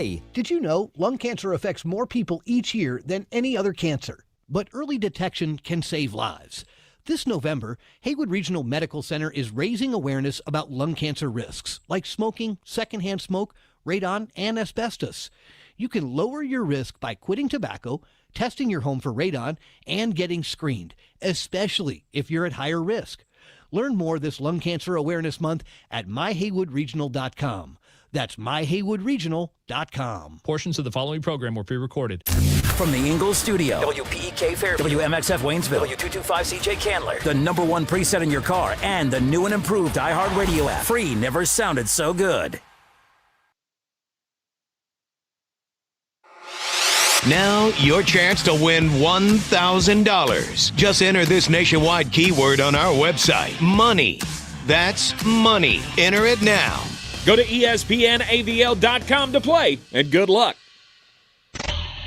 Hey, did you know lung cancer affects more people each year than any other cancer? But early detection can save lives. This November, Haywood Regional Medical Center is raising awareness about lung cancer risks, like smoking, secondhand smoke, radon, and asbestos. You can lower your risk by quitting tobacco, testing your home for radon, and getting screened, especially if you're at higher risk. Learn more this Lung Cancer Awareness Month at myhaywoodregional.com. That's myhaywoodregional.com. Portions of the following program were pre-recorded. From the Ingles studio, WPEK Fairview, WMXF Waynesville, W225CJ Candler, the #1 preset in your car, and the new and improved iHeartRadio app. Free never sounded so good. Now, your chance to win $1,000. Just enter this nationwide keyword on our website, money. That's money. Enter it now. Go to ESPNAVL.com to play, and good luck.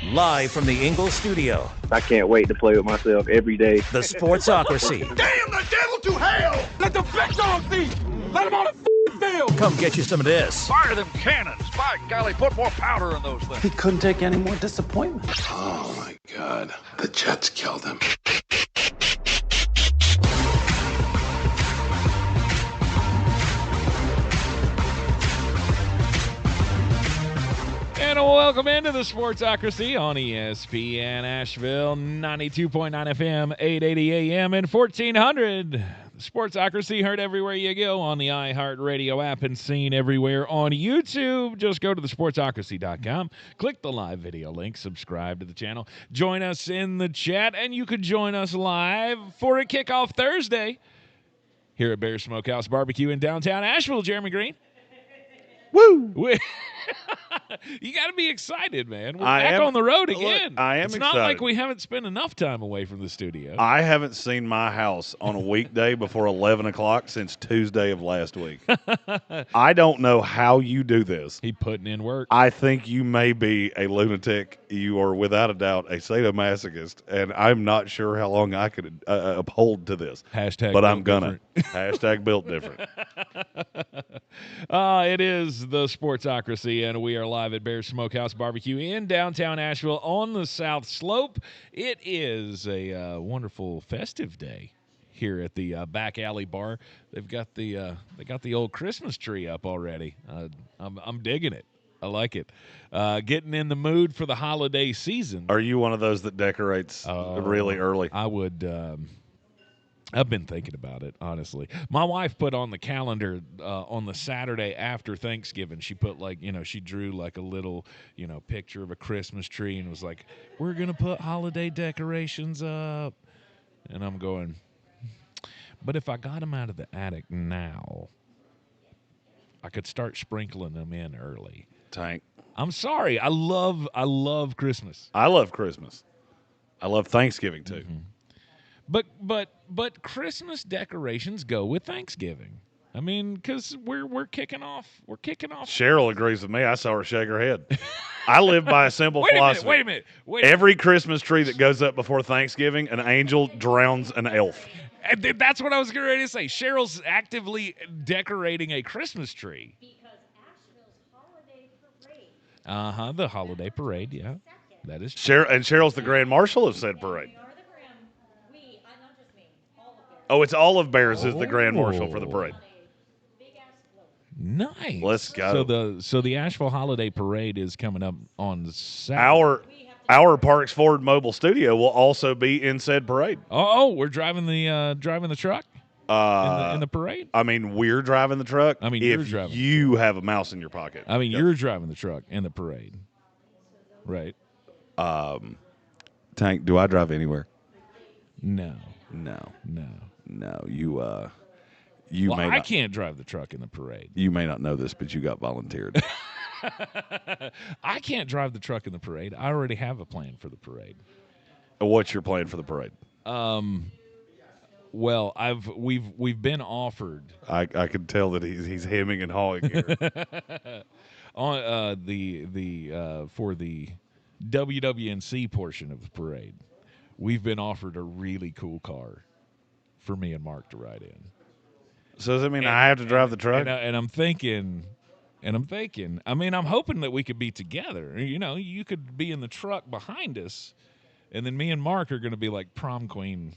Live from the Ingles studio, I can't wait to play with myself every day. the Sportsocracy. Damn the devil to hell! Let the big dog eat! Let him on the field! Come get you some of this. Fire them cannons! By golly, put more powder in those things. He couldn't take any more disappointment. Oh, my God. The Jets killed him. And welcome into the Sportsocracy on ESPN Asheville, 92.9 FM, 880 AM, and 1400. The Sportsocracy heard everywhere you go on the iHeartRadio app and seen everywhere on YouTube. Just go to thesportsocracy.com, click the live video link, subscribe to the channel, join us in the chat, and you could join us live for a kickoff Thursday here at Bear Smokehouse Barbecue in downtown Asheville. Jeremy Green. Woo! You got to be excited, man. We're back on the road again. Look, I am It's excited. not like we haven't spent enough time away from the studio. I haven't seen my house on a weekday before 11 o'clock since Tuesday of last week. I don't know how you do this. He putting in work. I think you may be a lunatic. You are without a doubt a sadomasochist, and I'm not sure how long I could uphold to this. Hashtag but I'm built gonna. Hashtag built different. It is the Sportsocracy, and we are live at Bear Smokehouse Barbecue in downtown Asheville on the South Slope. It is a wonderful festive day here at the back alley bar. They've got the old Christmas tree up already. I'm digging it. I like it. Getting in the mood for the holiday season. Are you one of those that decorates really early? I would. I've been thinking about it, honestly. My wife put on the calendar on the Saturday after Thanksgiving. She put she drew like a little, picture of a Christmas tree and was like, "We're going to put holiday decorations up." And I'm going, but if I got them out of the attic now, I could start sprinkling them in early. Tank. I'm sorry. I love Christmas. I love Christmas. I love Thanksgiving too. Mm-hmm. But Christmas decorations go with Thanksgiving. I mean, because we're kicking off. Cheryl agrees with me. I saw her shake her head. I live by a simple philosophy. Wait a minute. Every Christmas tree that goes up before Thanksgiving, an angel drowns an elf. And that's what I was getting ready to say. Cheryl's actively decorating a Christmas tree. Because Asheville's holiday parade. The holiday parade, yeah. That is true. Cheryl's the grand marshal of said parade. Not just me, all of Bears. Oh, it's all of Bears is the grand marshal for the parade. Nice. Let's go. So the Asheville Holiday Parade is coming up on Saturday. Our Parks Ford mobile studio will also be in said parade. Oh, we're driving the truck in the parade. I mean, we're driving the truck. I mean, if you have a mouse in your pocket. I mean, you're driving the truck in the parade, right? Tank, do I drive anywhere? No. You well, may. I can't drive the truck in the parade. You may not know this, but you got volunteered. I can't drive the truck in the parade. I already have a plan for the parade. What's your plan for the parade? Well, we've been offered. I can tell that he's hemming and hawing here. On for the WWNC portion of the parade, we've been offered a really cool car for me and Mark to ride in. So does that mean I have to drive the truck? And I'm thinking, And I'm thinking, I'm hoping that we could be together. You could be in the truck behind us, and then me and Mark are going to be like prom queen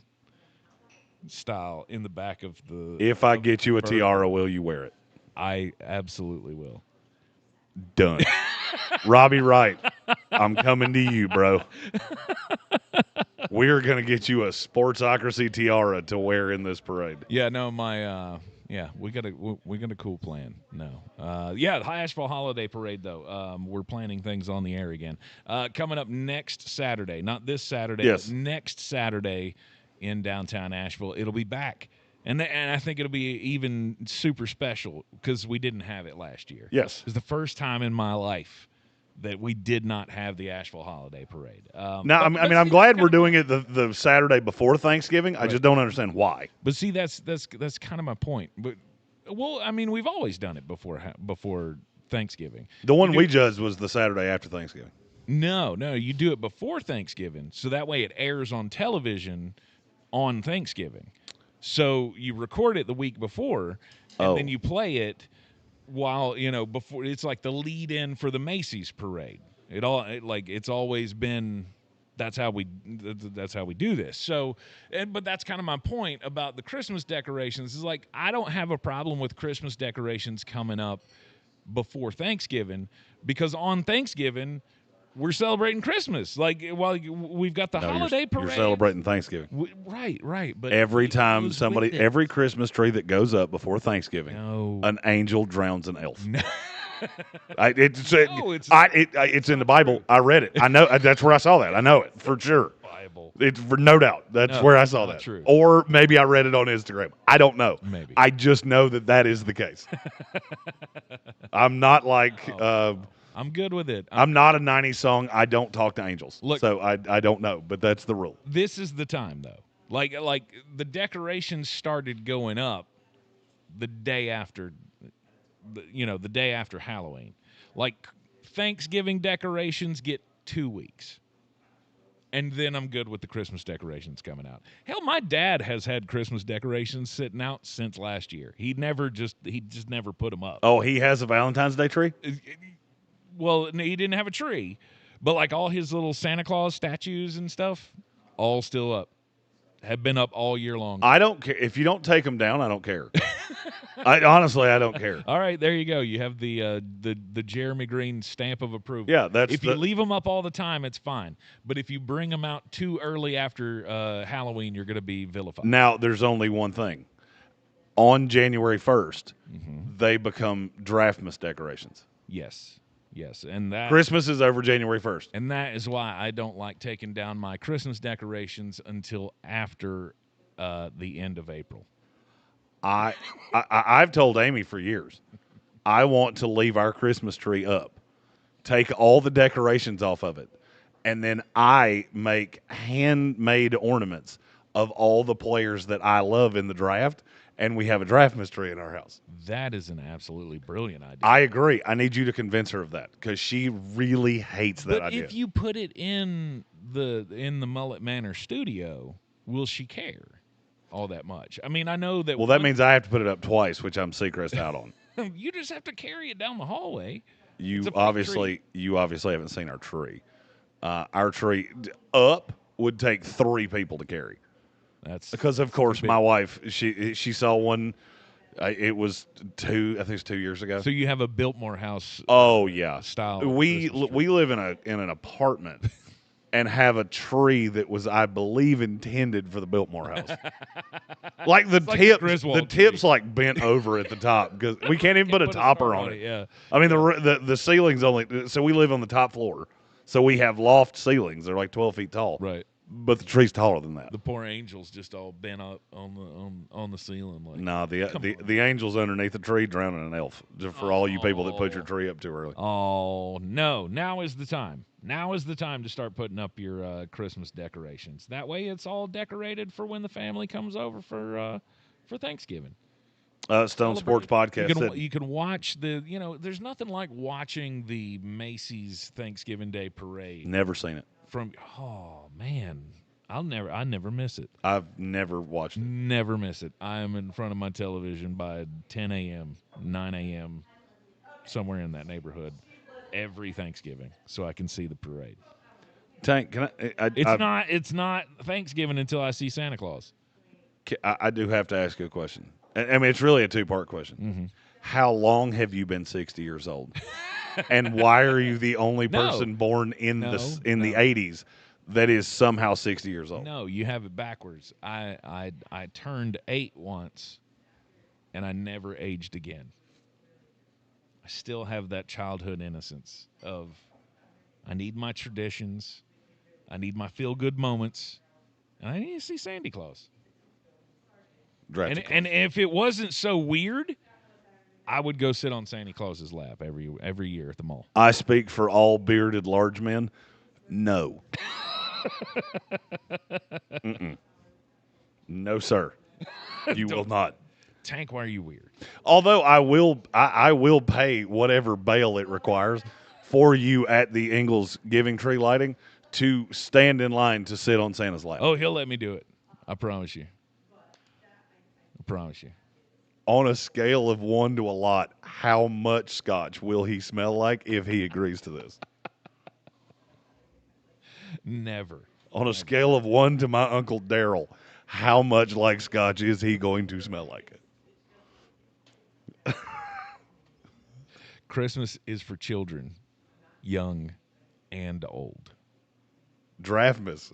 style in the back of the. If I get you a tiara, will you wear it? I absolutely will. Done. Robbie Wright, I'm coming to you, bro. We're going to get you a Sportsocracy tiara to wear in this parade. Yeah, no, we got a cool plan. No. The Asheville Holiday Parade, though. We're planning things on the air again. Coming up next Saturday, not this Saturday, yes. but next Saturday in downtown Asheville. It'll be back. And I think it'll be even super special because we didn't have it last year. Yes. It was the first time in my life that we did not have the Asheville Holiday Parade. Now, I'm glad we're doing it the Saturday before Thanksgiving. Right. I just don't understand why. But see, that's kind of my point. But we've always done it before Thanksgiving. The one we judged was the Saturday after Thanksgiving. No, you do it before Thanksgiving, so that way it airs on television on Thanksgiving. So you record it the week before, and then you play it while before. It's like the lead-in for the Macy's parade. It's always been. That's how we do this. So, but that's kind of my point about the Christmas decorations. Is like I don't have a problem with Christmas decorations coming up before Thanksgiving because on Thanksgiving we're celebrating Christmas. Like while we've got the holiday parade, you're celebrating Thanksgiving. Right. But every Christmas tree that goes up before Thanksgiving, an angel drowns an elf. No. It's in the Bible. I read it. I know that's where I saw that. I know it for sure. Bible. It's for no doubt. That's where I saw that. True. Or maybe I read it on Instagram. I don't know. Maybe. I just know that is the case. I'm not like. I'm good with it. I'm not a 90s song. I don't talk to angels. Look, so I don't know, but that's the rule. This is the time though. Like the decorations started going up the day after. The day after Halloween. Like Thanksgiving decorations get 2 weeks. And then I'm good with the Christmas decorations coming out. Hell, my dad has had Christmas decorations sitting out since last year. He just never put them up. Oh, he has a Valentine's Day tree? Well, he didn't have a tree, but like all his little Santa Claus statues and stuff, all still up. Have been up all year long. I don't care. If you don't take them down, I don't care. Honestly, I don't care. All right, there you go. You have the Jeremy Green stamp of approval. Yeah, if you leave them up all the time, it's fine. But if you bring them out too early after Halloween, you're going to be vilified. Now, there's only one thing. On January 1st, they become Draftmas decorations. Yes, and that Christmas is over January 1st. And that is why I don't like taking down my Christmas decorations until after the end of April. I've told Amy for years, I want to leave our Christmas tree up, take all the decorations off of it, and then I make handmade ornaments of all the players that I love in the draft, and we have a Draftmas tree in our house. That is an absolutely brilliant idea. I agree. I need you to convince her of that because she really hates that idea. But if you put it in the Mullet Manor studio, will she care all that much? I mean, I know that. Well, that means I have to put it up twice, which I'm Seacrest out on. You just have to carry it down the hallway. You obviously haven't seen our tree. Our tree up would take 3 people to carry. That's because, of course, my wife she saw one. It was 2 years ago. So you have a Biltmore house. Oh yeah, style. We live in an apartment and have a tree that was, I believe, intended for the Biltmore house. Like the tips like bent over at the top because we can't even put a topper on it. Yeah, I mean the ceiling's only, so we live on the top floor, so we have loft ceilings. They're like 12 feet tall. Right. But the tree's taller than that. The poor angels just all bent up on the ceiling. Like, no, the angels underneath the tree drowning an elf. Just for all you people that put your tree up too early. Oh no! Now is the time. Now is the time to start putting up your Christmas decorations. That way, it's all decorated for when the family comes over for Thanksgiving. Stone Sports Podcast. You can watch there's nothing like watching the Macy's Thanksgiving Day Parade. Never seen it. Man, I never miss it. I've never watched it. Never miss it. I am in front of my television by 10 a.m., 9 a.m., somewhere in that neighborhood every Thanksgiving so I can see the parade. Tank, can It's not Thanksgiving until I see Santa Claus. I do have to ask you a question. I mean, it's really a two-part question. Mm-hmm. How long have you been 60 years old? And why are you the only person born in the 80s that is somehow 60 years old? No, you have it backwards. I turned 8 once, and I never aged again. I still have that childhood innocence of I need my traditions, I need my feel-good moments, and I need to see Santa Claus. And if it wasn't so weird, I would go sit on Santa Claus's lap every year at the mall. I speak for all bearded large men. No. No, sir. You will not. Tank, why are you weird? Although I will pay whatever bail it requires for you at the Ingles giving tree lighting to stand in line to sit on Santa's lap. Oh, he'll let me do it. I promise you. I promise you. On a scale of 1 to a lot, how much scotch will he smell like if he agrees to this? Never. On a scale of 1 to my Uncle Daryl, how much like scotch is he going to smell like it? Christmas is for children, young and old. Draftmas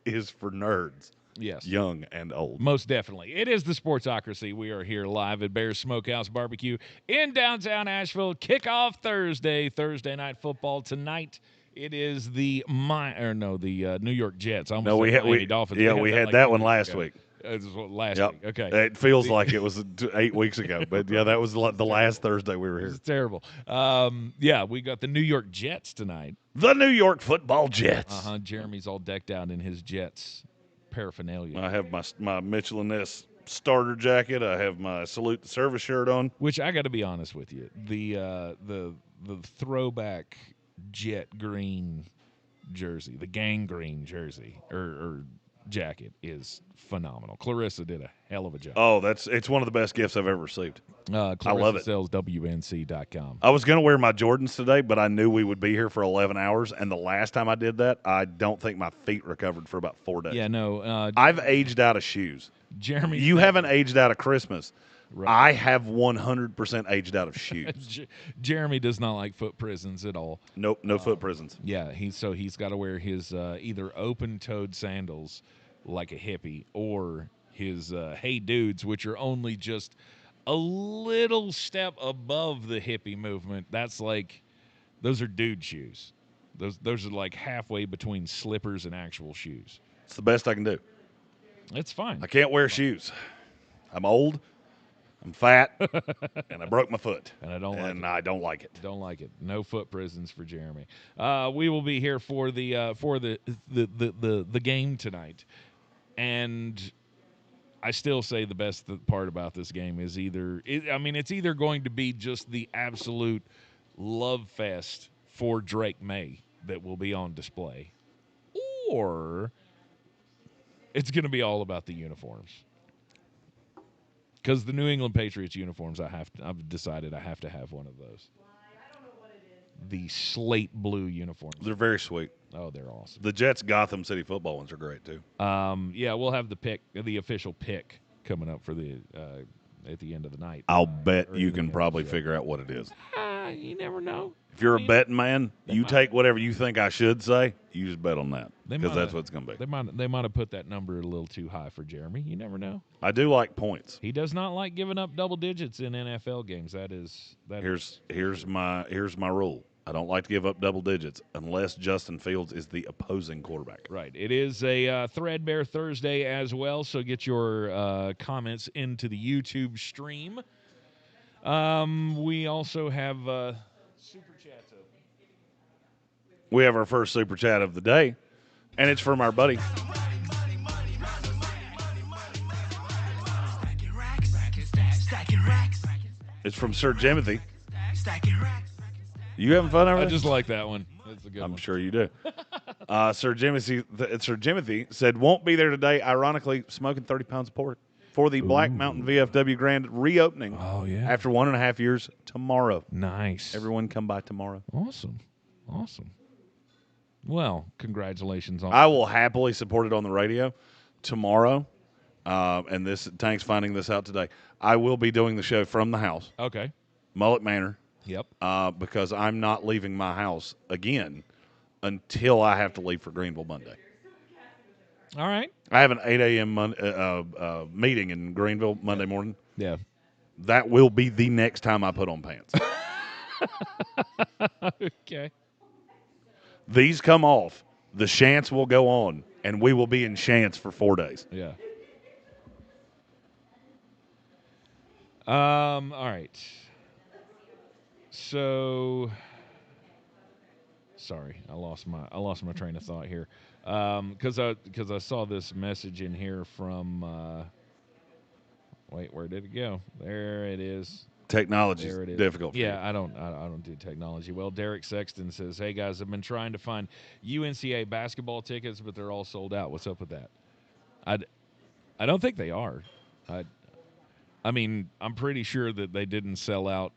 is for nerds. Yes. Young and old. Most definitely. It is the Sportsocracy. We are here live at Bear's Smokehouse Barbecue in downtown Asheville. Kickoff Thursday Night Football tonight. It is the New York Jets. No, we had Dolphins. Yeah, we had that one last week. Last week. Okay. It feels like it was 8 weeks ago, but yeah, that was the last Thursday we were here. It's terrible. We got the New York Jets tonight. The New York Football Jets. Jeremy's all decked out in his Jets paraphernalia. I have my Michelin S starter jacket. I have my Salute the Service shirt on. Which I got to be honest with you, the throwback jet green jersey, the gang green jersey or jacket is phenomenal. Clarissa did a hell of a job. Oh, it's one of the best gifts I've ever received. Clarissa I love it. sells WNC.com. I was going to wear my Jordans today, but I knew we would be here for 11 hours, and the last time I did that, I don't think my feet recovered for about 4 days. Yeah, no. I've aged out of shoes. Jeremy, you haven't aged out of Christmas. Right. I have 100% aged out of shoes. Jeremy does not like foot prisons at all. Nope, no foot prisons. Yeah, he's got to wear his either open-toed sandals like a hippie or his Hey Dudes, which are only just a little step above the hippie movement. That's like, those are dude shoes. Those are like halfway between slippers and actual shoes. It's the best I can do. It's fine. I can't wear shoes. I'm old. I'm fat, and I broke my foot, and I don't like it. Don't like it. No foot prisons for Jeremy. We will be here for the game tonight, and I still say the best part about this game is it's either going to be just the absolute love fest for Drake May that will be on display, or it's going to be all about the uniforms. Because the New England Patriots uniforms, I've decided I have to have one of those. I don't know what it is. The slate blue uniforms. They're very sweet. Oh, they're awesome. The Jets Gotham City football ones are great too. We'll have the official pick coming up for at the end of the night. I'll bet you can probably figure out what it is. You never know. If you're a betting man, you take whatever you think I should say. You just bet on that because that's what it's going to be. They might have put that number a little too high for Jeremy. You never know. I do like points. He does not like giving up double digits in NFL games. Here's my rule. I don't like to give up double digits unless Justin Fields is the opposing quarterback. Right. It is a Threadbare Thursday as well, so get your comments into the YouTube stream. We also have super chats open. We have our first super chat of the day, and it's from our buddy. It's from Sir Jimothy. You having fun over there? I just like that one. That's a good one. I'm sure you do. Sir Jimothy said won't be there today. Ironically, smoking 30 pounds of pork. for the Black Mountain VFW Grand reopening. Oh, yeah. After 1.5 years tomorrow. Nice. Everyone come by tomorrow. Awesome. Well, congratulations on I will happily support it on the radio tomorrow. And Tank's finding this out today. I will be doing the show from the house. Okay. Mullet Manor. Yep. Because I'm not leaving my house again until I have to leave for Greenville Monday. All right. I have an 8 a.m. meeting in Greenville Monday morning. Yeah. That will be the next time I put on pants. Okay. These come off. The shants will go on, and we will be in shants for 4 days. Yeah. All right. So, sorry, I lost my train of thought here. Because I saw this message in here from. Wait, where did it go? There it is. Technology is difficult. Yeah, I don't do technology well. Derek Sexton says, "Hey guys, I've been trying to find UNCA basketball tickets, but they're all sold out. What's up with that?" I don't think they are. I mean, I'm pretty sure that they didn't sell out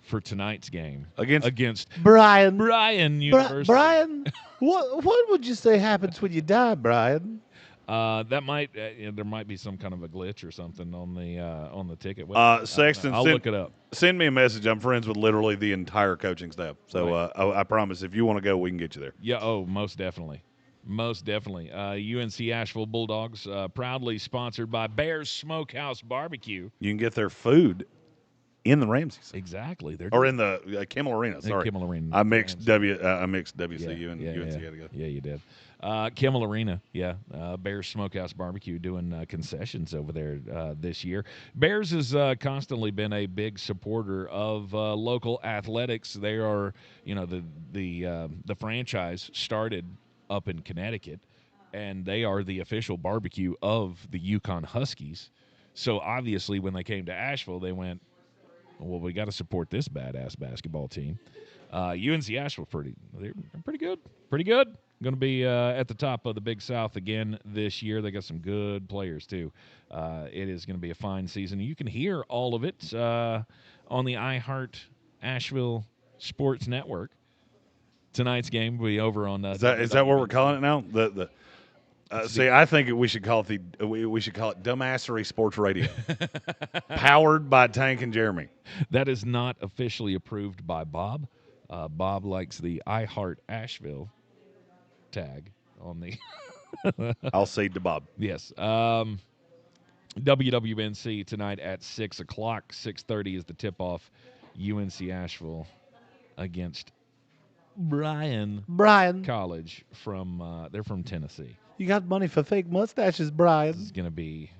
for tonight's game against Bryan University. Bryan, what would you say happens when you die, Bryan? That might there might be some kind of a glitch or something on the ticket. Sexton, I'll look it up. Send me a message. I'm friends with literally the entire coaching staff, so I promise if you want to go, we can get you there. Yeah. Oh, most definitely. UNC Asheville Bulldogs, proudly sponsored by Bears Smokehouse Barbecue. You can get their food in the Ramses. Exactly. Or in the Kimmel Arena. Sorry. Kimmel Arena. I mixed WCU and UNC together. Yeah, you did. Kimmel Arena, yeah. Bears Smokehouse Barbecue doing concessions over there this year. Bears has constantly been a big supporter of local athletics. They are, the franchise started up in Connecticut, and they are the official barbecue of the Yukon Huskies. So obviously, when they came to Asheville, they went, well, we got to support this badass basketball team. UNC Asheville, they're pretty good. Going to be at the top of the Big South again this year. They got some good players, too. It is going to be a fine season. You can hear all of it on the iHeart Asheville Sports Network. Tonight's game will be over on. Is that what we're calling it now? I think we should call it Dumbassery Sports Radio, powered by Tank and Jeremy. That is not officially approved by Bob. Bob likes the iHeart Asheville tag on the. I'll cede to Bob. Yes. WWNC tonight at 6 o'clock. 6:30 is the tip-off. UNC Asheville against Bryan College they're from Tennessee. You got money for fake mustaches, Bryan. This is going to be.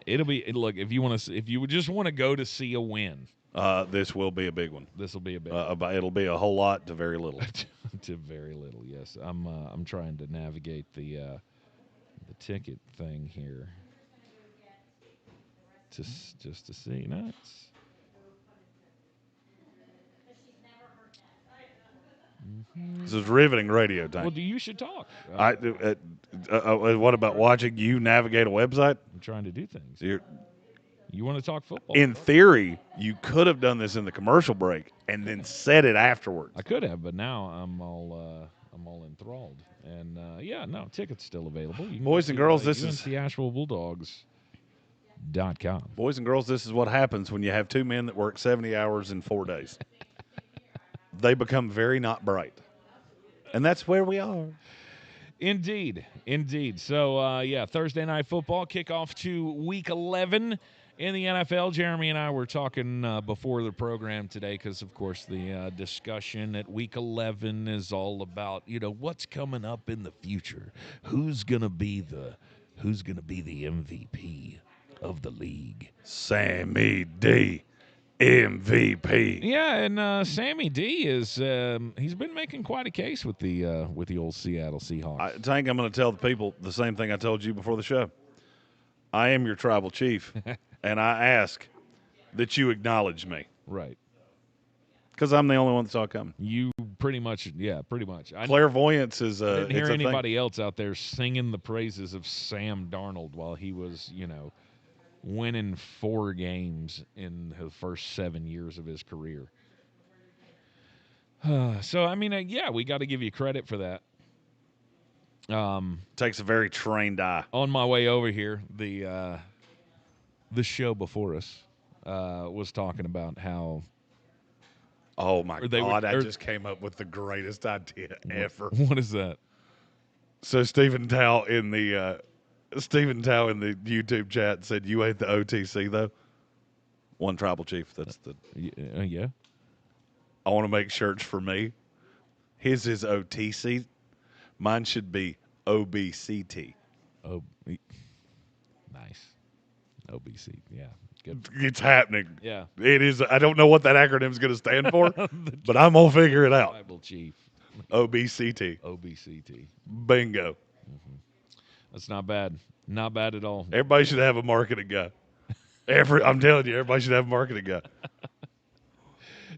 Look, if you just want to go to see a win. This will be a big one. This will be a big one. It'll be a whole lot to very little. To very little, yes. I'm trying to navigate the ticket thing here. Just to see. No, it's. This is riveting radio time. Well, you should talk. What about watching you navigate a website? I'm trying to do things. You want to talk football? In theory, you could have done this in the commercial break and then said it afterwards. I could have, but now I'm all enthralled. And tickets still available. You can Boys and girls, this is UNCAshevilleBulldogs.com. Boys and girls, this is what happens when you have two men that work 70 hours in 4 days. They become very not bright. And that's where we are. Indeed. So, Thursday Night Football, kickoff to Week 11 in the NFL. Jeremy and I were talking before the program today because, of course, the discussion at Week 11 is all about, what's coming up in the future. Who's gonna be the MVP of the league? Sammy D. MVP. Yeah, and Sammy D is he's been making quite a case with the old Seattle Seahawks. Tank, I'm going to tell the people the same thing I told you before the show. I am your tribal chief, and I ask that you acknowledge me. Right. Because I'm the only one that saw it coming. You pretty much. Clairvoyance is I didn't hear it's a anybody thing. else out there singing the praises of Sam Darnold while he was, winning 4 games in the first 7 years of his career. So, I mean, we got to give you credit for that. Takes a very trained eye. On my way over here, the show before us was talking about how. Oh my God! I just came up with the greatest idea ever. What is that? So Stephen Tao in the YouTube chat said, "You ain't the OTC though." One tribal chief. That's the. Yeah. I want to make shirts for me. His is OTC. Mine should be OBCT. Oh, nice. OBC. Yeah. Good. It's happening. Yeah. It is. I don't know what that acronym is going to stand for, but I'm going to figure it out. Tribal chief. OBCT. OBCT. Bingo. Mm-hmm. That's not bad. Not bad at all. Everybody should have a marketing guy. I'm telling you, everybody should have a marketing guy.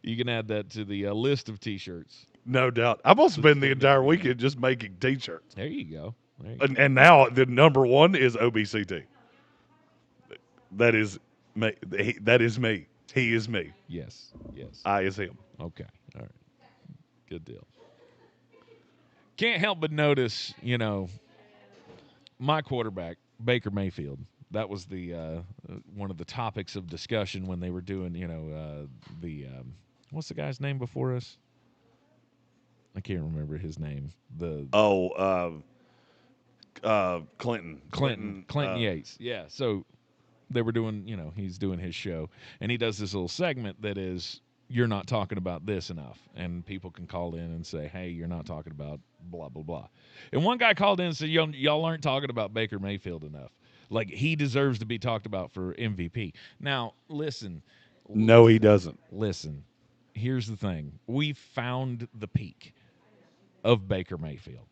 You can add that to the list of T-shirts. No doubt. I'm going to spend the entire weekend just making T-shirts. There you go. And now the number one is OBCT. That is me. That is me. He is me. Yes. I is him. Okay. All right. Good deal. Can't help but notice, my quarterback, Baker Mayfield. That was the one of the topics of discussion when they were doing, what's the guy's name before us? I can't remember his name. Clinton. Clinton Yates. Yeah. So they were doing, he's doing his show, and he does this little segment that is, you're not talking about this enough. And people can call in and say, hey, you're not talking about blah, blah, blah. And one guy called in and said, y'all aren't talking about Baker Mayfield enough. Like, he deserves to be talked about for MVP. Now, listen. No, he doesn't. Listen. Here's the thing. We found the peak of Baker Mayfield.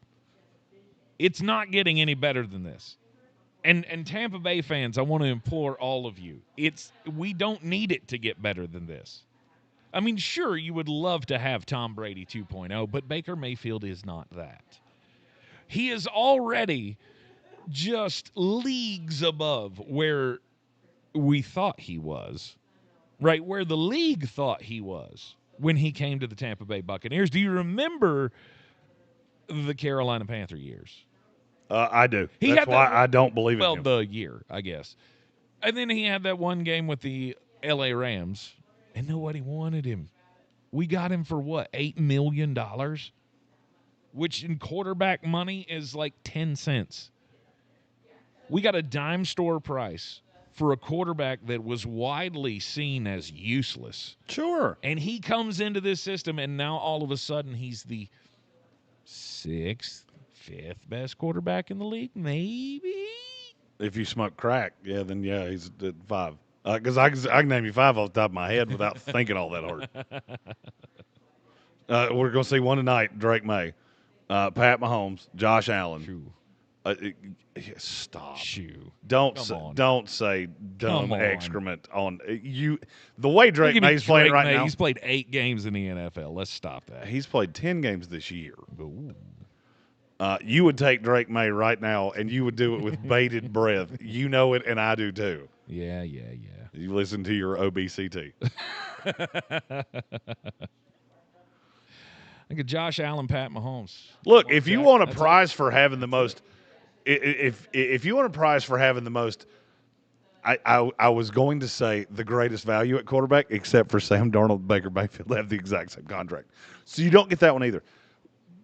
It's not getting any better than this. And Tampa Bay fans, I want to implore all of you. We don't need it to get better than this. I mean, sure, you would love to have Tom Brady 2.0, but Baker Mayfield is not that. He is already just leagues above where we thought he was, right? Where the league thought he was when he came to the Tampa Bay Buccaneers. Do you remember the Carolina Panther years? I do. That's why I don't believe in him. Well, the year, I guess. And then he had that one game with the L.A. Rams, and nobody wanted him. We got him for what, $8 million? Which in quarterback money is like 10 cents. We got a dime store price for a quarterback that was widely seen as useless. Sure. And he comes into this system, and now all of a sudden he's the 6th, 5th best quarterback in the league, maybe? If you smoke crack, then he's at 5. Because I can name you 5 off the top of my head without thinking all that hard. We're going to see one tonight, Drake May, Pat Mahomes, Josh Allen. Stop. Shoo. Don't say dumb excrement on you. The way Drake May's playing right now. He's played 8 games in the NFL. Let's stop that. He's played 10 games this year. Ooh. You would take Drake May right now, and you would do it with bated breath. You know it, and I do too. Yeah. You listen to your OBCT. Look at Josh Allen, Pat Mahomes. Look, if you want a prize for having the most, if you want a prize for having the most, I was going to say the greatest value at quarterback, except for Sam Darnold and Baker Mayfield have the exact same contract, so you don't get that one either.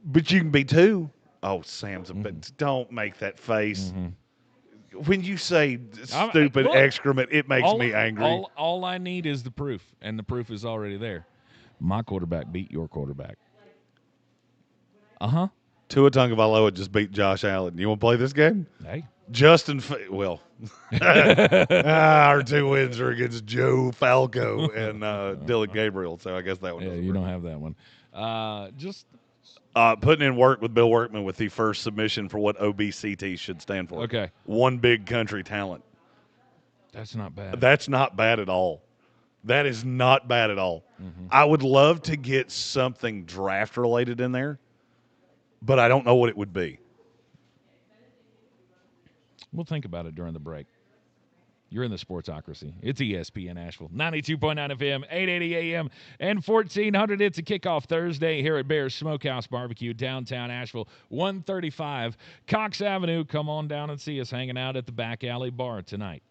But you can be 2. Oh, Sam's a bit. Don't make that face. Mm-hmm. When you say stupid excrement, it makes me angry. All I need is the proof, and the proof is already there. My quarterback beat your quarterback. Uh-huh. Tua Tagovailoa just beat Josh Allen. You want to play this game? Hey. Our 2 wins are against Joe Falco and Dylan Gabriel, so I guess that one doesn't you work. Don't have that one. Putting in work with Bill Workman with the first submission for what OBCT should stand for. Okay. One big country talent. That's not bad. That's not bad at all. That is not bad at all. I would love to get something draft related in there, but I don't know what it would be. We'll think about it during the break. You're in the Sportsocracy. It's ESPN Asheville, 92.9 FM, 880 AM, and 1400. It's a kickoff Thursday here at Bear's Smokehouse Barbecue, downtown Asheville, 135 Coxe Avenue. Come on down and see us hanging out at the Back Alley Bar tonight.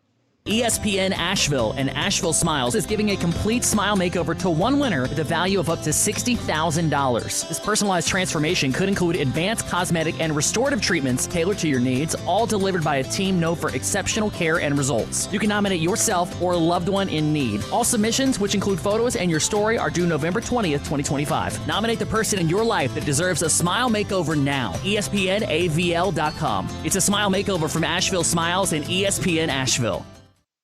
ESPN Asheville and Asheville Smiles is giving a complete smile makeover to one winner with a value of up to $60,000. This personalized transformation could include advanced cosmetic and restorative treatments tailored to your needs, all delivered by a team known for exceptional care and results. You can nominate yourself or a loved one in need. All submissions, which include photos and your story, are due November 20th, 2025. Nominate the person in your life that deserves a smile makeover now. ESPNAVL.com. It's a smile makeover from Asheville Smiles and ESPN Asheville.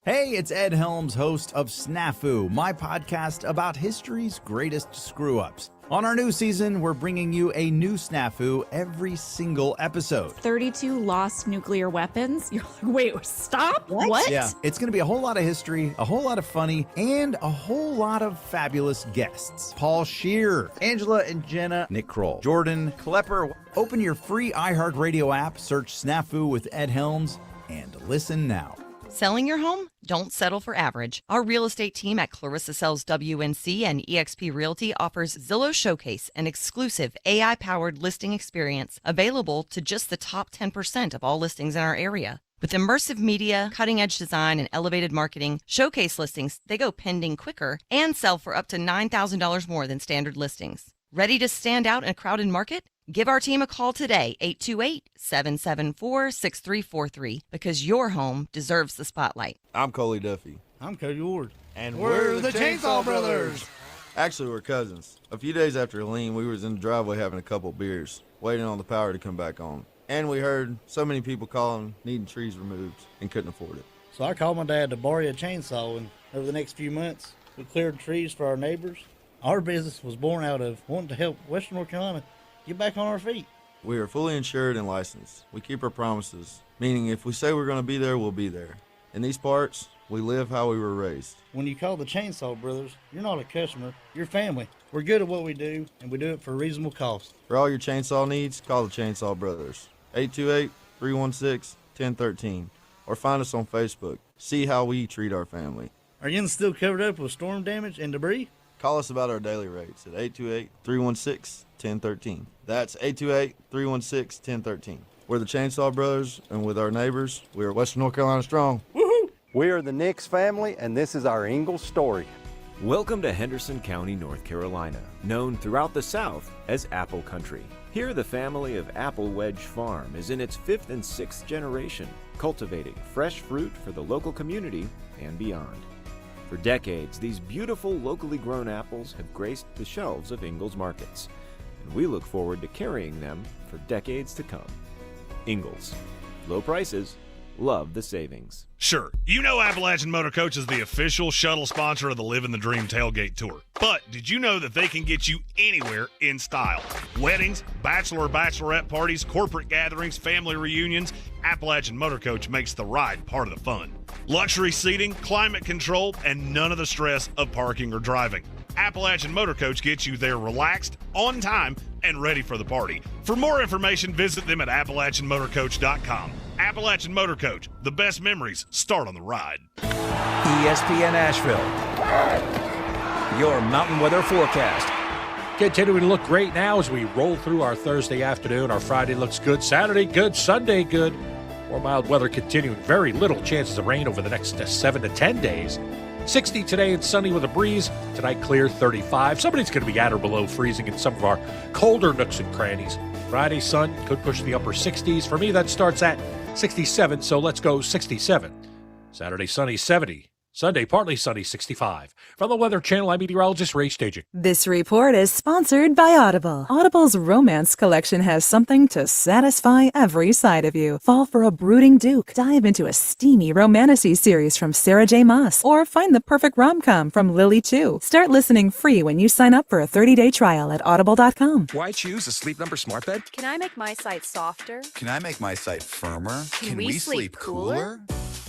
Hey, it's Ed Helms, host of Snafu, my podcast about history's greatest screw-ups. On our new season, we're bringing you a new snafu every single episode. 32 lost nuclear weapons? You're like, wait, stop? What? Yeah, it's going to be a whole lot of history, a whole lot of funny, and a whole lot of fabulous guests. Paul Scheer, Angela and Jenna, Nick Kroll, Jordan Klepper. Open your free iHeartRadio app, search Snafu with Ed Helms, and listen now. Selling your home? Don't settle for average. Our real estate team at Clarissa Sells WNC and eXp Realty offers Zillow Showcase, an exclusive AI-powered listing experience available to just the top 10% of all listings in our area. With immersive media, cutting-edge design, and elevated marketing, Showcase listings, they go pending quicker and sell for up to $9,000 more than standard listings. Ready to stand out in a crowded market? Give our team a call today, 828-774-6343, because your home deserves the spotlight. I'm Coley Duffy. I'm Cody Ward. And we're the Chainsaw Brothers. Actually, we're cousins. A few days after Helene, we was in the driveway having a couple beers, waiting on the power to come back on. And we heard so many people calling, needing trees removed, and couldn't afford it. So I called my dad to borrow a chainsaw, and over the next few months, we cleared trees for our neighbors. Our business was born out of wanting to help Western North Carolina get back on our feet. We are fully insured and licensed. We keep our promises, meaning if we say we're going to be there, we'll be there. In these parts, we live how we were raised. When you call the Chainsaw Brothers, you're not a customer, you're family. We're good at what we do, and we do it for a reasonable cost. For all your chainsaw needs, call the Chainsaw Brothers. 828-316-1013. Or find us on Facebook. See how we treat our family. Are you still covered up with storm damage and debris? Call us about our daily rates at 828-316-1013. That's 828-316-1013. We're the Chainsaw Brothers, and with our neighbors, we are Western North Carolina strong. Woohoo! We are the Nix family, and this is our Ingles story. Welcome to Henderson County, North Carolina, known throughout the South as Apple Country. Here, the family of Apple Wedge Farm is in its 5th and 6th generation, cultivating fresh fruit for the local community and beyond. For decades, these beautiful locally grown apples have graced the shelves of Ingles markets, and we look forward to carrying them for decades to come. Ingles. Low prices. Love the savings. Sure, you know Appalachian Motor Coach is the official shuttle sponsor of the Living the Dream Tailgate Tour. But did you know that they can get you anywhere in style? Weddings, bachelor or bachelorette parties, corporate gatherings, family reunions, Appalachian Motor Coach makes the ride part of the fun. Luxury seating, climate control, and none of the stress of parking or driving. Appalachian Motor Coach gets you there relaxed, on time, and ready for the party. For more information, visit them at AppalachianMotorCoach.com. Appalachian Motor Coach, the best memories start on the ride. ESPN Asheville, your mountain weather forecast. Continuing to look great now as we roll through our Thursday afternoon. Our Friday looks good, Saturday good, Sunday good. More mild weather continuing. Very little chances of rain over the next 7 to 10 days. 60 today and sunny with a breeze. Tonight clear, 35. Somebody's going to be at or below freezing in some of our colder nooks and crannies. Friday sun could push the upper 60s. For me, that starts at 67, so let's go 67. Saturday sunny, 70. Sunday partly sunny, 65. From the Weather Channel, I'm meteorologist Ray Staging. This report is sponsored by Audible. Audible's romance collection has something to satisfy every side of you. Fall for a brooding duke. Dive into a steamy romantasy series from Sarah J. Maas. Or find the perfect rom-com from Lily Chu. Start listening free when you sign up for a 30-day trial at audible.com. Why choose a Sleep Number smart bed? Can I make my site softer? Can I make my site firmer? Can we sleep cooler?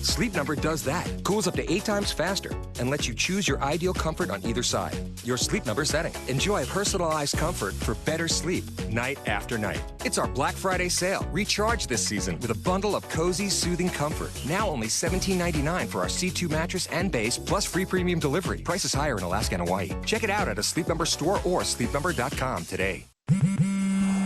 Sleep Number does that. Cools up to 8 times faster and lets you choose your ideal comfort on either side. Your Sleep Number setting. Enjoy personalized comfort for better sleep night after night. It's our Black Friday sale. Recharge this season with a bundle of cozy, soothing comfort. Now only $17.99 for our C2 mattress and base, plus free premium delivery. Prices higher in Alaska and Hawaii. Check it out at a Sleep Number store or sleepnumber.com today.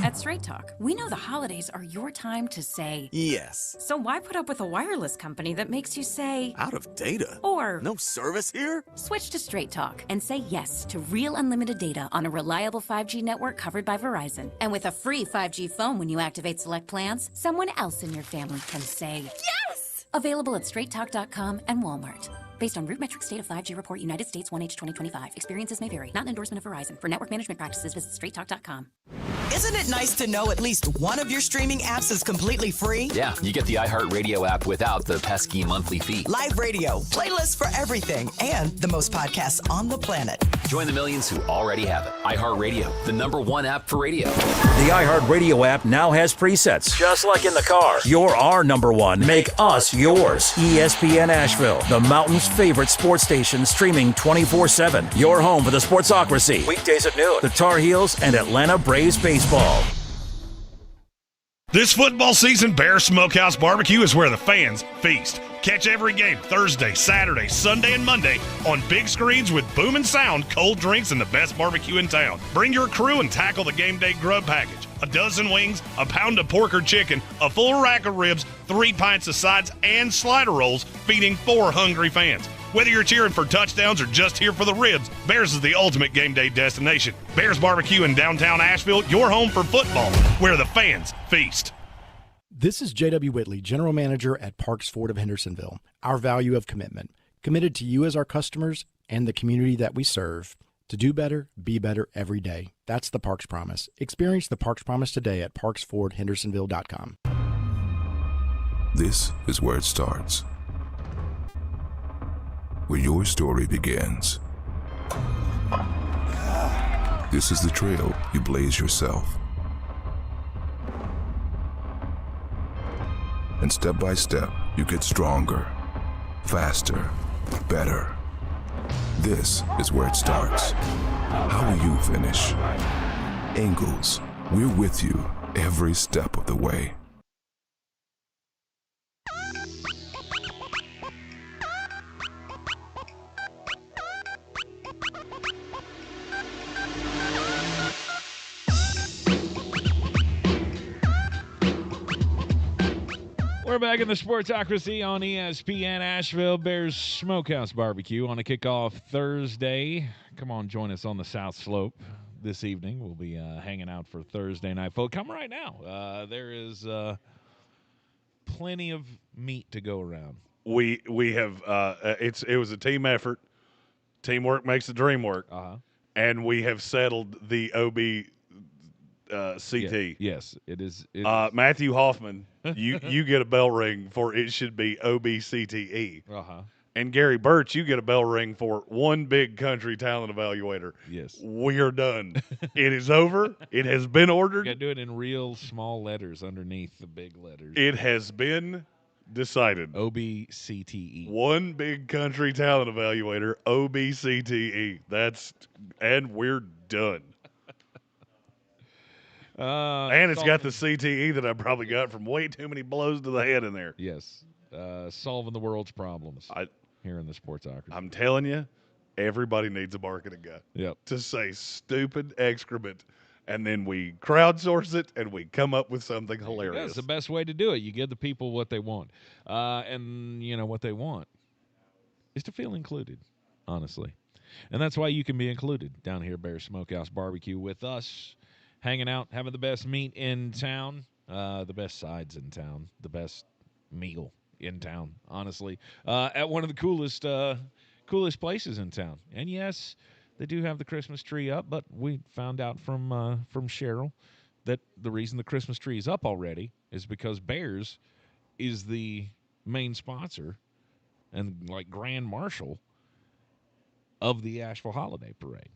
At Straight Talk, we know the holidays are your time to say yes. So why put up with a wireless company that makes you say out of data? Or no service here? Switch to Straight Talk and say yes to real unlimited data on a reliable 5G network covered by Verizon. And with a free 5G phone when you activate select plans, someone else in your family can say yes! Available at straighttalk.com and Walmart. Based on RootMetrics State of 5G Report, United States 1H 2025. Experiences may vary. Not an endorsement of Verizon. For network management practices, visit straighttalk.com. Isn't it nice to know at least one of your streaming apps is completely free? Yeah, you get the iHeartRadio app without the pesky monthly fee. Live radio, playlists for everything, and the most podcasts on the planet. Join the millions who already have it. iHeartRadio, the #1 app for radio. The iHeartRadio app now has presets. Just like in the car. You're our #1. Make us yours. ESPN Asheville, the mountain's favorite sports station, streaming 24/7. Your home for the Sportsocracy. Weekdays at noon. The Tar Heels and Atlanta Braves baseball. This football season, Bear Smokehouse Barbecue is where the fans feast. Catch every game Thursday, Saturday, Sunday, and Monday on big screens with booming sound, cold drinks, and the best barbecue in town. Bring your crew and tackle the game day grub package. A dozen wings, a pound of pork or chicken, a full rack of ribs, 3 pints of sides, and slider rolls, feeding 4 hungry fans. Whether you're cheering for touchdowns or just here for the ribs, Bears is the ultimate game day destination. Bears Barbecue in downtown Asheville, your home for football, where the fans feast. This is J.W. Whitley, General Manager at Parks Ford of Hendersonville. Our value of commitment. Committed to you as our customers and the community that we serve. To do better, be better every day. That's the Parks Promise. Experience the Parks Promise today at parksfordhendersonville.com. This is where it starts. Where your story begins. This is the trail you blaze yourself. And step by step, you get stronger, faster, better. This is where it starts. How will you finish? Ingles, we're with you every step of the way. We're back in the Sportsocracy on ESPN Asheville. Bears Smokehouse Barbecue on a kickoff Thursday. Come on, join us on the South Slope this evening. We'll be hanging out for Thursday night. Folks, come right now. There is plenty of meat to go around. We have it was a team effort. Teamwork makes the dream work. And we have settled the OB CT. Yes, it is. Matthew Hoffman, you get a bell ring for it should be OBCTE. And Gary Birch, you get a bell ring for one big country talent evaluator. Yes. We are done. It is over. It has been ordered. You got to do it in real small letters underneath the big letters. It has been decided. OBCTE. One big country talent evaluator, OBCTE. And we're done. And it's got the CTE that I probably got from way too many blows to the head in there. Yes. Solving the world's problems here in the Sportsocracy. I'm telling you, everybody needs a marketing guy. Yep. To say stupid excrement, and then we crowdsource it, and we come up with something hilarious. That's the best way to do it. You give the people what they want. And, you know, what they want is to feel included, honestly. And that's why you can be included down here at Bear Smokehouse Barbecue with us. Hanging out, having the best meat in town, the best sides in town, the best meal in town, honestly, at one of the coolest places in town. And yes, they do have the Christmas tree up, but we found out from Cheryl that the reason the Christmas tree is up already is because Bears is the main sponsor and like grand marshal of the Asheville Holiday Parade.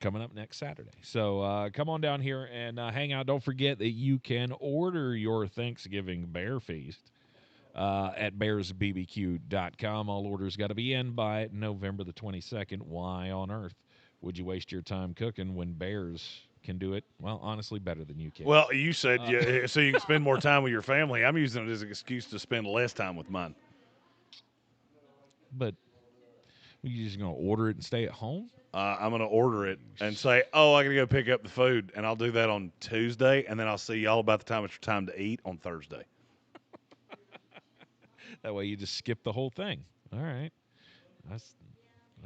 Coming up next Saturday. So come on down here and hang out. Don't forget that you can order your Thanksgiving Bear Feast at bearsbbq.com. All orders got to be in by November the 22nd. Why on earth would you waste your time cooking when Bears can do it? Well, honestly, better than you can. Well, you said so you can spend more time with your family. I'm using it as an excuse to spend less time with mine. But you just going to order it and stay at home? I'm going to order it and say, I got to go pick up the food, and I'll do that on Tuesday, and then I'll see y'all about the time it's your time to eat on Thursday. That way you just skip the whole thing. All right.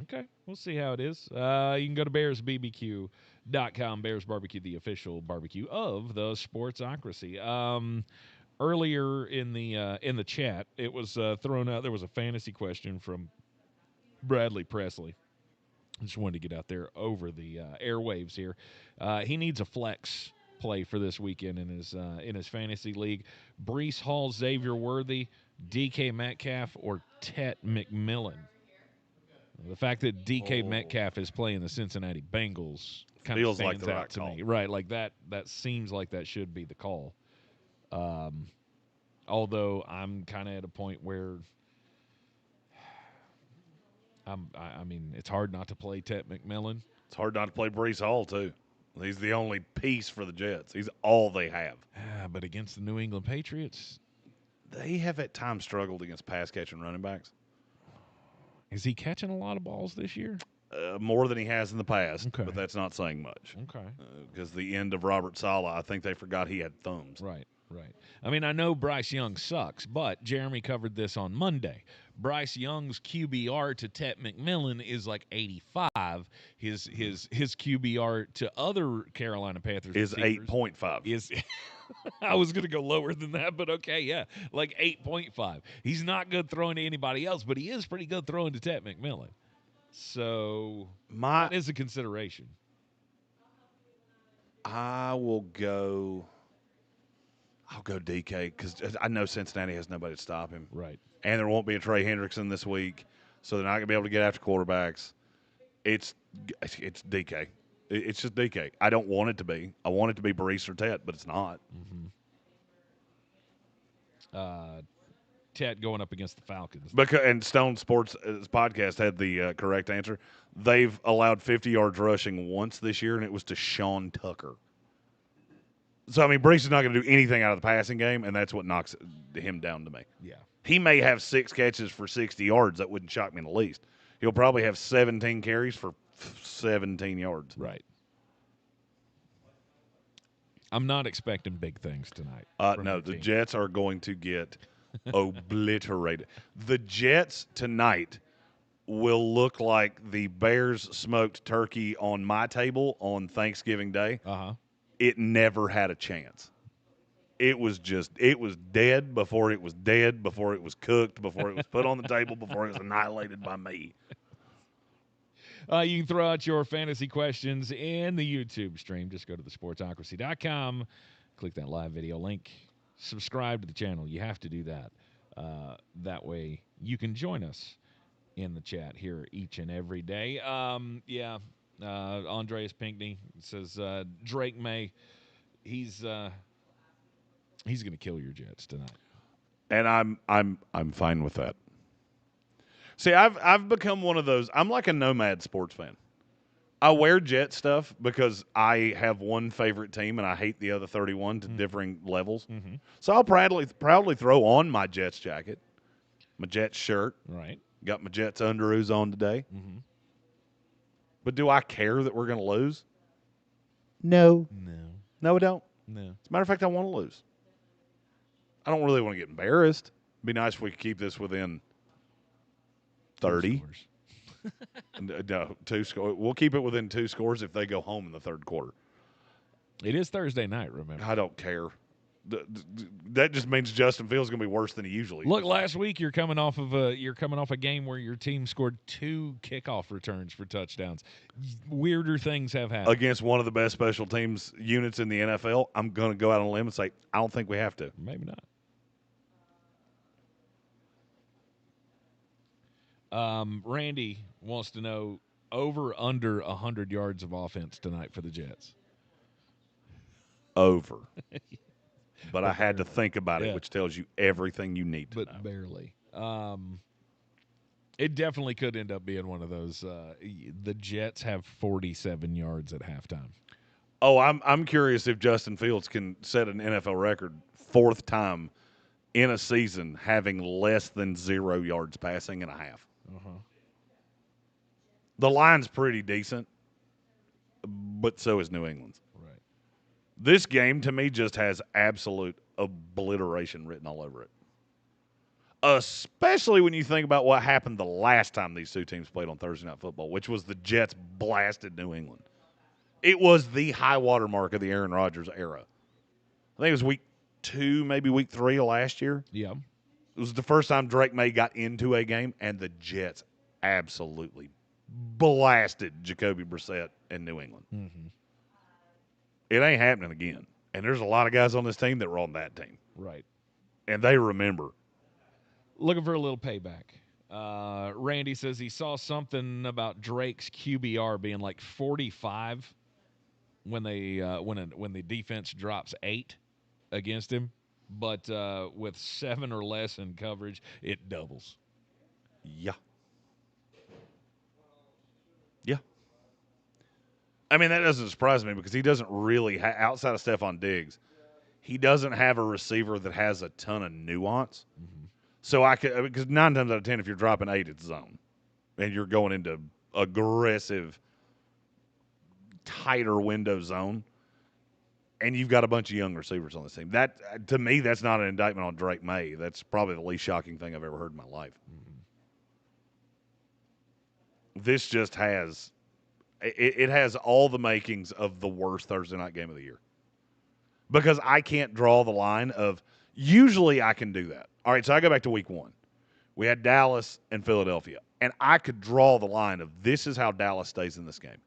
Okay. We'll see how it is. You can go to bearsbbq.com. Bears Barbecue, the official barbecue of the Sportsocracy. Earlier in the chat, it was thrown out. There was a fantasy question from Bradley Presley. I just wanted to get out there over the airwaves here. He needs a flex play for this weekend in his fantasy league. Breece Hall, Xavier Worthy, DK Metcalf, or Tet McMillan. The fact that DK Metcalf is playing the Cincinnati Bengals kind of feels like stands the out right to call. me. Right, like that seems like that should be the call. Although I'm kind of at a point where I mean, it's hard not to play Tet McMillan. It's hard not to play Breece Hall, too. He's the only piece for the Jets. He's all they have. But against the New England Patriots, they have at times struggled against pass-catching running backs. Is he catching a lot of balls this year? More than he has in the past, but that's not saying much. Okay. Because the end of Robert Saleh, I think they forgot he had thumbs. Right. I mean, I know Bryce Young sucks, but Jeremy covered this on Monday. Bryce Young's QBR to Tet McMillan is like 85. His QBR to other Carolina Panthers is 8.5. Is I was going to go lower than that, but okay, yeah, like 8.5. He's not good throwing to anybody else, but he is pretty good throwing to Tet McMillan. So that is a consideration. I'll go DK because I know Cincinnati has nobody to stop him. Right. And there won't be a Trey Hendrickson this week, so they're not going to be able to get after quarterbacks. It's DK. It's just DK. I don't want it to be. I want it to be Breece or Tet, but it's not. Tet going up against the Falcons. And Stone Sports podcast had the correct answer. They've allowed 50 yards rushing once this year, and it was to Sean Tucker. So, I mean, Breece is not going to do anything out of the passing game, and that's what knocks him down to me. Yeah. He may have 6 catches for 60 yards. That wouldn't shock me in the least. He'll probably have 17 carries for 17 yards. Right. I'm not expecting big things tonight. No, the Jets are going to get obliterated. The Jets tonight will look like the Bears smoked turkey on my table on Thanksgiving Day. It never had a chance. It was dead before it was dead, before it was cooked, before it was put on the table, before it was annihilated by me. You can throw out your fantasy questions in the YouTube stream. Just go to thesportsocracy.com, click that live video link, subscribe to the channel. You have to do that. That way you can join us in the chat here each and every day. Andreas Pinkney says Drake May, he's going to kill your Jets tonight. And I'm fine with that. See, I've become one of those. I'm like a nomad sports fan. I wear Jet stuff because I have one favorite team and I hate the other 31 to differing levels. So I'll proudly throw on my Jets jacket, my Jets shirt. Right. Got my Jets underoos on today. But do I care that we're going to lose? No, I don't. No. As a matter of fact, I want to lose. I don't really want to get embarrassed. It'd be nice if we could keep this within 30. No, 2 scores. We'll keep it within 2 scores if they go home in the third quarter. It is Thursday night, remember. I don't care. That just means Justin Fields is going to be worse than he usually Look, is. last week you're coming off a game where your team scored 2 kickoff returns for touchdowns. Weirder things have happened. Against one of the best special teams units in the NFL, I'm going to go out on a limb and say, I don't think we have to. Maybe not. Randy wants to know over under 100 yards of offense tonight for the Jets. Over. But I had to think about it, which tells you everything you need to know. But barely. It definitely could end up being one of those. The Jets have 47 yards at halftime. Oh, I'm curious if Justin Fields can set an NFL record, 4th time in a season having less than 0 yards passing in a half. The line's pretty decent, but so is New England's. Right. This game, to me, just has absolute obliteration written all over it. Especially when you think about what happened the last time these two teams played on Thursday Night Football, which was the Jets blasted New England. It was the high water mark of the Aaron Rodgers era. I think it was week 2, maybe week 3 of last year. Yeah. It was the first time Drake May got into a game, and the Jets absolutely blasted Jacoby Brissett in New England. Mm-hmm. It ain't happening again. And there's a lot of guys on this team that were on that team. Right. And they remember. Looking for a little payback. Randy says he saw something about Drake's QBR being like 45 when the defense drops 8 against him, but with 7 or less in coverage, it doubles. Yeah. Yeah. I mean, that doesn't surprise me because he doesn't really, outside of Stephon Diggs, he doesn't have a receiver that has a ton of nuance. Mm-hmm. So because 9 times out of 10, if you're dropping 8, it's zone. And you're going into aggressive, tighter window zone. And you've got a bunch of young receivers on this team. That, to me, that's not an indictment on Drake May. That's probably the least shocking thing I've ever heard in my life. Mm-hmm. This just has, it has all the makings of the worst Thursday night game of the year. Because I can't draw the line of, usually I can do that. All right, so I go back to week 1. We had Dallas and Philadelphia. And I could draw the line of this is how Dallas stays in this game.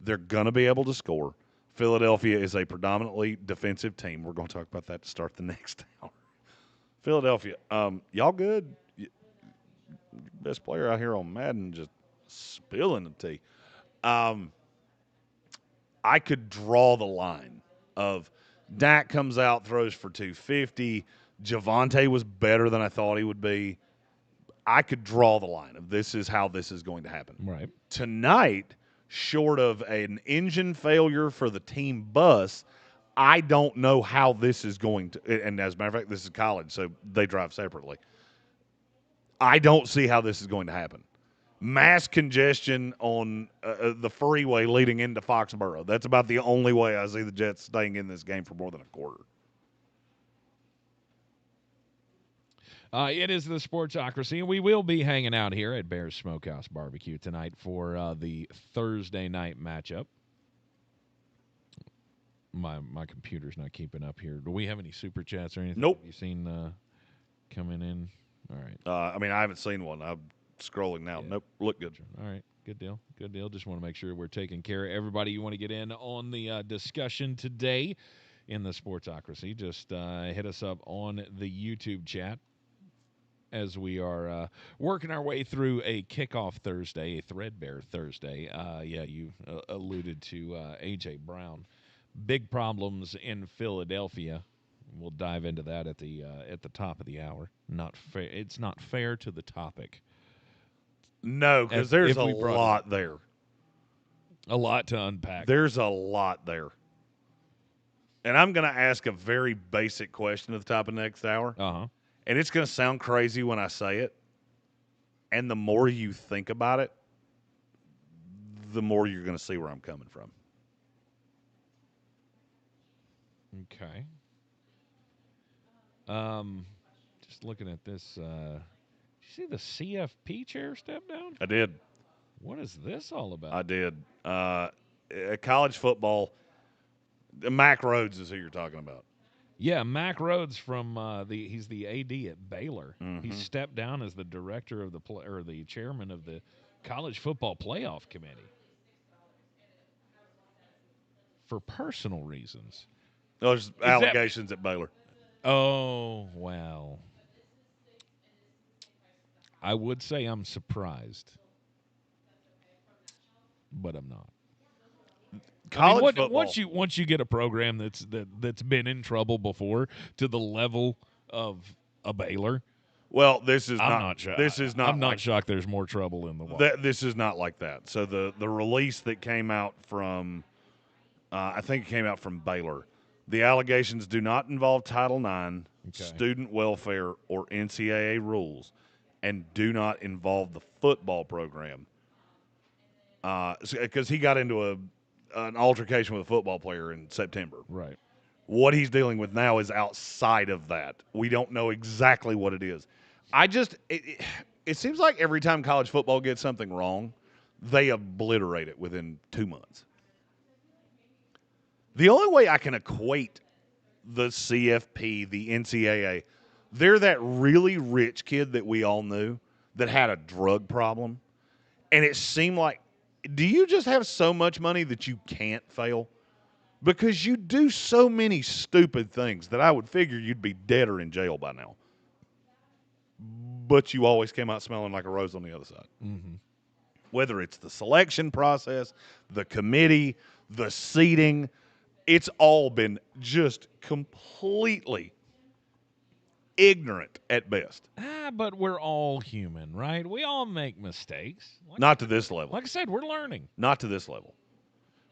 They're going to be able to score. Philadelphia is a predominantly defensive team. We're going to talk about that to start the next hour. Philadelphia, y'all good? Best player out here on Madden just spilling the tea. I could draw the line of Dak comes out, throws for 250. Javonte was better than I thought he would be. I could draw the line of this is how this is going to happen. Right. Tonight, short of an engine failure for the team bus, I don't know how this is going to – and as a matter of fact, this is college, so they drive separately. I don't see how this is going to happen. Mass congestion on the freeway leading into Foxborough. That's about the only way I see the Jets staying in this game for more than a quarter. It is the Sportsocracy, and we will be hanging out here at Bear's Smokehouse Barbecue tonight for the Thursday night matchup. My computer's not keeping up here. Do we have any super chats or anything? Nope. Have you seen coming in? All right. I mean, I haven't seen one. I'm scrolling now. Yeah. Nope. Look good. All right. Good deal. Good deal. Just want to make sure we're taking care of everybody. You want to get in on the discussion today in the Sportsocracy, just hit us up on the YouTube chat as we are working our way through a kickoff Thursday, a Threadbare Thursday. You alluded to A.J. Brown. Big problems in Philadelphia. We'll dive into that at the top of the hour. Not fair. It's not fair to the topic. No, because there's a lot there. A lot to unpack. There's a lot there. And I'm going to ask a very basic question at the top of next hour. Uh-huh. And it's going to sound crazy when I say it. And the more you think about it, the more you're going to see where I'm coming from. Okay. Just looking at this. Did you see the CFP chair step down? I did. What is this all about? I did. College football. Mac Rhodes is who you're talking about. Yeah, Mac Rhodes from he's the AD at Baylor. Mm-hmm. He stepped down as the director of the chairman of the College Football Playoff Committee for personal reasons. There's allegations at Baylor. Oh, well. I would say I'm surprised, but I'm not. College football. Once you get a program that's been in trouble before to the level of a Baylor. Well, this is I'm not. shocked. This is not. I'm not shocked. There's more trouble in the water. This is not like that. So the release that came out from, I think it came out from Baylor. The allegations do not involve Title IX, student welfare, or NCAA rules, and do not involve the football program. Because he got into an altercation with a football player in September. Right. What he's dealing with now is outside of that. We don't know exactly what it is. It seems like every time college football gets something wrong, they obliterate it within 2 months. The only way I can equate the CFP, the NCAA, they're that really rich kid that we all knew that had a drug problem. And it seemed like, do you just have so much money that you can't fail? Because you do so many stupid things that I would figure you'd be dead or in jail by now. But you always came out smelling like a rose on the other side. Mm-hmm. Whether it's the selection process, the committee, the seating, it's all been just completely ignorant at best. But we're all human, right? We all make mistakes. Not to this level. Like I said, we're learning. Not to this level.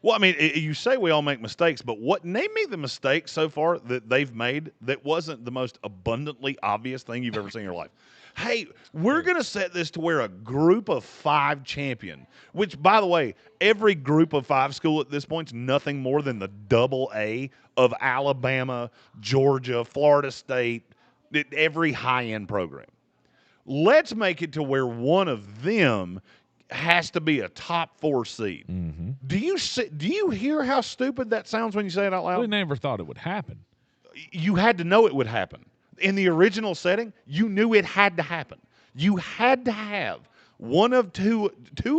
Well, I mean, you say we all make mistakes, but name me the mistake so far that they've made that wasn't the most abundantly obvious thing you've ever seen in your life. Hey, we're going to set this to where a group of 5 champion, which, by the way, every group of 5 school at this point is nothing more than the AA of Alabama, Georgia, Florida State, every high-end program. Let's make it to where one of them has to be a top 4 seed. Mm-hmm. Do you hear how stupid that sounds when you say it out loud? We never thought it would happen. You had to know it would happen. In the original setting, you knew it had to happen. You had to have one of two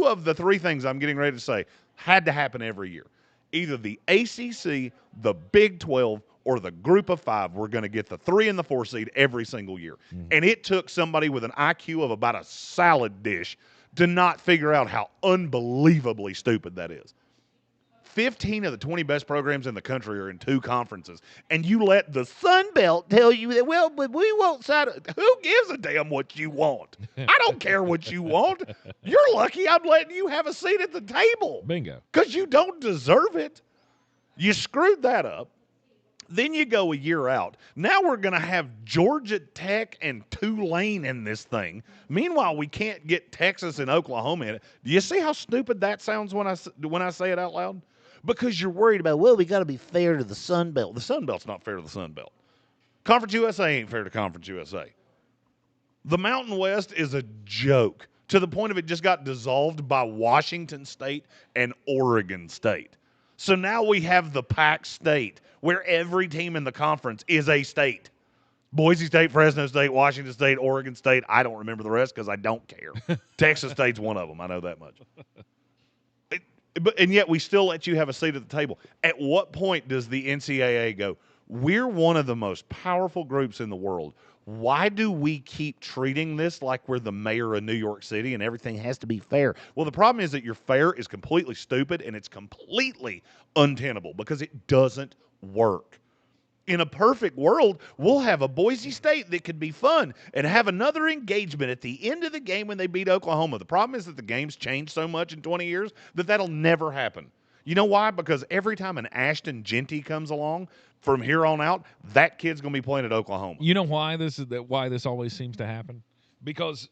of the 3 things I'm getting ready to say had to happen every year. Either the ACC, the Big 12, or the group of 5 were going to get the 3 and the 4 seed every single year. Mm-hmm. And it took somebody with an IQ of about a salad dish to not figure out how unbelievably stupid that is. 15 of the 20 best programs in the country are in 2 conferences, and you let the Sun Belt tell you that, well, but we won't sign it. Who gives a damn what you want? I don't care what you want. You're lucky I'm letting you have a seat at the table. Bingo. Because you don't deserve it. You screwed that up. Then you go a year out. Now we're going to have Georgia Tech and Tulane in this thing. Meanwhile, we can't get Texas and Oklahoma in it. Do you see how stupid that sounds when I say it out loud? Because you're worried about, well, we got to be fair to the Sun Belt. The Sun Belt's not fair to the Sun Belt. Conference USA ain't fair to Conference USA. The Mountain West is a joke to the point of it just got dissolved by Washington State and Oregon State. So now we have the Pac State, where every team in the conference is a state. Boise State, Fresno State, Washington State, Oregon State. I don't remember the rest because I don't care. Texas State's one of them. I know that much. And yet we still let you have a seat at the table. At what point does the NCAA go, we're one of the most powerful groups in the world. Why do we keep treating this like we're the mayor of New York City and everything has to be fair? Well, the problem is that your fair is completely stupid and it's completely untenable because it doesn't work. In a perfect world, we'll have a Boise State that could be fun and have another engagement at the end of the game when they beat Oklahoma. The problem is that the game's changed so much in 20 years that that'll never happen. You know why? Because every time an Ashton Genty comes along, from here on out, that kid's going to be playing at Oklahoma. You know why this always seems to happen? Because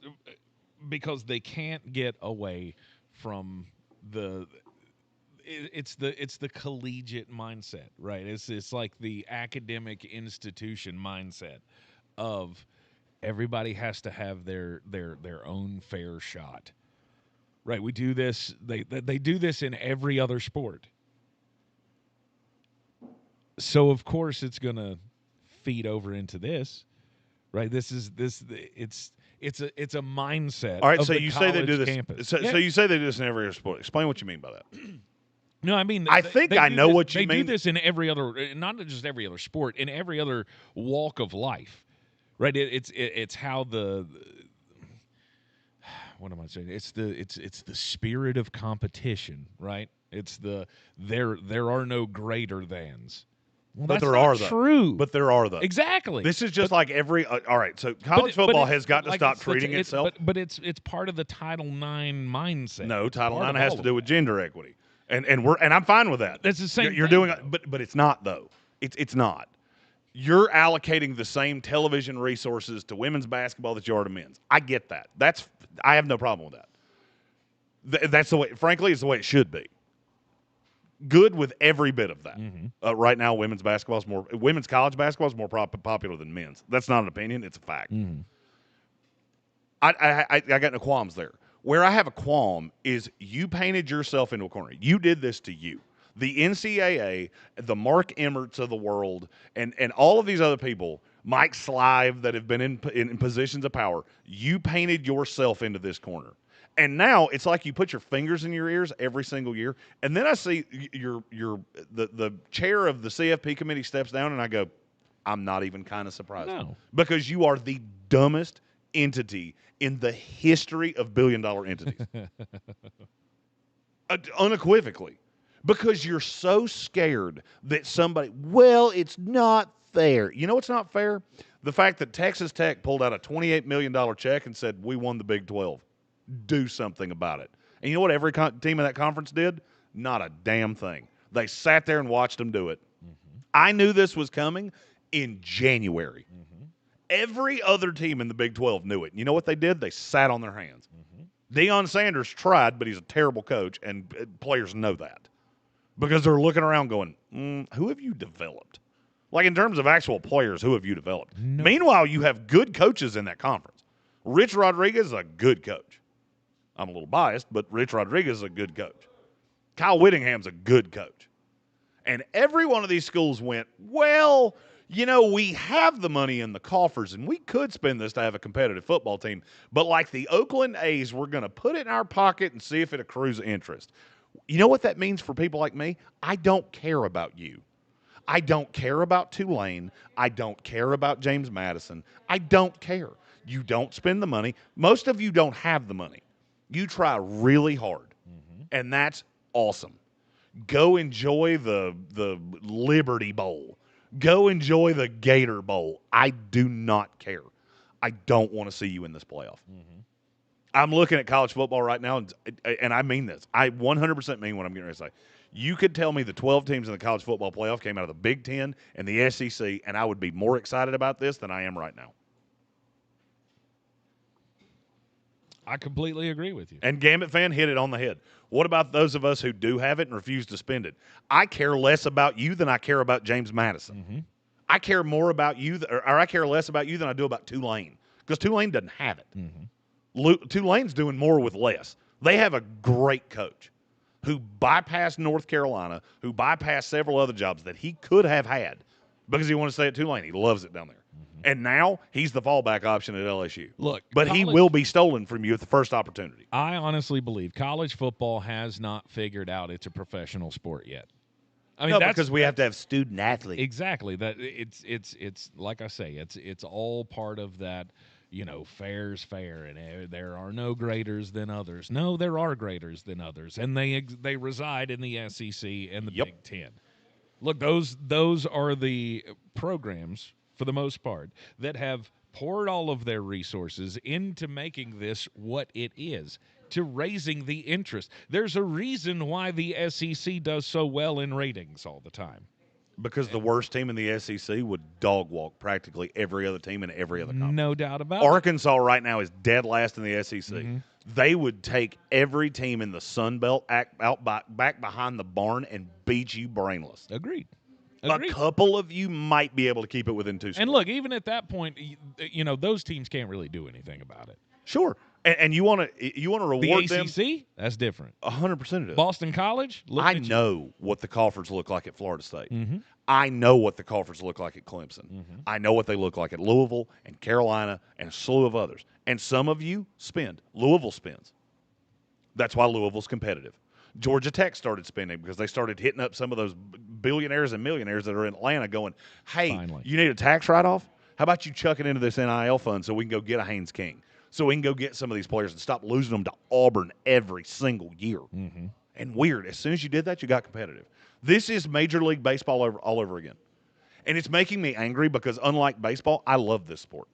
they can't get away from it's the collegiate mindset, right? It's like the academic institution mindset of everybody has to have their own fair shot. Right, we do this. They do this in every other sport. So of course it's going to feed over into this, right? It's a mindset. All right, of so the you say they do this. campus. So you say they do this in every other sport. Explain what you mean by that. No, I mean I think I know what you mean. They do this in every other, not just every other sport, in every other walk of life, right? It's how the what am I saying? It's the spirit of competition, right? It's there are no greater thans. Well, But that's there not are, though. true. But there are, though. Exactly. This is just like every all right, so college football has got to stop treating itself. But it's part of the Title IX mindset. No, Title Part IX of has all to of do with gender equity. And I'm fine with that. That's the same You're thing, doing but it's not, though. It's not. You're allocating the same television resources to women's basketball that you are to men's. I get that. I have no problem with that. That's the way, frankly, it's the way it should be. Good with every bit of that. Right now, women's college basketball is more popular than men's. That's not an opinion; it's a fact. I got no qualms there. Where I have a qualm is you painted yourself into a corner. You did this to you. The NCAA, the Mark Emmerts of the world, and all of these other people, Mike Slive, that have been in positions of power. You painted yourself into this corner. And now it's like you put your fingers in your ears every single year. And then I see the chair of the CFP committee steps down, and I go, I'm not even kind of surprised. No. Because you are the dumbest entity in the history of billion-dollar entities. Unequivocally. Because you're so scared that it's not fair. You know what's not fair? The fact that Texas Tech pulled out a $28 million check and said, we won the Big 12. Do something about it. And you know what every team in that conference did? Not a damn thing. They sat there and watched them do it. I knew this was coming in January. Every other team in the Big 12 knew it. You know what they did? They sat on their hands. Deion Sanders tried, but he's a terrible coach, and players know that. Because they're looking around going, who have you developed? Like in terms of actual players, who have you developed? No. Meanwhile, you have good coaches in that conference. Rich Rodriguez is a good coach. I'm a little biased, but Rich Rodriguez is a good coach. Kyle Whittingham's a good coach. And every one of these schools went, well, we have the money in the coffers, and we could spend this to have a competitive football team. But like the Oakland A's, we're going to put it in our pocket and see if it accrues interest. You know what that means for people like me? I don't care about you. I don't care about Tulane. I don't care about James Madison. I don't care. You don't spend the money. Most of you don't have the money. You try really hard, and that's awesome. Go enjoy the Liberty Bowl. Go enjoy the Gator Bowl. I do not care. I don't want to see you in this playoff. I'm looking at college football right now, and I mean this. I 100% mean what I'm getting ready to say. You could tell me the 12 teams in the college football playoff came out of the Big Ten and the SEC, and I would be more excited about this than I am right now. I completely agree with you. And Gambit fan hit it on the head. What about those of us who do have it and refuse to spend it? I care less about you than I care about James Madison. I care more about you, or I care less about you than I do about Tulane, because Tulane doesn't have it. Tulane's doing more with less. They have a great coach who bypassed North Carolina, who bypassed several other jobs that he could have had because he wanted to stay at Tulane. He loves it down there. And now he's the fallback option at LSU. Look, but he will be stolen from you at the first opportunity. I honestly believe college football has not figured out it's a professional sport yet. I mean, because we have to have student athletes. Exactly. That it's like I say, it's all part of that. Fair's fair, and there are no graders than others. No, there are graders than others, and they reside in the SEC and the Big Ten. Look, those are the programs, for the most part, that have poured all of their resources into making this what it is, to raising the interest. There's a reason why the SEC does so well in ratings all the time. Because the worst team in the SEC would dog walk practically every other team in every other conference. No doubt about it. Arkansas right now is dead last in the SEC. They would take every team in the Sun Belt back behind the barn and beat you brainless. Agreed. A couple of you might be able to keep it within 2 scores. And look, even at that point, those teams can't really do anything about it. Sure. And you want to reward them. The ACC, that's different. 100% it is. Boston College, I know what the coffers look like at Florida State. I know what the coffers look like at Clemson. I know what they look like at Louisville and Carolina and a slew of others. And some of you spend. Louisville spends. That's why Louisville's competitive. Georgia Tech started spending because they started hitting up some of those billionaires and millionaires that are in Atlanta going, hey, you need a tax write-off? How about you chuck it into this NIL fund so we can go get a Haynes King? So we can go get some of these players and stop losing them to Auburn every single year. And weird, as soon as you did that, you got competitive. This is Major League Baseball all over again. And it's making me angry because unlike baseball, I love this sport.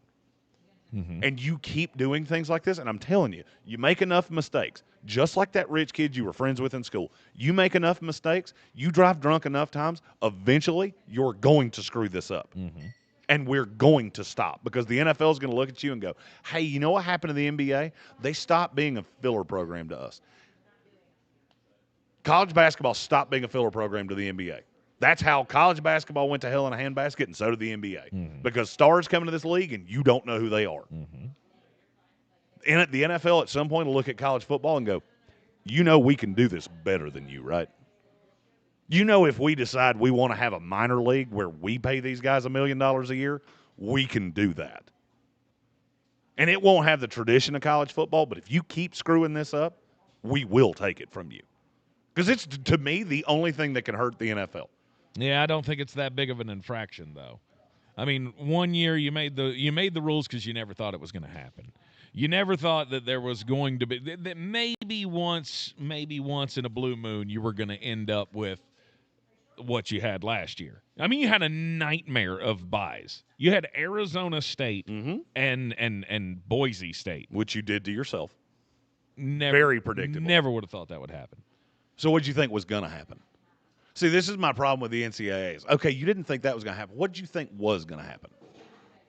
Mm-hmm. And you keep doing things like this, and I'm telling you, you make enough mistakes, just like that rich kid you were friends with in school. You make enough mistakes, you drive drunk enough times, eventually you're going to screw this up. Mm-hmm. And we're going to stop because the NFL is going to look at you and go, hey, you know what happened to the NBA? They stopped being a filler program to us. College basketball stopped being a filler program to the NBA. That's how college basketball went to hell in a handbasket, and so did the NBA. Because stars come into this league, and you don't know who they are. And the NFL at some point will look at college football and go, you know we can do this better than you, right? You know if we decide we want to have a minor league where we pay these guys $1 million a year, we can do that. And it won't have the tradition of college football, but if you keep screwing this up, we will take it from you. Because it's, to me, the only thing that can hurt the NFL. Yeah, I don't think it's that big of an infraction, though. I mean, one year you made the rules because you never thought it was going to happen. You never thought that there was going to be that maybe once in a blue moon you were going to end up with what you had last year. I mean, you had a nightmare of buys. You had Arizona State and Boise State, which you did to yourself. Very predictable. Never would have thought that would happen. So what did you think was going to happen? See, this is my problem with the NCAAs. Okay, you didn't think that was going to happen. What did you think was going to happen?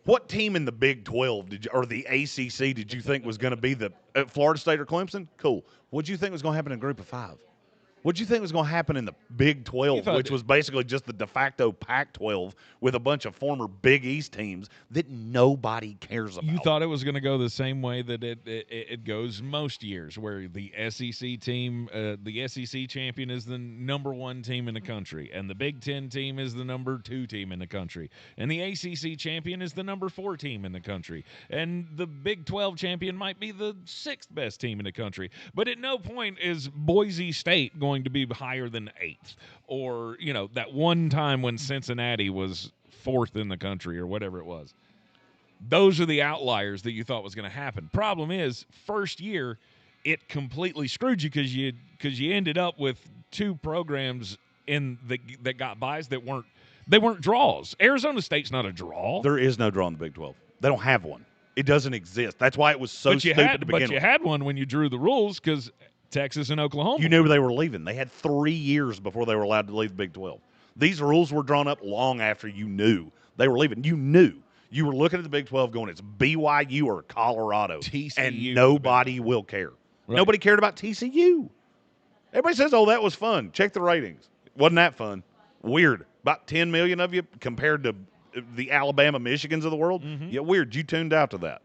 What team in the Big 12 or the ACC did you think was going to be the Florida State or Clemson? Cool. What did you think was going to happen in Group of 5? What did you think was going to happen in the Big 12, which was basically just the de facto Pac-12 with a bunch of former Big East teams that nobody cares about? You thought it was going to go the same way that it goes most years, where the SEC team, the SEC champion is the number 1 team in the country, and the Big Ten team is the number 2 team in the country, and the ACC champion is the number 4 team in the country, and the Big 12 champion might be the 6th best team in the country. But at no point is Boise State going to be higher than 8th, or that one time when Cincinnati was 4th in the country or whatever it was. Those are the outliers that you thought was going to happen. Problem is, first year it completely screwed you because you ended up with 2 programs that got buys that weren't draws. Arizona State's not a draw. There is no draw in the Big 12. They don't have one. It doesn't exist. That's why it was so stupid to begin with. But you had one when you drew the rules because Texas and Oklahoma. You knew they were leaving. They had 3 years before they were allowed to leave the Big 12. These rules were drawn up long after you knew they were leaving. You knew. You were looking at the Big 12 going, it's BYU or Colorado. TCU. And nobody will care. Right. Nobody cared about TCU. Everybody says, oh, that was fun. Check the ratings. Wasn't that fun? Weird. About 10 million of you compared to the Alabama, Michigans of the world. Mm-hmm. Yeah, weird. You tuned out to that.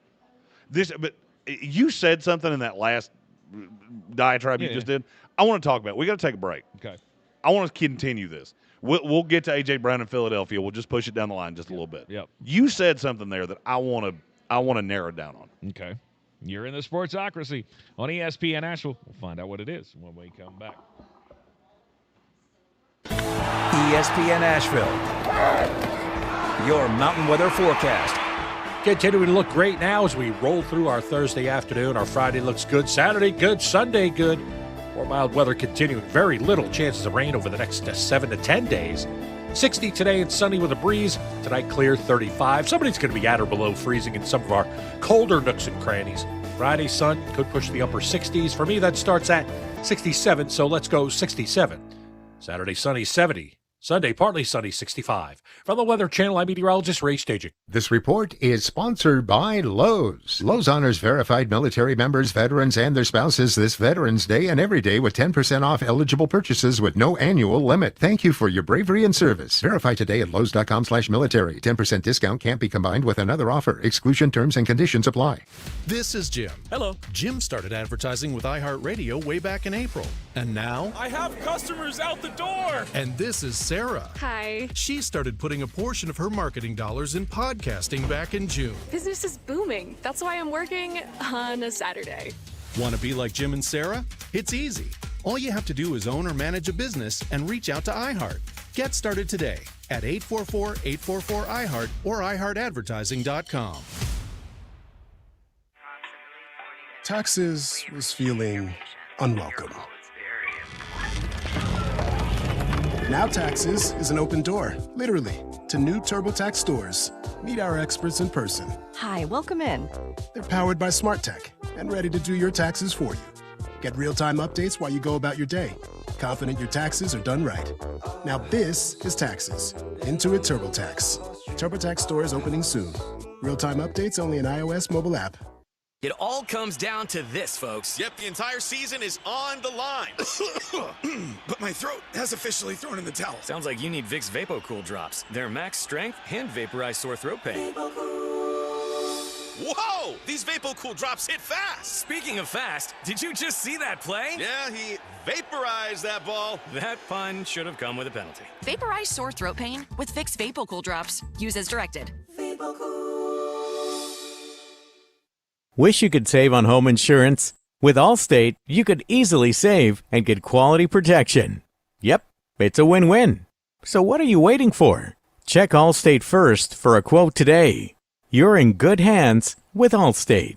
But you said something in that last diatribe you just did. I want to talk about it. We got to take a break. Okay. I want to continue this. We'll get to A.J. Brown in Philadelphia. We'll just push it down the line just a little bit. Yep. You said something there that I want to narrow down on. Okay. You're in the Sportsocracy on ESPN Asheville. We'll find out what it is when we come back. ESPN Asheville, your mountain weather forecast. Continuing to look great now as we roll through our Thursday afternoon. Our Friday looks good. Saturday, good. Sunday, good. More mild weather continuing. Very little chances of rain over the next 7 to 10 days. 60 today and sunny with a breeze. Tonight, clear, 35. Somebody's going to be at or below freezing in some of our colder nooks and crannies. Friday, sun could push the upper 60s. For me, that starts at 67, so let's go 67. Saturday, sunny, 70. Sunday, partly sunny, 65. From the Weather Channel, I'm meteorologist Ray Staging. This report is sponsored by Lowe's. Lowe's honors verified military members, veterans, and their spouses this Veterans Day and every day with 10% off eligible purchases with no annual limit. Thank you for your bravery and service. Verify today at Lowe's.com/military. 10% discount can't be combined with another offer. Exclusion terms and conditions apply. This is Jim. Hello. Jim started advertising with iHeartRadio way back in April. And now... I have customers out the door! And this is Sarah. Hi. She started putting a portion of her marketing dollars in podcasting back in June. Business is booming. That's why I'm working on a Saturday. Want to be like Jim and Sarah? It's easy. All you have to do is own or manage a business and reach out to iHeart. Get started today at 844-844-iHeart or iHeartAdvertising.com. Taxes was feeling unwelcome. Now Taxes is an open door, literally, to new TurboTax stores. Meet our experts in person. Hi, welcome in. They're powered by smart tech and ready to do your taxes for you. Get real-time updates while you go about your day. Confident your taxes are done right. Now this is Taxes. Intuit TurboTax. TurboTax stores opening soon. Real-time updates only in iOS mobile app. It all comes down to this, folks. Yep, the entire season is on the line. But my throat has officially thrown in the towel. Sounds like you need Vicks VapoCool drops. They're max strength and vaporize sore throat pain. Whoa! These VapoCool drops hit fast. Speaking of fast, did you just see that play? Yeah, he vaporized that ball. That pun should have come with a penalty. Vaporize sore throat pain with Vicks VapoCool drops. Use as directed. Wish you could save on home insurance? With Allstate, you could easily save and get quality protection. Yep, it's a win-win. So what are you waiting for? Check Allstate first for a quote today. You're in good hands with Allstate.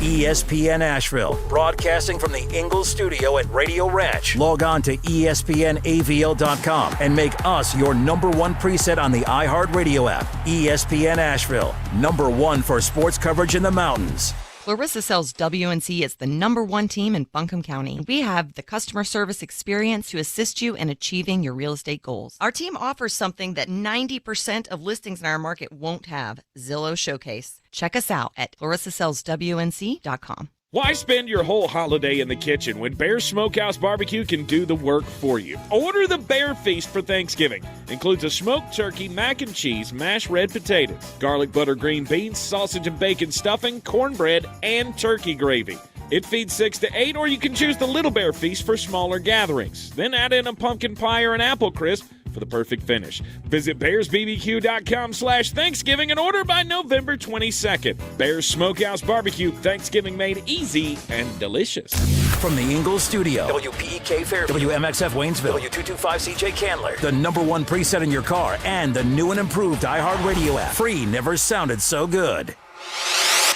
ESPN Asheville, broadcasting from the Ingles studio at Radio Ranch. Log on to ESPNAVL.com and make us your #1 preset on the iHeartRadio app. ESPN Asheville, #1 for sports coverage in the mountains. Clarissa sells WNC as the #1 team in Buncombe County. We have the customer service experience to assist you in achieving your real estate goals. Our team offers something that 90% of listings in our market won't have, Zillow Showcase. Check us out at clarissasellswnc.com. Why spend your whole holiday in the kitchen when Bear's Smokehouse Barbecue can do the work for you? Order the Bear Feast for Thanksgiving. Includes a smoked turkey, mac and cheese, mashed red potatoes, garlic butter green beans, sausage and bacon stuffing, cornbread, and turkey gravy. It feeds 6 to 8, or you can choose the Little Bear Feast for smaller gatherings. Then add in a pumpkin pie or an apple crisp for the perfect finish. Visit BearsBBQ.com/Thanksgiving and order by November 22nd. Bear's Smokehouse Barbecue, Thanksgiving made easy and delicious. From the Ingles studio, WPEK Fairview, WMXF Waynesville, W225CJ Candler, the #1 preset in your car, and the new and improved iHeartRadio app. Free never sounded so good.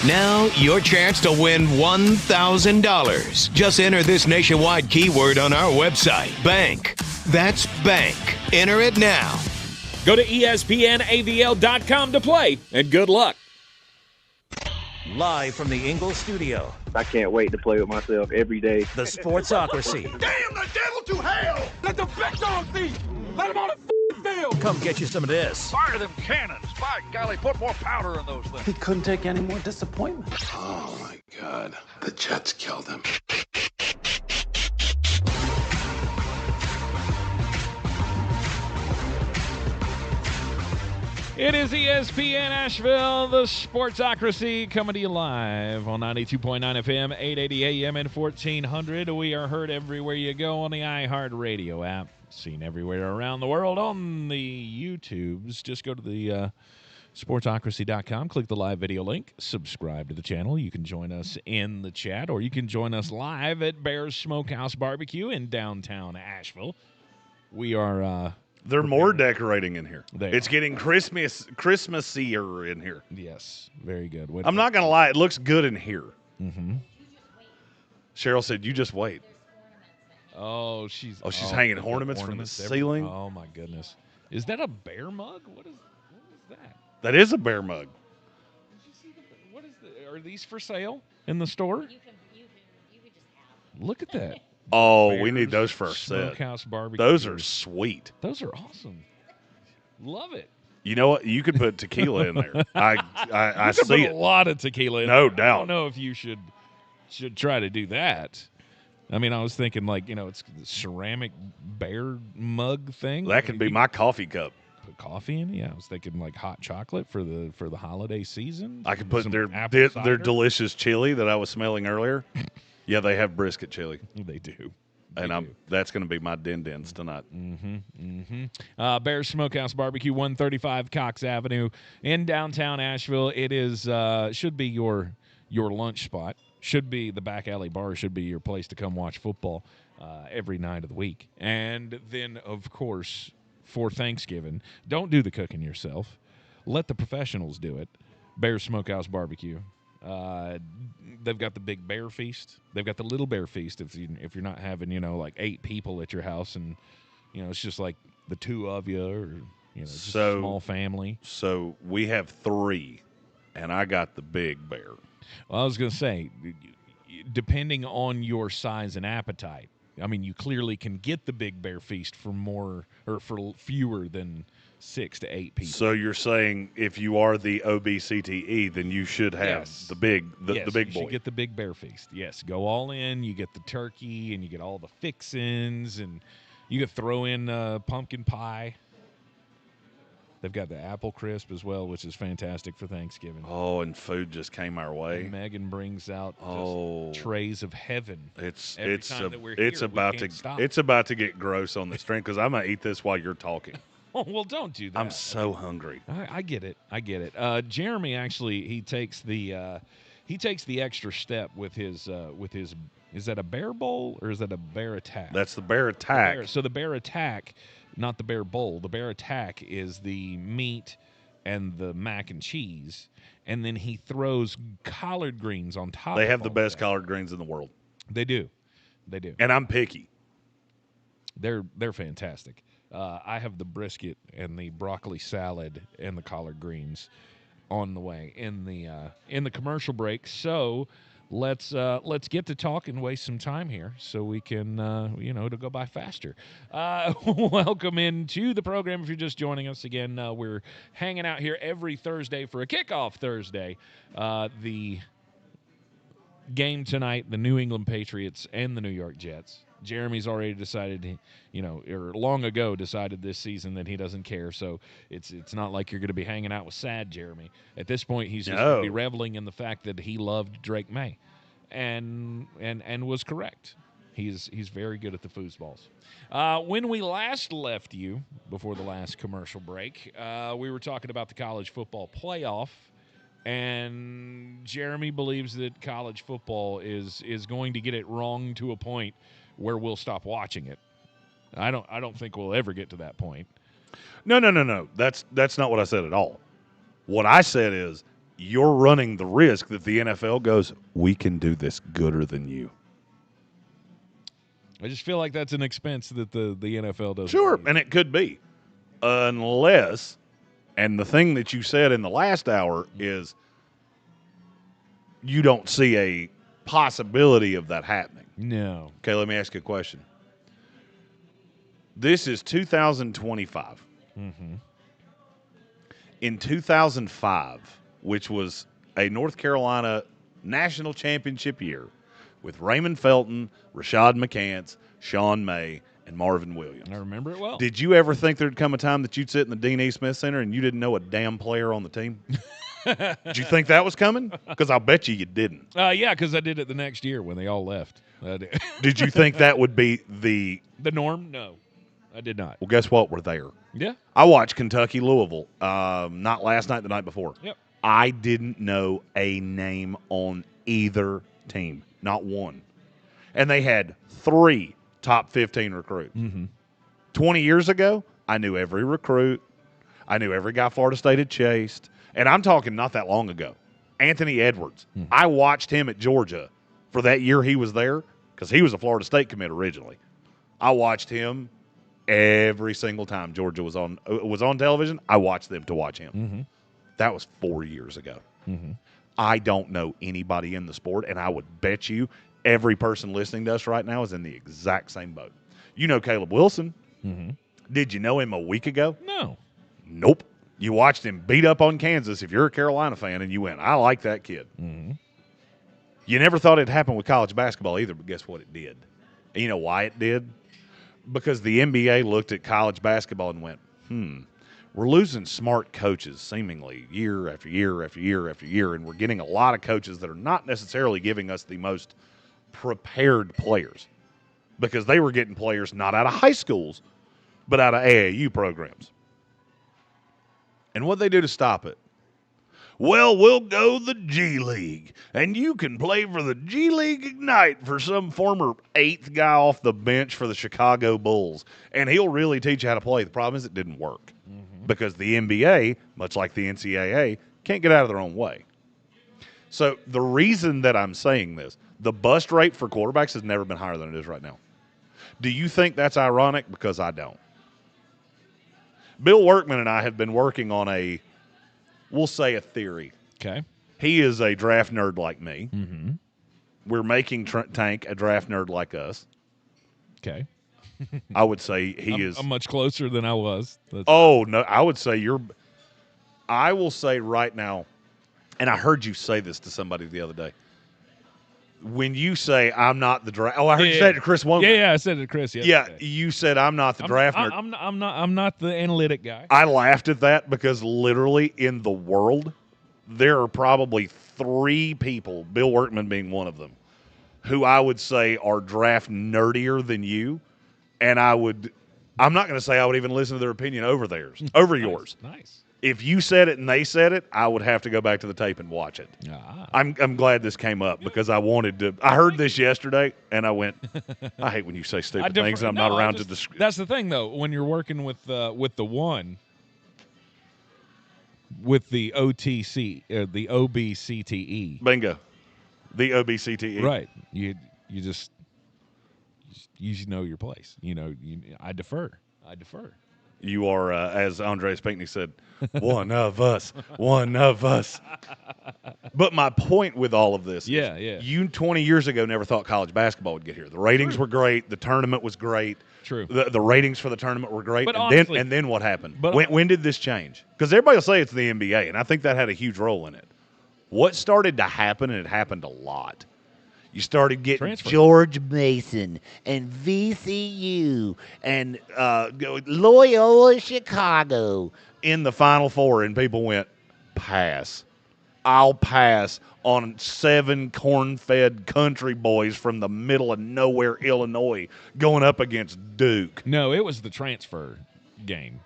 Now, your chance to win $1,000. Just enter this nationwide keyword on our website, bank. That's bank. Enter it now. Go to ESPNAVL.com to play, and good luck. Live from the Ingles studio, I can't wait to play with myself every day. the Sportsocracy. Damn the devil to hell! Let the big dog eat! Let him on the field! Come get you some of this. Fire them cannons! By golly, put more powder in those things. He couldn't take any more disappointment. Oh my God. The Jets killed him. It is ESPN Asheville, the Sportsocracy, coming to you live on 92.9 FM, 880 AM, and 1400. We are heard everywhere you go on the iHeartRadio app. Seen everywhere around the world on the YouTubes. Just go to the sportsocracy.com, click the live video link, subscribe to the channel. You can join us in the chat, or you can join us live at Bear's Smokehouse Barbecue in downtown Asheville. We are... They're more decorating in here. It's are. getting Christmassier in here. Yes, very good. I'm not going to lie. It looks good in here. Mm-hmm. Cheryl said, you just wait. Oh, she's hanging ornaments from the ceiling. Oh, my goodness. Is that a bear mug? What is that? That is a bear mug. Are these for sale in the store? You can just have them. Look at that. Oh, Bear's we need those for our set. Smokehouse Barbecue. Those are sweet. Those are awesome. Love it. You know what? You could put tequila in there. I you could see put it. A lot of tequila in No there. doubt. I don't know if you should try to do that. I mean, I was thinking it's the ceramic bear mug thing. That could be my coffee cup. Put coffee in it? Yeah, I was thinking like hot chocolate for the holiday season. I could put Some their apple cider. delicious chili that I was smelling earlier. Yeah, they have brisket chili. They do. That's going to be my din-dins tonight. Bear's Smokehouse Barbecue, 135 Coxe Avenue in downtown Asheville. It is should be your lunch spot. Should be the back alley bar. Should be your place to come watch football every night of the week. And then, of course, for Thanksgiving, don't do the cooking yourself. Let the professionals do it. Bear's Smokehouse Barbecue. They've got the big bear feast. They've got the little bear feast if you're not having like 8 people at your house and it's just like the two of you, or just a small family. So we have 3, and I got the big bear. Well, I was going to say, depending on your size and appetite, I mean, you clearly can get the big bear feast for for fewer than 6 to 8 people. So you're saying if you are the OBCTE, then you should have the big boy. You should get the big bear feast. Yes, go all in. You get the turkey, and you get all the fixins, and you could throw in pumpkin pie. They've got the apple crisp as well, which is fantastic for Thanksgiving. Oh, and food just came our way. And Megan brings out just trays of heaven. It's about to get gross on the stream because I'm gonna eat this while you're talking. Oh, well, don't do that. I'm so hungry. I get it. Jeremy actually he takes the extra step with his. Is that a bear bowl or is that a bear attack? That's the bear attack. So the bear attack, not the bear bowl. The bear attack is the meat and the mac and cheese, and then he throws collard greens on top. They have the best collard greens in the world. They do. And I'm picky. They're fantastic. I have the brisket and the broccoli salad and the collard greens on the way in the commercial break. So let's get to talk and waste some time here so we can to go by faster. Welcome into the program. If you're just joining us again, we're hanging out here every Thursday for a kickoff Thursday. The game tonight, the New England Patriots and the New York Jets. Jeremy's already decided, or long ago decided this season that he doesn't care. So it's not like you're going to be hanging out with sad Jeremy. At this point, he's just going to be reveling in the fact that he loved Drake May, and was correct. He's very good at the foosballs. When we last left you before the last commercial break, we were talking about the college football playoff. And Jeremy believes that college football is going to get it wrong to a point where we'll stop watching it. I don't think we'll ever get to that point. No. That's not what I said at all. What I said is you're running the risk that the NFL goes, we can do this gooder than you. I just feel like that's an expense that the NFL doesn't. Sure, and it could be. Unless, and the thing that you said in the last hour is you don't see a possibility of that happening. No. Okay, let me ask you a question. This is 2025. Mm-hmm. In 2005, which was a North Carolina national championship year with Raymond Felton, Rashad McCants, Sean May, and Marvin Williams. I remember it well. Did you ever think there'd come a time that you'd sit in the Dean E. Smith Center and you didn't know a damn player on the team? Did you think that was coming? Because I'll bet you didn't. Yeah, because I did it the next year when they all left. Did you think that would be the norm? No, I did not. Well, guess what? We're there. Yeah. I watched Kentucky Louisville, not last night, the night before. Yep. I didn't know a name on either team, not one. And they had 3 top 15 recruits. Mm-hmm. 20 years ago, I knew every recruit. I knew every guy Florida State had chased. And I'm talking not that long ago. Anthony Edwards. Mm-hmm. I watched him at Georgia for that year he was there because he was a Florida State commit originally. I watched him every single time Georgia was on television. I watched them to watch him. Mm-hmm. That was 4 years ago. Mm-hmm. I don't know anybody in the sport, and I would bet you every person listening to us right now is in the exact same boat. You know Caleb Wilson. Mm-hmm. Did you know him a week ago? No. Nope. You watched him beat up on Kansas if you're a Carolina fan, and you went, I like that kid. Mm-hmm. You never thought it'd happen with college basketball either, but guess what? It did. And you know why it did? Because the NBA looked at college basketball and went, we're losing smart coaches seemingly year after year after year after year, and we're getting a lot of coaches that are not necessarily giving us the most prepared players because they were getting players not out of high schools, but out of AAU programs. And what'd they do to stop it? Well, we'll go the G League, and you can play for the G League Ignite for some former 8th guy off the bench for the Chicago Bulls, and he'll really teach you how to play. The problem is it didn't work because the NBA, much like the NCAA, can't get out of their own way. So the reason that I'm saying this, the bust rate for quarterbacks has never been higher than it is right now. Do you think that's ironic? Because I don't. Bill Workman and I have been working on we'll say a theory. Okay. He is a draft nerd like me. Mm-hmm. We're making Tank a draft nerd like us. Okay. I would say I'm much closer than I was. No, I would say I will say right now, and I heard you say this to somebody the other day. When you say I'm not the draft, I heard you say it to Chris one. Yeah, I said it to Chris yesterday. Yeah, you said I'm not the draft nerd. I'm not the analytic guy. I laughed at that because literally in the world, there are probably 3 people, Bill Workman being one of them, who I would say are draft nerdier than you, and I'm not going to say I would even listen to their opinion over theirs, over yours. Nice. If you said it and they said it, I would have to go back to the tape and watch it. Ah. I'm glad this came up because I wanted to. I heard this yesterday and I went, I hate when you say stupid things and I'm not around to describe. That's the thing, though. When you're working with the one, with the OTC, the OBCTE. Bingo. The OBCTE. Right. You know your place. I defer. You are, as Andres Pinckney said, one of us. One of us. But my point with all of this is you 20 years ago never thought college basketball would get here. The ratings were great. The tournament was great. True. The ratings for the tournament were great. But and honestly, then what happened? When did this change? Because everybody will say it's the NBA, and I think that had a huge role in it. What started to happen, and it happened a lot, you started getting George Mason and VCU and Loyola Chicago in the Final Four, and people went, pass. I'll pass on 7 corn-fed country boys from the middle of nowhere, Illinois, going up against Duke. No, it was the transfer game.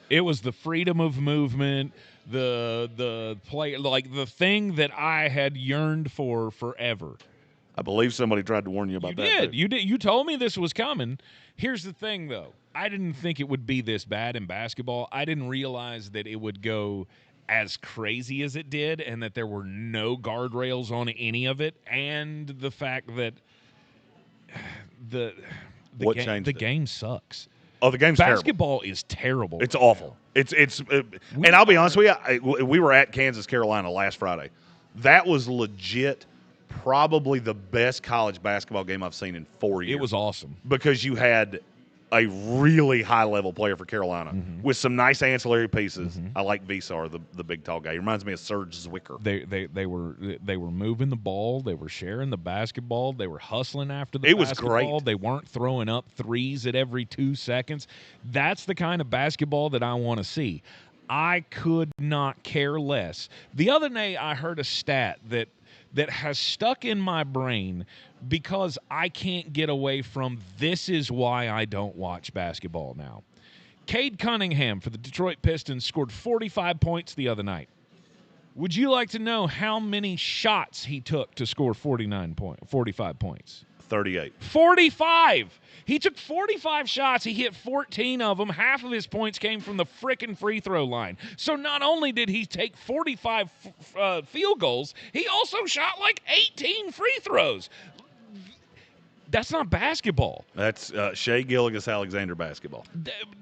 It was the freedom of movement, the play, like the thing that I had yearned for forever. I believe somebody tried to warn you about that. You did. You told me this was coming. Here's the thing, though. I didn't think it would be this bad in basketball. I didn't realize that it would go as crazy as it did and that there were no guardrails on any of it, and the fact that the game sucks. Oh, the game's basketball is terrible. It's awful. And I'll be honest with you, we were at Kansas, Carolina last Friday. That was legit probably the best college basketball game I've seen in 4 years. It was awesome. Because you had a really high-level player for Carolina with some nice ancillary pieces. I like Visar, the big, tall guy. He reminds me of Serge Zwicker. They were moving the ball. They were sharing the basketball. They were hustling after the basketball. It was great. They weren't throwing up threes at every 2 seconds. That's the kind of basketball that I want to see. I could not care less. The other day I heard a stat that has stuck in my brain because I can't get away from this is why I don't watch basketball now. Cade Cunningham for the Detroit Pistons scored 45 points the other night. Would you like to know how many shots he took to score 45 points? 38. 45! He took 45 shots. He hit 14 of them. Half of his points came from the frickin' free throw line. So not only did he take 45 field goals, he also shot like 18 free throws. That's not basketball. That's Shai Gilgeous-Alexander basketball.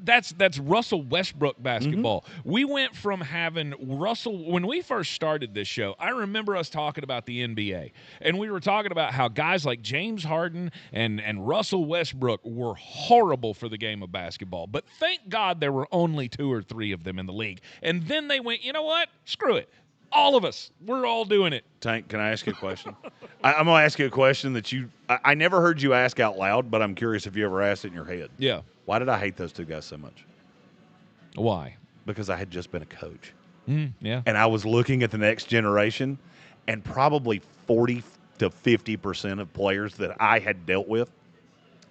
That's Russell Westbrook basketball. We went from having Russell – when we first started this show, I remember us talking about the NBA, and we were talking about how guys like James Harden and Russell Westbrook were horrible for the game of basketball. But thank God there were only 2 or 3 of them in the league. And then they went, you know what? Screw it. All of us. We're all doing it. Tank, can I ask you a question? I'm going to ask you a question that I never heard you ask out loud, but I'm curious if you ever asked it in your head. Yeah. Why did I hate those 2 guys so much? Why? Because I had just been a coach. Yeah. And I was looking at the next generation, and probably 40 to 50% of players that I had dealt with,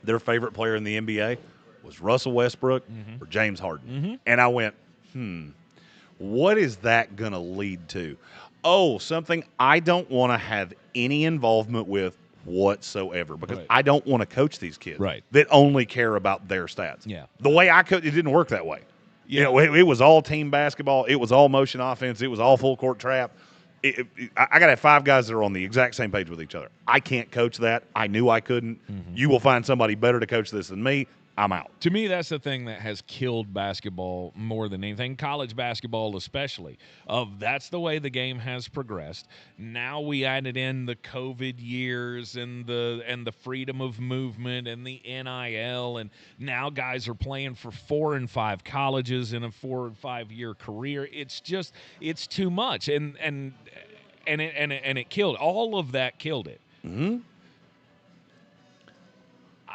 their favorite player in the NBA was Russell Westbrook or James Harden. And I went, what is that going to lead to? Oh, something I don't want to have any involvement with whatsoever because I don't want to coach these kids that only care about their stats. Yeah. The way I coached, it didn't work that way. Yeah. You know, it was all team basketball. It was all motion offense. It was all full court trap. I got to have 5 guys that are on the exact same page with each other. I can't coach that. I knew I couldn't. You will find somebody better to coach this than me. I'm out. To me, that's the thing that has killed basketball more than anything, college basketball especially. That's the way the game has progressed. Now we added in the COVID years and the freedom of movement and the NIL, and now guys are playing for 4 and 5 colleges in a 4 and 5 year career. It's too much, and it killed all of that. Killed it. Mm-hmm.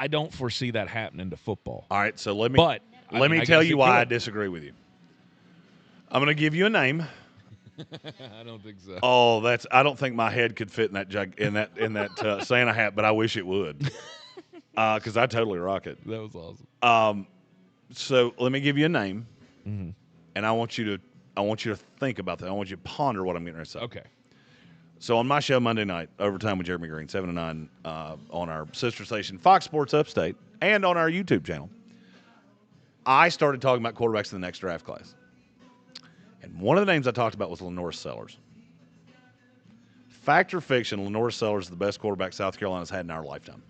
I don't foresee that happening to football. All right, so let me tell you why I disagree with you. I'm going to give you a name. I don't think so. Oh, I don't think my head could fit in that Santa hat, but I wish it would, because I totally rock it. That was awesome. So let me give you a name, mm-hmm. and I want you to think about that. I want you to ponder what I'm getting ready to say. Okay. So on my show Monday night, Overtime with Jeremy Green, 7 to 9, on our sister station, Fox Sports Upstate, and on our YouTube channel, I started talking about quarterbacks in the next draft class. And one of the names I talked about was Lenore Sellers. Fact or fiction, Lenore Sellers is the best quarterback South Carolina's had in our lifetime.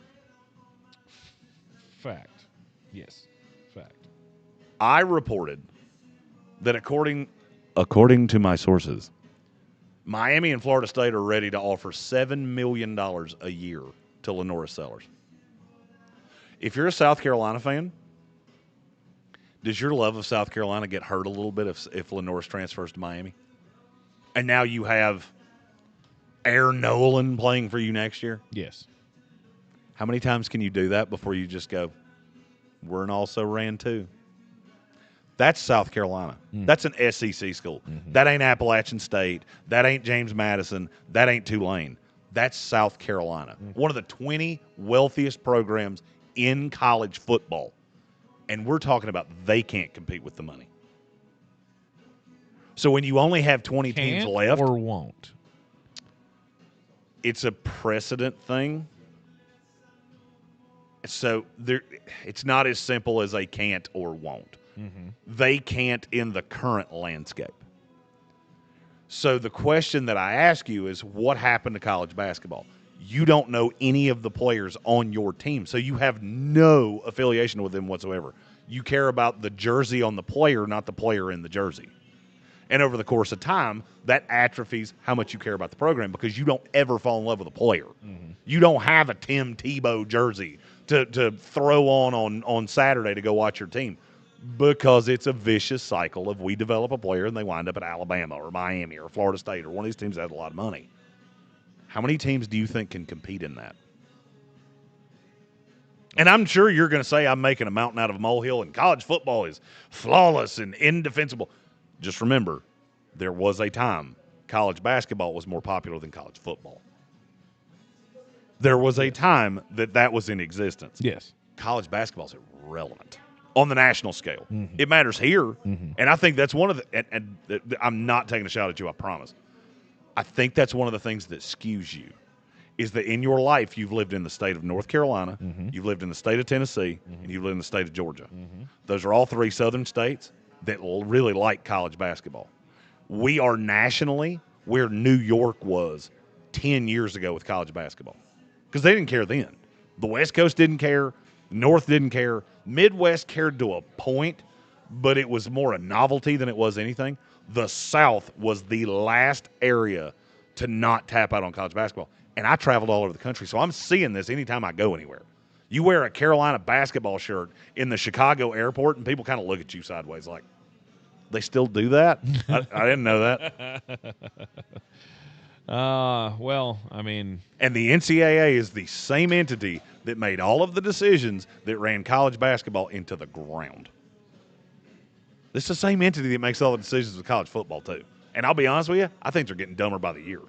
Fact. Yes. Fact. I reported that according to my sources, Miami and Florida State are ready to offer $7 million a year to Lenore Sellers. If you're a South Carolina fan, does your love of South Carolina get hurt a little bit if Lenore transfers to Miami? And now you have Air Nolan playing for you next year? Yes. How many times can you do that before you just go, we're an also-ran too? That's South Carolina. That's an SEC school. Mm-hmm. That ain't Appalachian State. That ain't James Madison. That ain't Tulane. That's South Carolina. Mm-hmm. One of the 20 wealthiest programs in college football. And we're talking about they can't compete with the money. So when you only have 20 teams left. Or won't. It's a precedent thing. So it's not as simple as they can't or won't. Mm-hmm. They can't in the current landscape. So the question that I ask you is, what happened to college basketball? You don't know any of the players on your team, so you have no affiliation with them whatsoever. You care about the jersey on the player, not the player in the jersey. And over the course of time, that atrophies how much you care about the program because you don't ever fall in love with a player. Mm-hmm. You don't have a Tim Tebow jersey to throw on Saturday to go watch your team. Because it's a vicious cycle of we develop a player and they wind up at Alabama or Miami or Florida State or one of these teams that has a lot of money. How many teams do you think can compete in that? And I'm sure you're going to say I'm making a mountain out of a molehill and college football is flawless and indefensible. Just remember, there was a time college basketball was more popular than college football. There was a time that was in existence. Yes. College basketball is irrelevant. On the national scale. Mm-hmm. It matters here. Mm-hmm. And I think that's one of the and I'm not taking a shot at you, I promise. I think that's one of the things that skews you is that in your life you've lived in the state of North Carolina, mm-hmm. you've lived in the state of Tennessee, mm-hmm. and you've lived in the state of Georgia. Mm-hmm. Those are all 3 southern states that really like college basketball. We are nationally where New York was 10 years ago with college basketball because they didn't care then. The West Coast didn't care. North didn't care. Midwest cared to a point, but it was more a novelty than it was anything. The South was the last area to not tap out on college basketball. And I traveled all over the country, so I'm seeing this anytime I go anywhere. You wear a Carolina basketball shirt in the Chicago airport, and people kind of look at you sideways like, they still do that? I didn't know that. Well, I mean. And the NCAA is the same entity that made all of the decisions that ran college basketball into the ground. It's the same entity that makes all the decisions with college football, too. And I'll be honest with you, I think they're getting dumber by the year.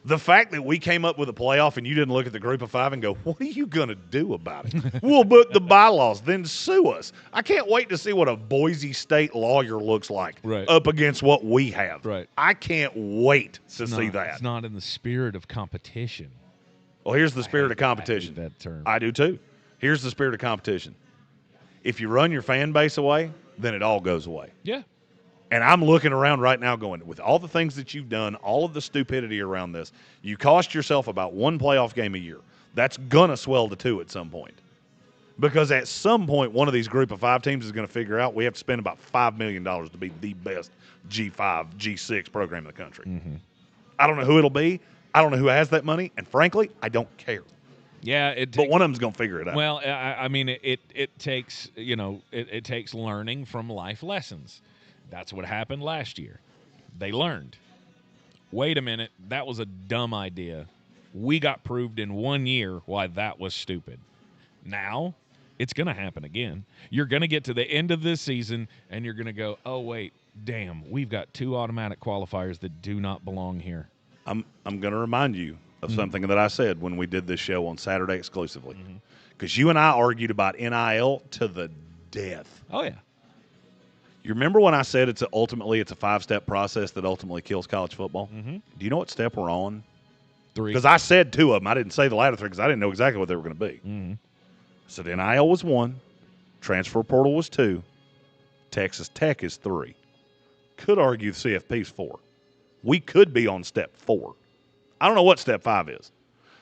The fact that we came up with a playoff and you didn't look at the group of 5 and go, what are you going to do about it? We'll book the bylaws, then sue us. I can't wait to see what a Boise State lawyer looks like up against what we have. Right. I can't wait to see that. It's not in the spirit of competition. Well, here's the spirit of competition. I hate that term. I do too. Here's the spirit of competition. If you run your fan base away, then it all goes away. Yeah. And I'm looking around right now going, with all the things that you've done, all of the stupidity around this, you cost yourself about 1 playoff game a year. That's going to swell to 2 at some point. Because at some point, one of these group of 5 teams is going to figure out we have to spend about $5 million to be the best G5, G6 program in the country. Mm-hmm. I don't know who it'll be. I don't know who has that money. And frankly, I don't care. Yeah, but one of them's going to figure it out. Well, I mean, it takes, it takes learning from life lessons. That's what happened last year. They learned. Wait a minute, that was a dumb idea. We got proved in 1 year why that was stupid. Now, it's going to happen again. You're going to get to the end of this season, and you're going to go, oh, wait, damn, we've got 2 automatic qualifiers that do not belong here. I'm going to remind you of something that I said when we did this show on Saturday exclusively. Because you and I argued about NIL to the death. Oh, yeah. You remember when I said it's a 5-step process that ultimately kills college football? Mm-hmm. Do you know what step we're on? 3. Because I said 2 of them. I didn't say the latter 3 because I didn't know exactly what they were going to be. Mm-hmm. So the NIL was 1. Transfer portal was 2. Texas Tech is 3. Could argue the CFP is 4. We could be on step 4. I don't know what step 5 is.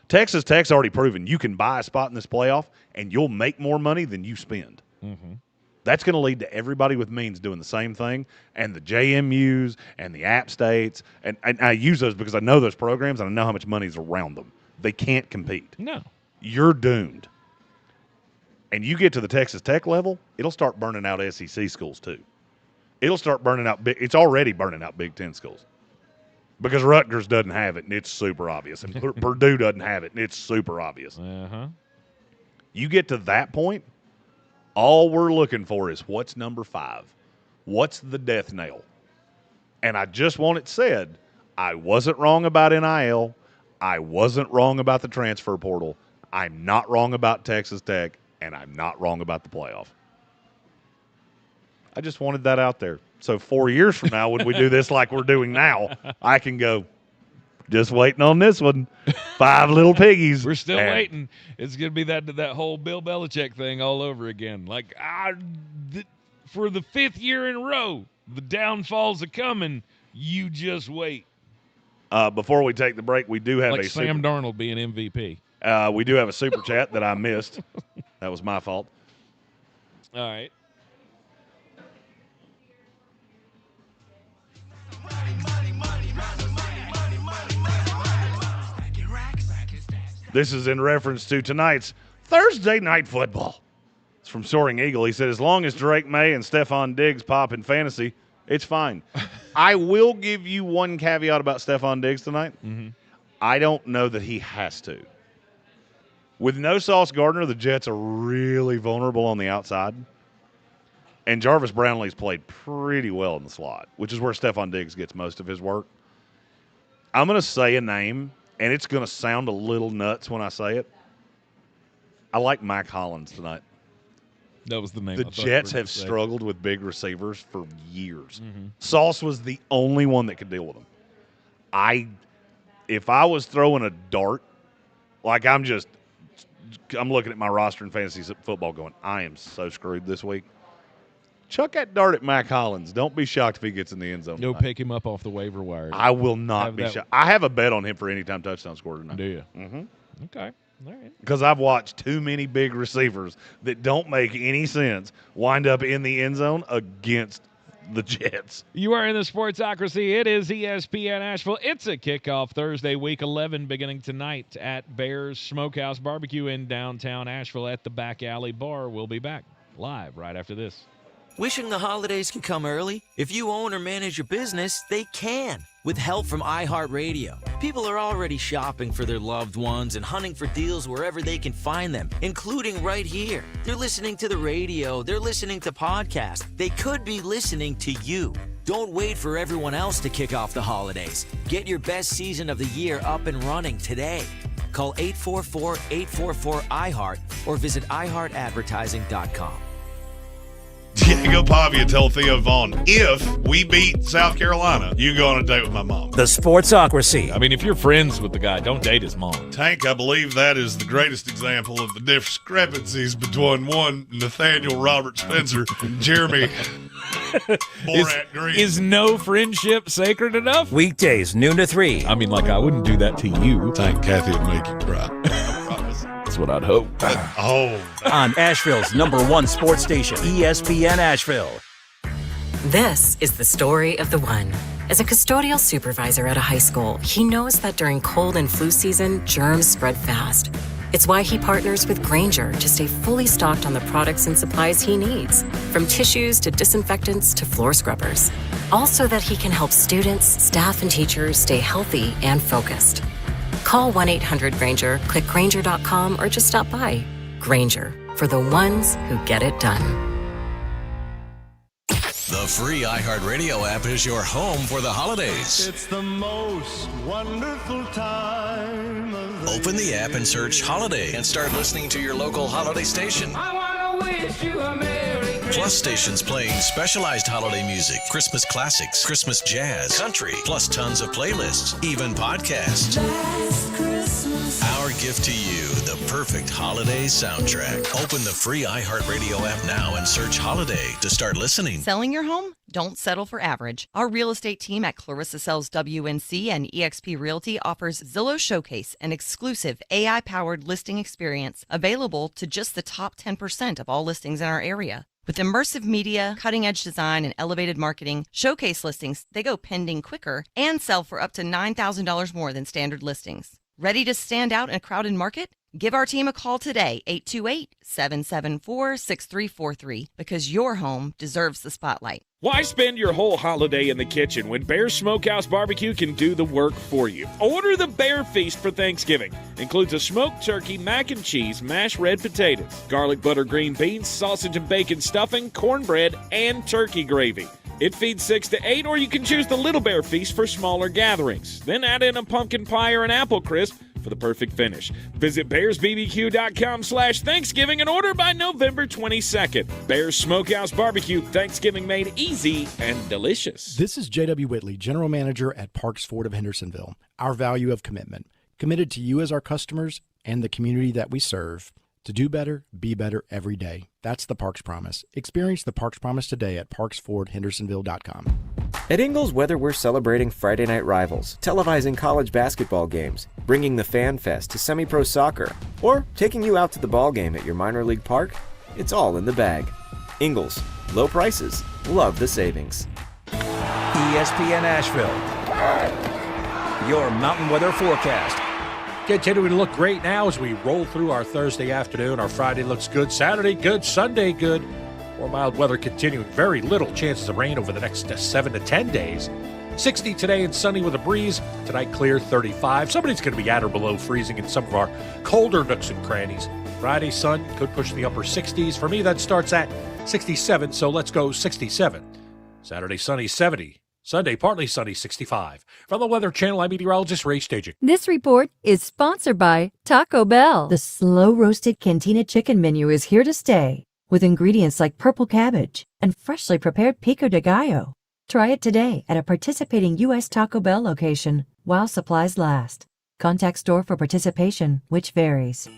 Texas Tech's already proven you can buy a spot in this playoff and you'll make more money than you spend. Mm-hmm. That's going to lead to everybody with means doing the same thing, and the JMUs and the App States. And I use those because I know those programs and I know how much money is around them. They can't compete. No. You're doomed. And you get to the Texas Tech level, it'll start burning out SEC schools too. It'll start burning out it's already burning out Big Ten schools. Because Rutgers doesn't have it, and it's super obvious. And Purdue doesn't have it, and it's super obvious. Uh-huh. You get to that point, all we're looking for is what's number 5? What's the death nail? And I just want it said, I wasn't wrong about NIL. I wasn't wrong about the transfer portal. I'm not wrong about Texas Tech, and I'm not wrong about the playoff. I just wanted that out there. So 4 years from now, when we do this like we're doing now, I can go, just waiting on this one. 5 little piggies. We're still waiting. It's going to be that whole Bill Belichick thing all over again. Like, for the 5th year in a row, the downfalls are coming. You just wait. Before we take the break, we do have like Sam Darnold being MVP. We do have a super chat that I missed. That was my fault. All right. This is in reference to tonight's Thursday Night Football. It's from Soaring Eagle. He said, as long as Drake May and Stephon Diggs pop in fantasy, it's fine. I will give you one caveat about Stephon Diggs tonight. Mm-hmm. I don't know that he has to. With no Sauce Gardner, the Jets are really vulnerable on the outside. And Jarvis Brownlee's played pretty well in the slot, which is where Stephon Diggs gets most of his work. I'm going to say a name, and it's going to sound a little nuts when I say it. I like Mike Hollins tonight. That was the name. The Jets have struggled with big receivers for years. Mm-hmm. Sauce was the only one that could deal with them. If I was throwing a dart, like I'm looking at my roster in fantasy football going, I am so screwed this week. Chuck that dart at Mac Hollins. Don't be shocked if he gets in the end zone. Go pick him up off the waiver wire. I will not be shocked. I have a bet on him for anytime touchdown scored tonight. Do you? Mm-hmm. Okay. All right. Because I've watched too many big receivers that don't make any sense wind up in the end zone against the Jets. You are in the Sportsocracy. It is ESPN Asheville. It's a kickoff Thursday, Week 11, beginning tonight at Bears Smokehouse Barbecue in downtown Asheville at the Back Alley Bar. We'll be back live right after this. Wishing the holidays could come early? If you own or manage your business, they can. With help from iHeartRadio. People are already shopping for their loved ones and hunting for deals wherever they can find them, including right here. They're listening to the radio. They're listening to podcasts. They could be listening to you. Don't wait for everyone else to kick off the holidays. Get your best season of the year up and running today. Call 844-844-iHeart or visit iHeartAdvertising.com. Yeah, go Pavia and tell Theo Vaughn, if we beat South Carolina, you go on a date with my mom. The Sportsocracy. I mean, if you're friends with the guy, don't date his mom. Tank, I believe that is the greatest example of the discrepancies between one Nathaniel Robert Spencer and Jeremy Borat Green. Is no friendship sacred enough? Weekdays, noon to 3. I mean, like, I wouldn't do that to you. Tank, Kathy would make you cry. I promise. That's what I'd hope. On Asheville's #1 sports station, ESPN Asheville. This is the story of the one. As a custodial supervisor at a high school, he knows that during cold and flu season, germs spread fast. It's why he partners with Grainger to stay fully stocked on the products and supplies he needs, from tissues to disinfectants to floor scrubbers. All so that he can help students, staff, and teachers stay healthy and focused. Call 1-800-GRAINGER, click Grainger.com, or just stop by. Grainger, for the ones who get it done. The free iHeartRadio app is your home for the holidays. It's the most wonderful time of the Open the app and search Holiday and start listening to your local holiday station. I want to wish you a Merry Christmas. Plus stations playing specialized holiday music, Christmas classics, Christmas jazz, country, plus tons of playlists, even podcasts. Our gift to you, the perfect holiday soundtrack. Open the free iHeartRadio app now and search Holiday to start listening. Selling your home? Don't settle for average. Our real estate team at Clarissa Sells WNC and eXp Realty offers Zillow Showcase, an exclusive AI-powered listing experience available to just the top 10% of all listings in our area. With immersive media, cutting-edge design, and elevated marketing, Showcase listings, they go pending quicker and sell for up to $9,000 more than standard listings. Ready to stand out in a crowded market? Give our team a call today, 828-774-6343, because your home deserves the spotlight. Why spend your whole holiday in the kitchen when Bear Smokehouse Barbecue can do the work for you? Order the Bear Feast for Thanksgiving. Includes a smoked turkey, mac and cheese, mashed red potatoes, garlic butter green beans, sausage and bacon stuffing, cornbread, and turkey gravy. It feeds 6 to 8, or you can choose the Little Bear Feast for smaller gatherings. Then add in a pumpkin pie or an apple crisp for the perfect finish. Visit bearsbbq.com/Thanksgiving and order by November 22nd. Bears Smokehouse Barbecue, Thanksgiving made easy and delicious. This is J.W. Whitley, General Manager at Parks Ford of Hendersonville. Our value of commitment. Committed to you as our customers and the community that we serve. To do better, be better every day. That's the Parks Promise. Experience the Parks Promise today at parksfordhendersonville.com. At Ingles, whether we're celebrating Friday night rivals, televising college basketball games, bringing the Fan Fest to semi-pro soccer, or taking you out to the ball game at your minor league park, it's all in the bag. Ingles, low prices, love the savings. ESPN Asheville, your mountain weather forecast. Continuing to look great now as we roll through our Thursday afternoon. Our Friday looks good. Saturday, good. Sunday, good. More mild weather continuing. Very little chances of rain over the next 7 to 10 days. 60 today and sunny with a breeze. Tonight, clear, 35. Somebody's going to be at or below freezing in some of our colder nooks and crannies. Friday, sun could push the upper 60s. For me, that starts at 67, so let's go 67. Saturday, sunny, 70. Sunday, partly sunny, 65. From the Weather Channel, I'm meteorologist Ray Staging. This report is sponsored by Taco Bell. The slow-roasted Cantina chicken menu is here to stay, with ingredients like purple cabbage and freshly prepared pico de gallo. Try it today at a participating U.S. Taco Bell location while supplies last. Contact store for participation, which varies.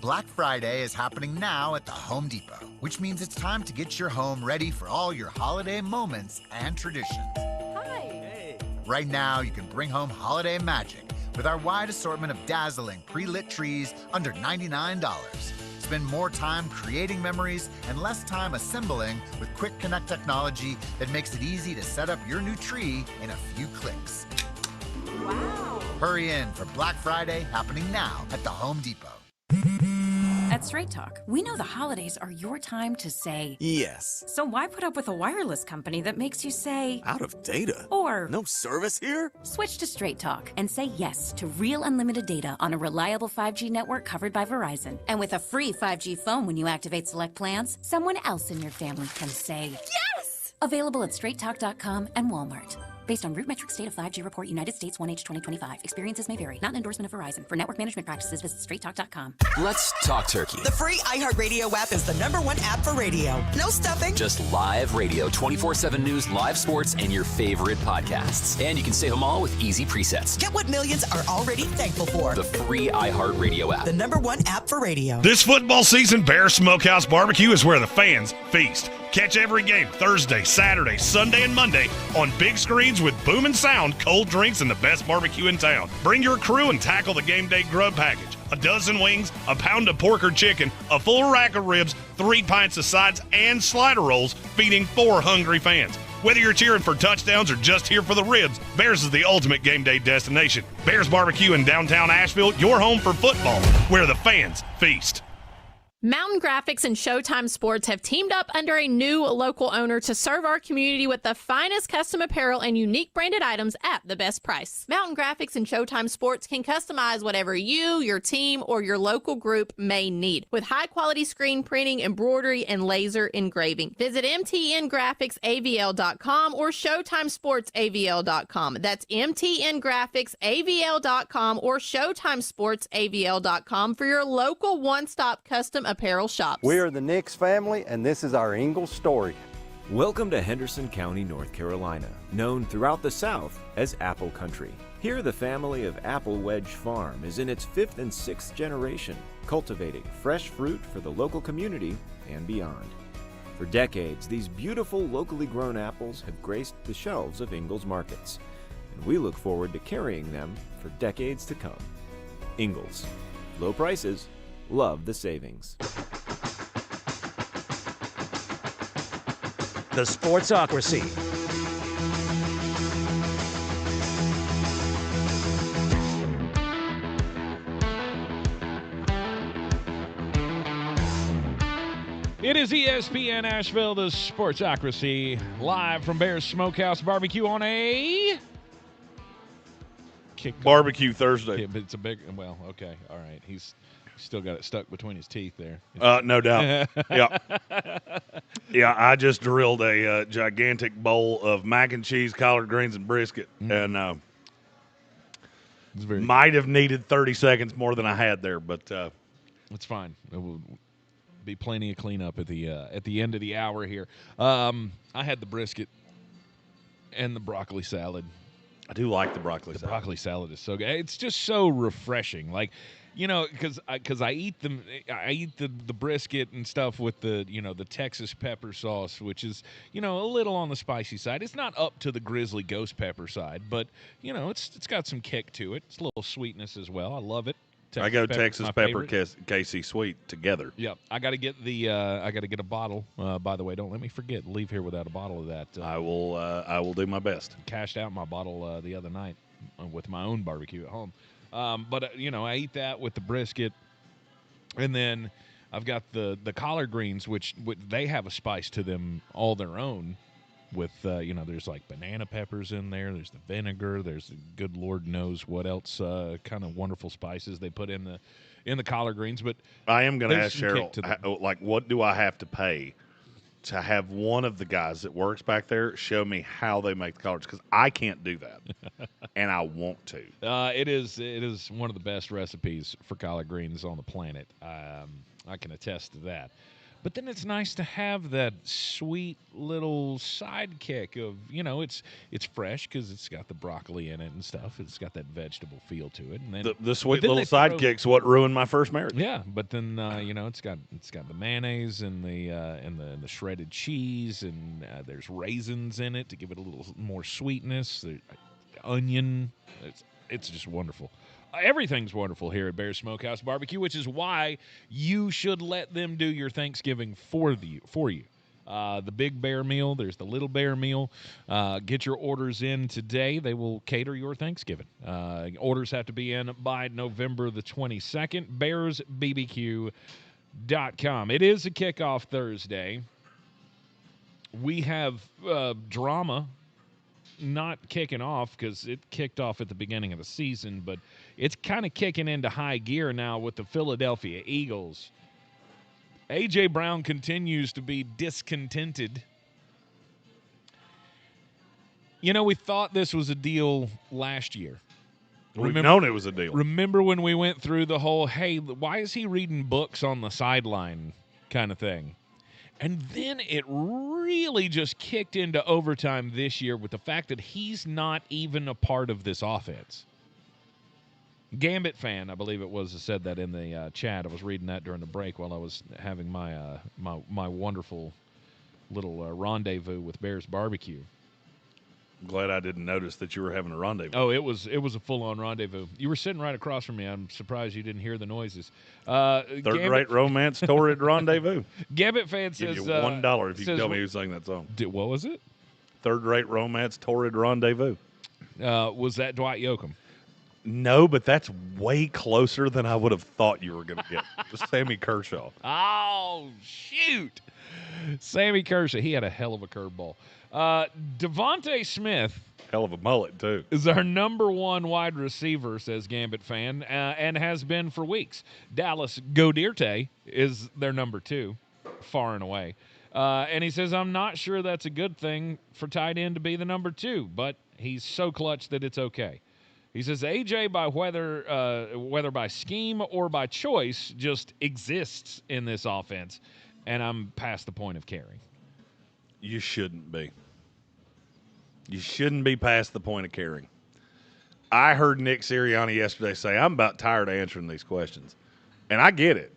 Black Friday is happening now at the Home Depot, which means it's time to get your home ready for all your holiday moments and traditions. Right now, you can bring home holiday magic with our wide assortment of dazzling pre-lit trees under $99. Spend more time creating memories and less time assembling with Quick Connect technology that makes it easy to set up your new tree in a few clicks. Wow! Hurry in for Black Friday happening now at the Home Depot. At Straight Talk, we know the holidays are your time to say yes. So why put up with a wireless company that makes you say Out of data? Or no service here? Switch to Straight Talk and say yes to real unlimited data on a reliable 5G network covered by Verizon. And with a free 5G phone when you activate select plans, someone else in your family can say yes! Available at straighttalk.com and Walmart. Based on RootMetrics State of 5G Report, United States 1H 2025. Experiences may vary. Not an endorsement of Verizon. For network management practices, visit straighttalk.com. Let's talk turkey. The free iHeartRadio app is the #1 app for radio. No stuffing. Just live radio, 24/7 news, live sports, and your favorite podcasts. And you can stay home all with easy presets. Get what millions are already thankful for. The free iHeartRadio app. The #1 app for radio. This football season, Bear Smokehouse Barbecue is where the fans feast. Catch every game Thursday, Saturday, Sunday, and Monday on big screens with booming sound, cold drinks, and the best barbecue in town. Bring your crew and tackle the game day grub package. a dozen wings, a pound of pork or chicken, a full rack of ribs, 3 pints of sides, and slider rolls, feeding 4 hungry fans. Whether you're cheering for touchdowns or just here for the ribs, Bears is the ultimate game day destination. Bears Barbecue in downtown Asheville, your home for football, where the fans feast. Mountain Graphics and Showtime Sports have teamed up under a new local owner to serve our community with the finest custom apparel and unique branded items at the best price. Mountain Graphics and Showtime Sports can customize whatever you, your team, or your local group may need with high-quality screen printing, embroidery, and laser engraving. Visit mtngraphicsavl.com or showtimesportsavl.com. That's mtngraphicsavl.com or showtimesportsavl.com for your local one-stop custom apparel shops. We are the Nix family, and this is our Ingles story. Welcome to Henderson County, North Carolina, known throughout the South as Apple Country. Here, the family of Apple Wedge Farm is in its 5th and 6th generation, cultivating fresh fruit for the local community and beyond. For decades, these beautiful locally grown apples have graced the shelves of Ingles markets, and we look forward to carrying them for decades to come. Ingles. Low prices. Love the savings. The Sportsocracy. It is ESPN Asheville, the Sportsocracy, live from Bears Smokehouse Barbecue on a Barbecue Thursday. But it's a big, well, okay, all right. He's still got it stuck between his teeth there. No doubt. Yeah. Yeah, I just drilled a gigantic bowl of mac and cheese, collard greens, and brisket, and might have needed 30 seconds more than I had there, but it's fine. It will be plenty of cleanup at the end of the hour here. I had the brisket and the broccoli salad. I do like the broccoli salad. The broccoli salad is so good. It's just so refreshing. Like, you know, because I eat them, I eat the brisket and stuff with the, you know, the Texas pepper sauce, which is, you know, a little on the spicy side. It's not up to the grizzly ghost pepper side, but, you know, it's got some kick to it. It's a little sweetness as well. I love it. I go Texas pepper, KC sweet together. Yeah, I got to get a bottle. By the way, don't let me forget. Leave here without a bottle of that. I will do my best. Cashed out my bottle the other night with my own barbecue at home. But you know, I eat that with the brisket, and then I've got the collard greens, which they have a spice to them all their own. With you know, there's like banana peppers in there. There's the vinegar. There's the good Lord knows what else kind of wonderful spices they put in the collard greens. But I am going to ask Cheryl, like, what do I have to pay to have one of the guys that works back there show me how they make the collards? Because I can't do that, and I want to. It is one of the best recipes for collard greens on the planet. I can attest to that. But then it's nice to have that sweet little sidekick of, you know, it's fresh because it's got the broccoli in it and stuff. It's got that vegetable feel to it. And then the sweet little sidekick's what ruined my first marriage. Yeah, but then you know, it's got the mayonnaise and the shredded cheese, and there's raisins in it to give it a little more sweetness. There's onion. It's just wonderful. Everything's wonderful here at Bears Smokehouse Barbecue, which is why you should let them do your Thanksgiving for you. The Big Bear meal, there's the Little Bear meal. Get your orders in today. They will cater your Thanksgiving. Orders have to be in by November the 22nd. BearsBBQ.com. It is a kickoff Thursday. We have drama not kicking off because it kicked off at the beginning of the season, but it's kind of kicking into high gear now with the Philadelphia Eagles. A.J. Brown continues to be discontented. You know, we thought this was a deal last year. We've known it was a deal. Remember when we went through the whole, hey, why is he reading books on the sideline kind of thing? And then it really just kicked into overtime this year with the fact that he's not even a part of this offense. Gambit fan, I believe it was, said that in the chat. I was reading that during the break while I was having my wonderful little rendezvous with Bears Barbecue. I'm glad I didn't notice that you were having a rendezvous. Oh, it was a full-on rendezvous. You were sitting right across from me. I'm surprised you didn't hear the noises. Third-rate romance, torrid rendezvous. Gambit fan says... Give you $1 if you can tell me who sang that song. What was it? Third-rate romance, torrid rendezvous. Was that Dwight Yoakam? No, but that's way closer than I would have thought you were going to get. Just Sammy Kershaw. Oh, shoot. Sammy Kershaw. He had a hell of a curveball. Devontae Smith. Hell of a mullet, too. Is our number one wide receiver, says Gambit fan, and has been for weeks. Dallas Goedert is their number 2, far and away. And he says, I'm not sure that's a good thing for tight end to be the number 2, but he's so clutch that it's okay. He says AJ, by whether by scheme or by choice, just exists in this offense, and I'm past the point of caring. You shouldn't be. You shouldn't be past the point of caring. I heard Nick Sirianni yesterday say, I'm about tired of answering these questions. And I get it.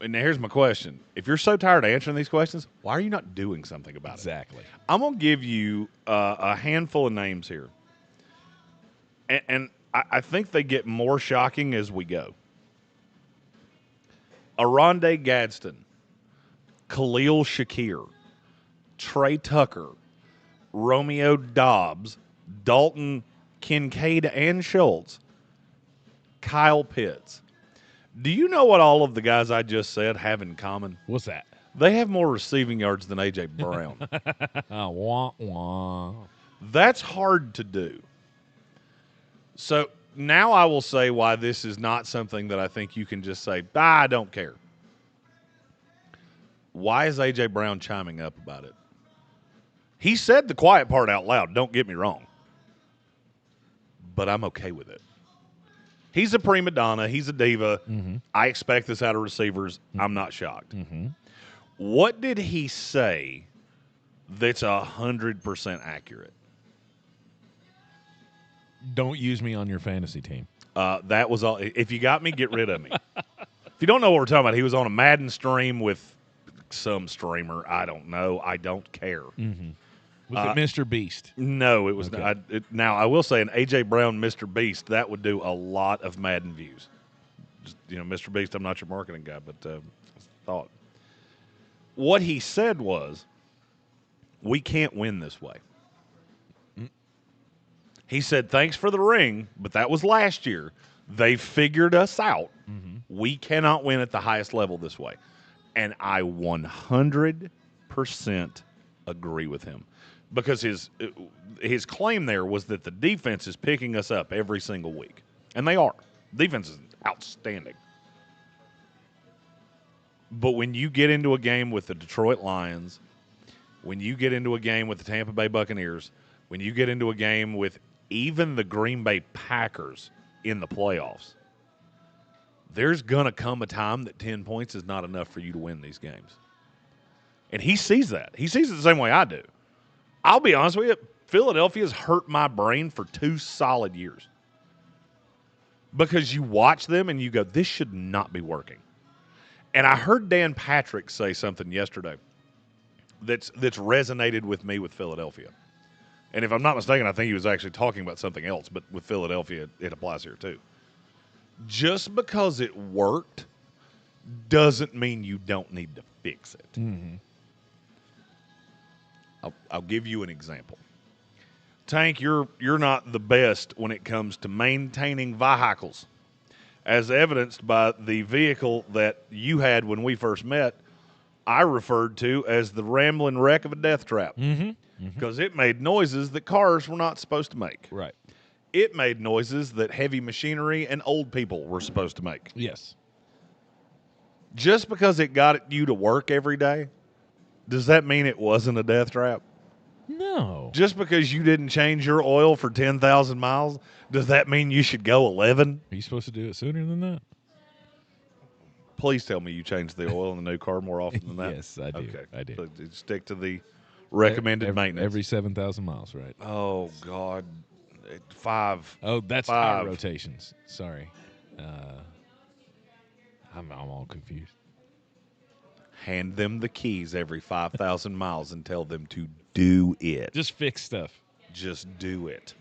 And here's my question. If you're so tired of answering these questions, why are you not doing something about it? Exactly. I'm going to give you a handful of names here. And I think they get more shocking as we go. Aronde Gadsden, Khalil Shakir, Trey Tucker, Romeo Dobbs, Dalton Kincaid and Schultz, Kyle Pitts. Do you know what all of the guys I just said have in common? What's that? They have more receiving yards than A.J. Brown. Wah, wah. That's hard to do. So now I will say why this is not something that I think you can just say, I don't care. Why is A.J. Brown chiming up about it? He said the quiet part out loud, don't get me wrong. But I'm okay with it. He's a prima donna. He's a diva. Mm-hmm. I expect this out of receivers. Mm-hmm. I'm not shocked. Mm-hmm. What did he say that's 100% accurate? Don't use me on your fantasy team. That was all. If you got me, get rid of me. If you don't know what we're talking about, he was on a Madden stream with some streamer. I don't know. I don't care. Mm-hmm. Was it Mr. Beast? No, it was okay. not. Now, I will say an A.J. Brown Mr. Beast, that would do a lot of Madden views. Just, Mr. Beast, I'm not your marketing guy, but thought. What he said was, we can't win this way. He said, thanks for the ring, but that was last year. They figured us out. Mm-hmm. We cannot win at the highest level this way. And I 100% agree with him. Because his claim there was that the defense is picking us up every single week. And they are. Defense is outstanding. But when you get into a game with the Detroit Lions, when you get into a game with the Tampa Bay Buccaneers, when you get into a game with even the Green Bay Packers in the playoffs, there's going to come a time that 10 points is not enough for you to win these games. And he sees that. He sees it the same way I do. I'll be honest with you, Philadelphia's hurt my brain for 2 solid years. Because you watch them and you go, this should not be working. And I heard Dan Patrick say something yesterday that's resonated with me with Philadelphia. And if I'm not mistaken, I think he was actually talking about something else, but with Philadelphia, it applies here too. Just because it worked doesn't mean you don't need to fix it. Mm-hmm. I'll give you an example. Tank, you're not the best when it comes to maintaining vehicles, as evidenced by the vehicle that you had when we first met. I referred to as the rambling wreck of a death trap. Mm-hmm. Because it made noises that cars were not supposed to make. Right. It made noises that heavy machinery and old people were supposed to make. Yes. Just because it got you to work every day, does that mean it wasn't a death trap? No. Just because you didn't change your oil for 10,000 miles, does that mean you should go 11? Are you supposed to do it sooner than that? Please tell me you changed the oil in the new car more often than that. Yes, I do. Okay. I do. So stick to the recommended maintenance. Every 7,000 miles, right? Oh, God. 5. Oh, that's 5. tire rotations. Sorry. I'm all confused. Hand them the keys every 5,000 miles and tell them to do it. Just fix stuff. just do it.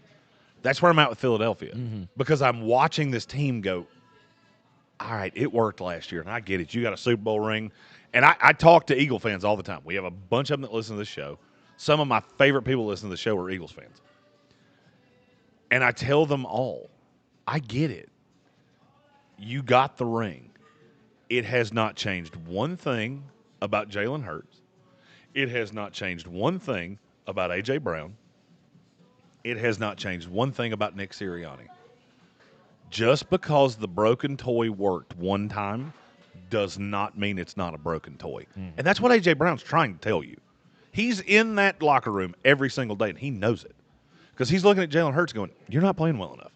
That's where I'm at with Philadelphia because I'm watching this team go, all right, it worked last year, and I get it. You got a Super Bowl ring. And I talk to Eagle fans all the time. We have a bunch of them that listen to this show. Some of my favorite people that listen to the show are Eagles fans. And I tell them all, I get it. You got the ring. It has not changed one thing about Jalen Hurts. It has not changed one thing about A.J. Brown. It has not changed one thing about Nick Sirianni. Just because the broken toy worked one time does not mean it's not a broken toy. And that's what A.J. Brown's trying to tell you. He's in that locker room every single day, and he knows it. Because he's looking at Jalen Hurts going, you're not playing well enough.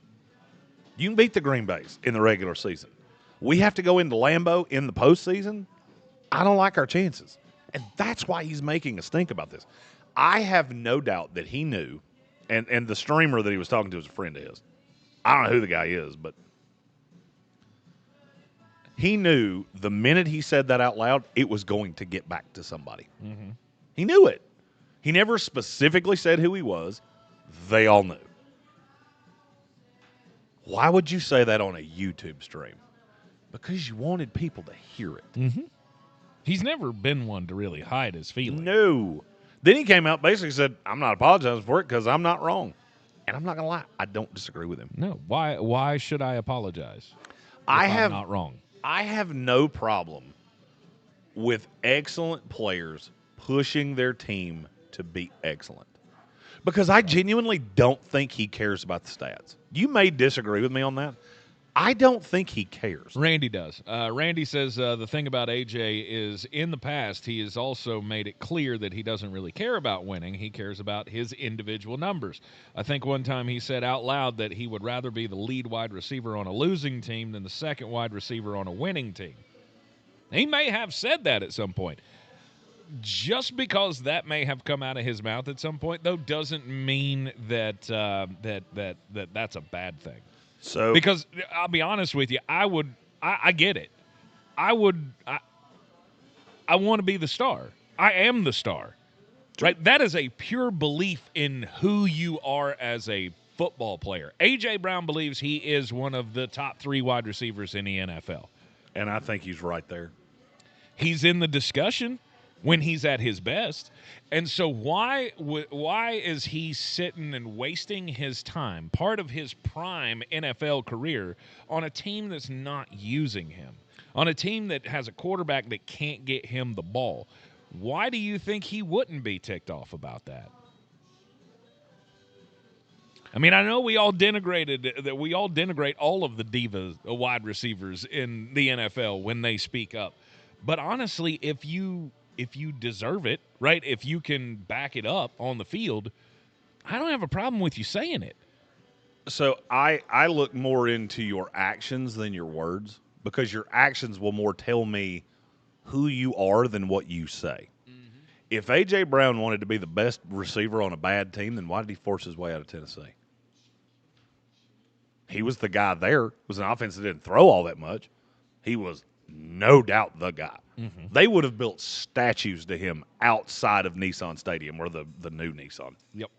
You can beat the Green Bays in the regular season. We have to go into Lambeau in the postseason. I don't like our chances. And that's why he's making us think about this. I have no doubt that he knew, and the streamer that he was talking to is a friend of his. I don't know who the guy is, but he knew the minute he said that out loud, it was going to get back to somebody. He knew it. He never specifically said who he was. They all knew. Why would you say that on a YouTube stream? Because you wanted people to hear it. He's never been one to really hide his feelings. No. Then he came out basically said, I'm not apologizing for it because I'm not wrong. And I'm not going to lie. I don't disagree with him. No. Why should I apologize if I'm not wrong? I have no problem with excellent players pushing their team to be excellent. Because I genuinely don't think he cares about the stats. You may disagree with me on that. I don't think he cares. Randy does. Randy says the thing about AJ is in the past he has also made it clear that he doesn't really care about winning. He cares about his individual numbers. I think one time he said out loud that he would rather be the lead wide receiver on a losing team than the second wide receiver on a winning team. He may have said that at some point. Just because that may have come out of his mouth at some point, though, doesn't mean that that's a bad thing. So, because I'll be honest with you, I get it. I want to be the star. I am the star, right? That is a pure belief in who you are as a football player. A.J. Brown believes he is one of the top 3 wide receivers in the NFL. And I think he's right there. He's in the discussion when he's at his best. And so why is he sitting and wasting his time, part of his prime NFL career, on a team that's not using him, on a team that has a quarterback that can't get him the ball? Why do you think he wouldn't be ticked off about that? I mean, I know we all denigrate all of the divas, wide receivers in the NFL when they speak up. But honestly, if you deserve it, right, if you can back it up on the field, I don't have a problem with you saying it. So I look more into your actions than your words, because your actions will more tell me who you are than what you say. If A.J. Brown wanted to be the best receiver on a bad team, then why did he force his way out of Tennessee? He was the guy there. It was an offense that didn't throw all that much. He was no doubt the guy. They would have built statues to him outside of Nissan Stadium, or the new Nissan. Yep.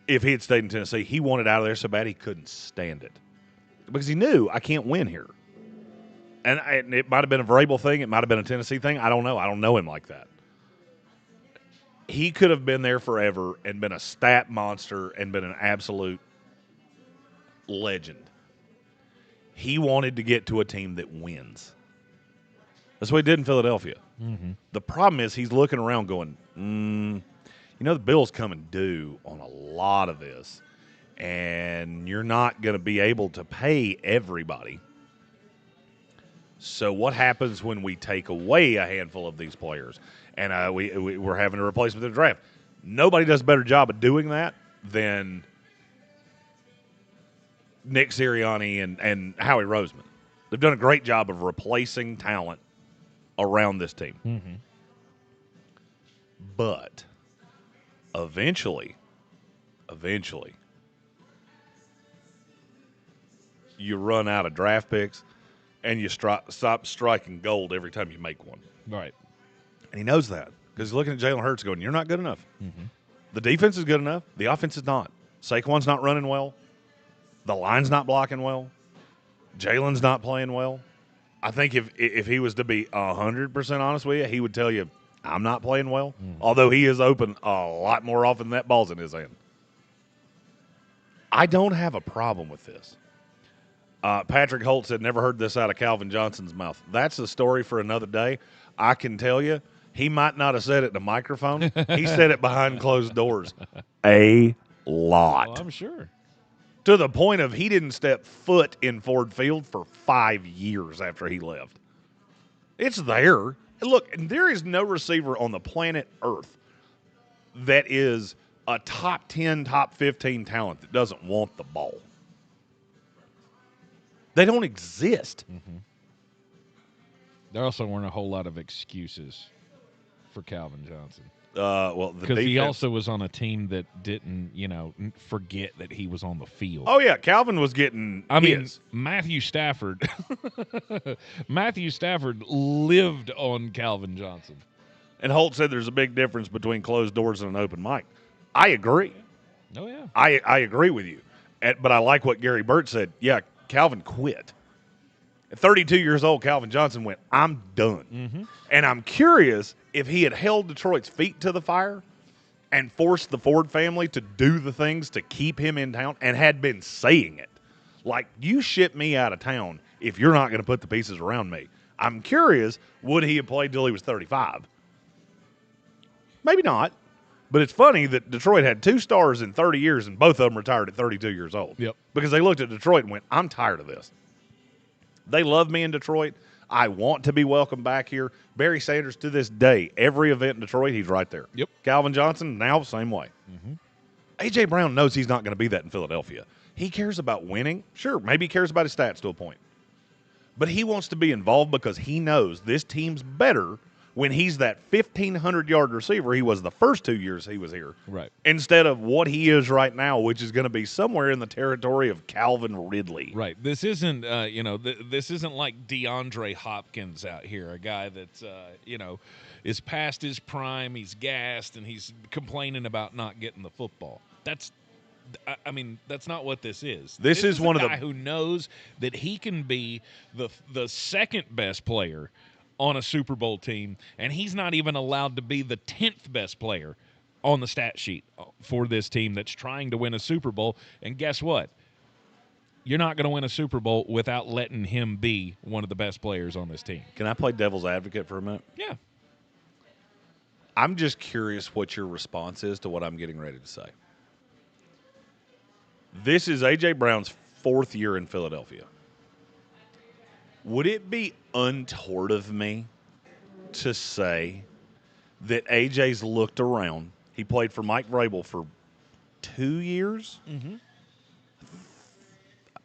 If he had stayed in Tennessee, he wanted out of there so bad he couldn't stand it. Because he knew, I can't win here. And it might have been a Vrabel thing. It might have been a Tennessee thing. I don't know. I don't know him like that. He could have been there forever and been a stat monster and been an absolute legend. He wanted to get to a team that wins. That's what he did in Philadelphia. The problem is he's looking around going, the Bills coming due on a lot of this, and you're not going to be able to pay everybody. So what happens when we take away a handful of these players and we're having to replace them with the draft? Nobody does a better job of doing that than Nick Sirianni and Howie Roseman. They've done a great job of replacing talent around this team. But eventually, you run out of draft picks and you stop striking gold every time you make one. Right. And he knows that because he's looking at Jalen Hurts going, you're not good enough. The defense is good enough. The offense is not. Saquon's not running well. The line's not blocking well. Jalen's not playing well. I think if he was to be 100% honest with you, he would tell you, I'm not playing well, although he is open a lot more often than that ball's in his hand. I don't have a problem with this. Patrick Holt said, never heard this out of Calvin Johnson's mouth. That's a story for another day. I can tell you, he might not have said it in a microphone. He said it behind closed doors a lot. Well, I'm sure. To the point of he didn't step foot in Ford Field for 5 years after he left. It's there. Look, there is no receiver on the planet Earth that is a top 10, top 15 talent that doesn't want the ball. They don't exist. Mm-hmm. There also weren't a whole lot of excuses for Calvin Johnson. Well, because he also was on a team that didn't, forget that he was on the field. Oh yeah, Calvin was getting. I mean, Matthew Stafford. Matthew Stafford lived on Calvin Johnson. And Holt said there's a big difference between closed doors and an open mic. I agree. Oh yeah, I agree with you. But I like what Gary Burt said. Yeah, Calvin quit. At 32 years old, Calvin Johnson went, I'm done. Mm-hmm. And I'm curious if he had held Detroit's feet to the fire and forced the Ford family to do the things to keep him in town and had been saying it. Like, you ship me out of town if you're not going to put the pieces around me. I'm curious, would he have played till he was 35? Maybe not. But it's funny that Detroit had 2 stars in 30 years and both of them retired at 32 years old. Yep. Because they looked at Detroit and went, I'm tired of this. They love me in Detroit. I want to be welcomed back here. Barry Sanders, to this day, every event in Detroit, he's right there. Yep. Calvin Johnson, now same way. Mm-hmm. A.J. Brown knows he's not going to be that in Philadelphia. He cares about winning. Sure, maybe he cares about his stats to a point. But he wants to be involved because he knows this team's better when he's that 1,500-yard receiver he was the first 2 years he was here. Right. Instead of what he is right now, which is going to be somewhere in the territory of Calvin Ridley. Right. This isn't, this isn't like DeAndre Hopkins out here, a guy that's, is past his prime, he's gassed, and he's complaining about not getting the football. That's not what this is. This is one of the guy who knows that he can be the second best player on a Super Bowl team, and he's not even allowed to be the 10th best player on the stat sheet for this team that's trying to win a Super Bowl. And guess what? You're not going to win a Super Bowl without letting him be one of the best players on this team. Can I play devil's advocate for a minute? Yeah. I'm just curious what your response is to what I'm getting ready to say. This is A.J. Brown's 4th year in Philadelphia. Would it be untoward of me to say that A.J.'s looked around? He played for Mike Vrabel for 2 years? Mm-hmm.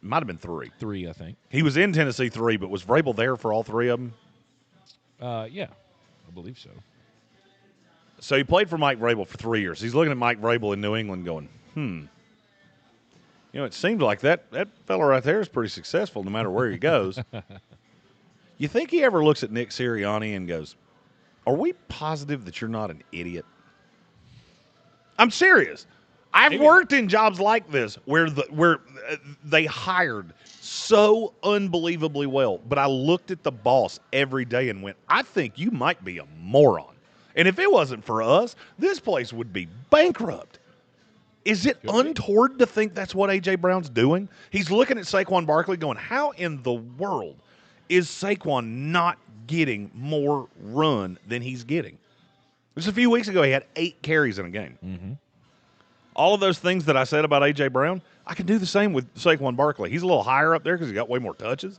Might have been 3. 3, I think. He was in Tennessee 3, but was Vrabel there for all 3 of them? Yeah, I believe so. So he played for Mike Vrabel for 3 years. He's looking at Mike Vrabel in New England going, it seemed like that fella right there is pretty successful no matter where he goes. You think he ever looks at Nick Sirianni and goes, are we positive that you're not an idiot? I'm serious. I've worked in jobs like this where they hired so unbelievably well, but I looked at the boss every day and went, I think you might be a moron. And if it wasn't for us, this place would be bankrupt. Is it untoward to think that's what A.J. Brown's doing? He's looking at Saquon Barkley going, how in the world is Saquon not getting more run than he's getting? Just a few weeks ago, he had 8 carries in a game. Mm-hmm. All of those things that I said about A.J. Brown, I can do the same with Saquon Barkley. He's a little higher up there because he's got way more touches.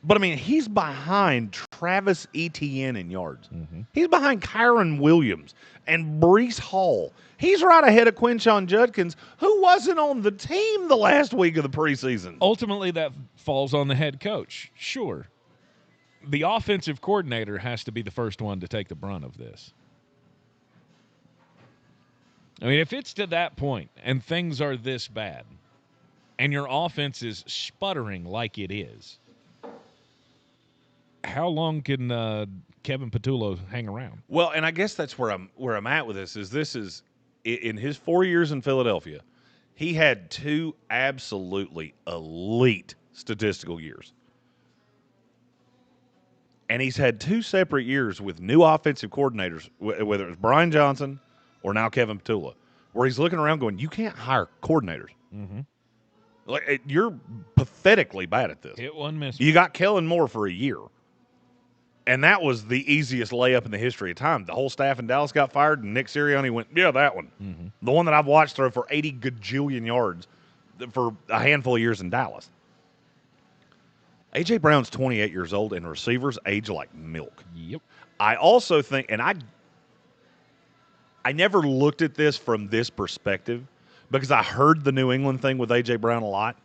But, he's behind Travis Etienne in yards. Mm-hmm. He's behind Kyron Williams and Breece Hall. He's right ahead of Quinshon Judkins, who wasn't on the team the last week of the preseason. Ultimately, that falls on the head coach. Sure. The offensive coordinator has to be the first one to take the brunt of this. If it's to that point and things are this bad and your offense is sputtering like it is, how long can Kevin Patullo hang around? Well, and I guess that's where I'm at with this is in his 4 years in Philadelphia, he had 2 absolutely elite statistical years. And he's had 2 separate years with new offensive coordinators, whether it's Brian Johnson or now Kevin Patullo, where he's looking around going, you can't hire coordinators. Mm-hmm. Like, you're pathetically bad at this. Hit one, miss. You got Kellen Moore for a year. And that was the easiest layup in the history of time. The whole staff in Dallas got fired, and Nick Sirianni went, yeah, that one. Mm-hmm. The one that I've watched throw for 80 gajillion yards for a handful of years in Dallas. A.J. Brown's 28 years old, and receivers age like milk. Yep. I also think, and I never looked at this from this perspective because I heard the New England thing with A.J. Brown a lot,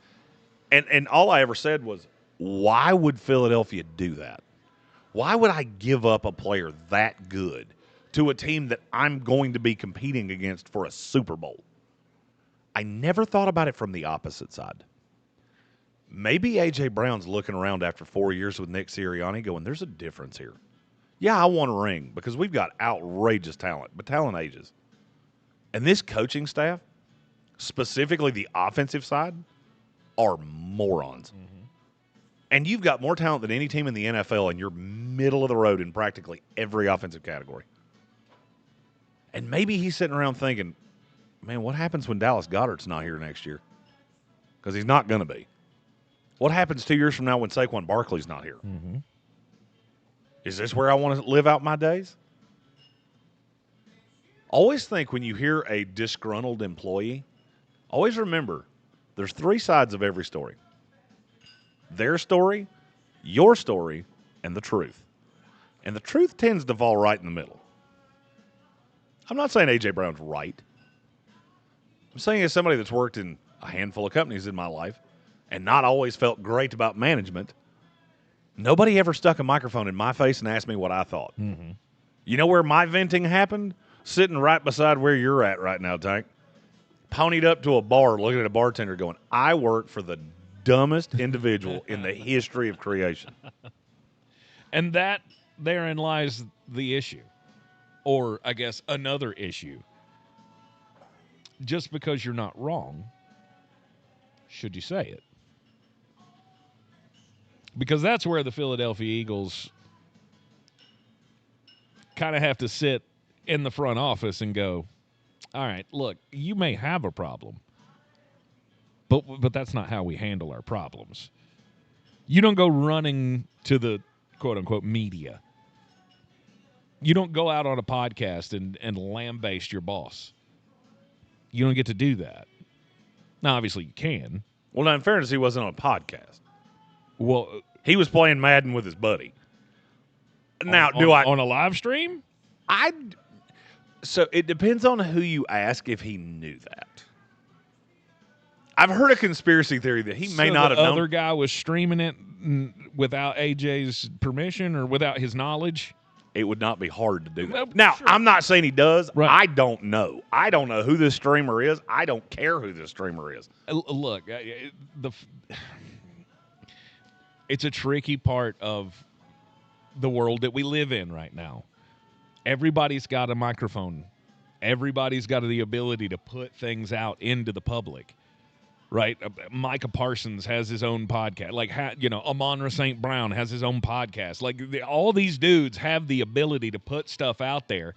and all I ever said was, why would Philadelphia do that? Why would I give up a player that good to a team that I'm going to be competing against for a Super Bowl? I never thought about it from the opposite side. Maybe A.J. Brown's looking around after 4 years with Nick Sirianni going, there's a difference here. Yeah, I want a ring because we've got outrageous talent, but talent ages. And this coaching staff, specifically the offensive side, are morons. Mm-hmm. And you've got more talent than any team in the NFL, and you're middle of the road in practically every offensive category. And maybe he's sitting around thinking, man, what happens when Dallas Goedert's not here next year? Because he's not going to be. What happens 2 years from now when Saquon Barkley's not here? Mm-hmm. Is this where I want to live out my days? Always think when you hear a disgruntled employee, always remember there's 3 sides of every story. Their story, your story, and the truth. And the truth tends to fall right in the middle. I'm not saying A.J. Brown's right. I'm saying as somebody that's worked in a handful of companies in my life and not always felt great about management, nobody ever stuck a microphone in my face and asked me what I thought. Mm-hmm. You know where my venting happened? Sitting right beside where you're at right now, Tank. Ponied up to a bar, looking at a bartender going, I work for the dumbest individual in the history of creation. And that therein lies the issue. Or, I guess, another issue. Just because you're not wrong, should you say it? Because that's where the Philadelphia Eagles kind of have to sit in the front office and go, all right, look, you may have a problem, but that's not how we handle our problems. You don't go running to the quote-unquote media. You don't go out on a podcast and lambaste your boss. You don't get to do that. Now, obviously, you can. Well, now, in fairness, he wasn't on a podcast. Well, he was playing Madden with his buddy. Now, on a live stream? So it depends on who you ask if he knew that. I've heard a conspiracy theory that he may not have known. The other guy was streaming it without AJ's permission or without his knowledge. It would not be hard to do that. Now, sure. I'm not saying he does. Right. I don't know. I don't know who this streamer is. I don't care who this streamer is. Look, it's a tricky part of the world that we live in right now. Everybody's got a microphone. Everybody's got the ability to put things out into the public, right? Micah Parsons has his own podcast. Like, Amon-Ra St. Brown has his own podcast. Like, all these dudes have the ability to put stuff out there.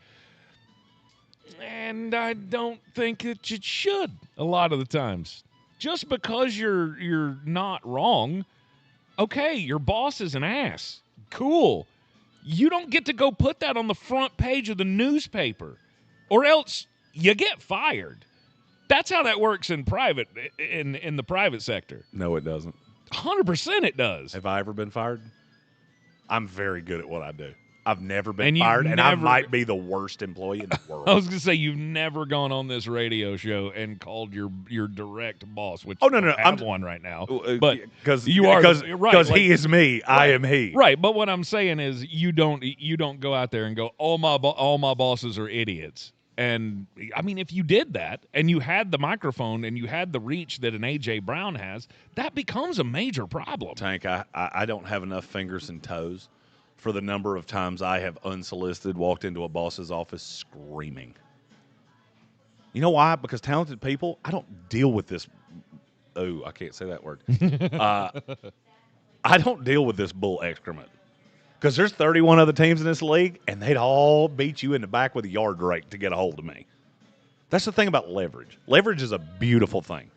And I don't think it should a lot of the times. Just because you're not wrong, okay, your boss is an ass. Cool. You don't get to go put that on the front page of the newspaper, or else you get fired. That's how that works in private, in the private sector. No, it doesn't. 100% it does. Have I ever been fired? I'm very good at what I do. I've never been fired, and I might be the worst employee in the world. I was going to say, you've never gone on this radio show and called your direct boss, which no, I'm one right now. But because he is me, right. I am he. Right, but what I'm saying is you don't go out there and go, all my bosses are idiots. And, I mean, if you did that and you had the microphone and you had the reach that an A.J. Brown has, that becomes a major problem. Tank, I don't have enough fingers and toes for the number of times I have unsolicited walked into a boss's office screaming. You know why? Because talented people, I don't deal with this. Oh, I can't say that word. I don't deal with this bull excrement. Because there's 31 other teams in this league, and they'd all beat you in the back with a yard rake to get a hold of me. That's the thing about leverage. Leverage is a beautiful thing.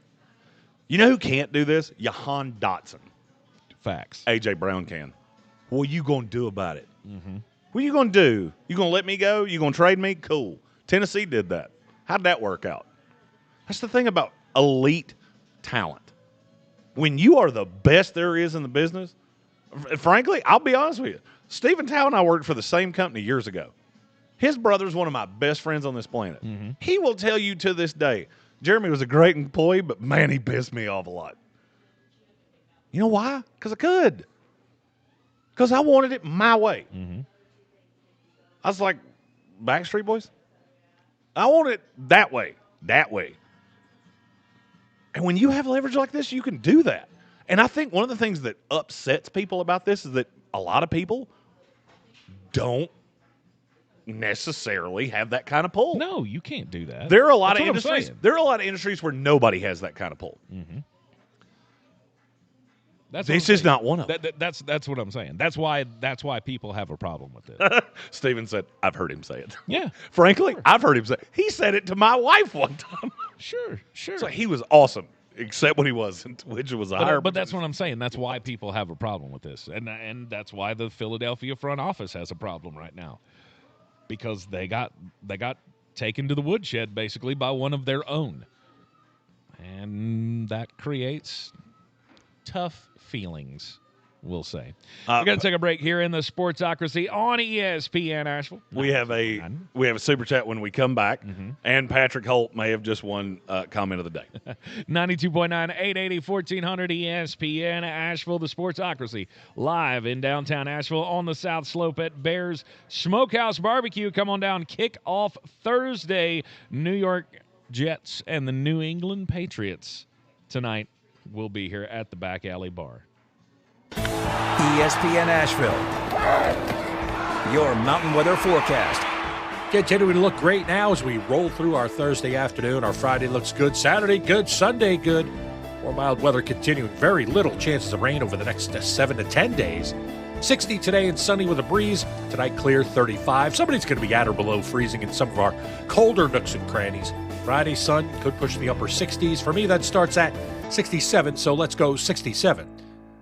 You know who can't do this? Jahan Dotson. Facts. A.J. Brown can. What are you going to do about it? Mm-hmm. What are you going to do? You going to let me go? You going to trade me? Cool. Tennessee did that. How'd that work out? That's the thing about elite talent. When you are the best there is in the business, frankly, I'll be honest with you. Stephen Tao and I worked for the same company years ago. His brother's one of my best friends on this planet. Mm-hmm. He will tell you to this day, Jeremy was a great employee, but, man, he pissed me off a lot. You know why? Because I could. Because I wanted it my way. Mm-hmm. I was like, Backstreet Boys? I want it that way. That way. And when you have leverage like this, you can do that. And I think one of the things that upsets people about this is that a lot of people don't necessarily have that kind of pull. No, you can't do that. There are a lot That's of what I'm industries. saying. There are a lot of industries where nobody has that kind of pull. Mm-hmm. This is not one of them. That's what I'm saying. That's why people have a problem with it. Steven said, I've heard him say it. Yeah. Frankly, sure. I've heard him say it. He said it to my wife one time. Sure. So he was awesome, except when he wasn't, which was a higher. But that's what I'm saying. That's why people have a problem with this. And that's why the Philadelphia front office has a problem right now. Because they got taken to the woodshed, basically, by one of their own. And that creates tough feelings, we'll say. We're going to take a break here in the Sportsocracy on ESPN Asheville. We have a super chat when we come back, and Patrick Holt may have just won comment of the day. 92.9, 880, 1400 ESPN Asheville, the Sportsocracy, live in downtown Asheville on the South Slope at Bears Smokehouse Barbecue. Come on down, kick off Thursday, New York Jets and the New England Patriots tonight. We'll be here at the Back Alley Bar. ESPN Asheville, your mountain weather forecast. Continuing to look great now as we roll through our Thursday afternoon. Our Friday looks good. Saturday, good. Sunday, good. More mild weather continuing. Very little chances of rain over the next 7 to 10 days. 60 today and sunny with a breeze. Tonight, clear, 35. Somebody's going to be at or below freezing in some of our colder nooks and crannies. Friday, sun could push the upper 60s. For me, that starts at 67, so let's go 67.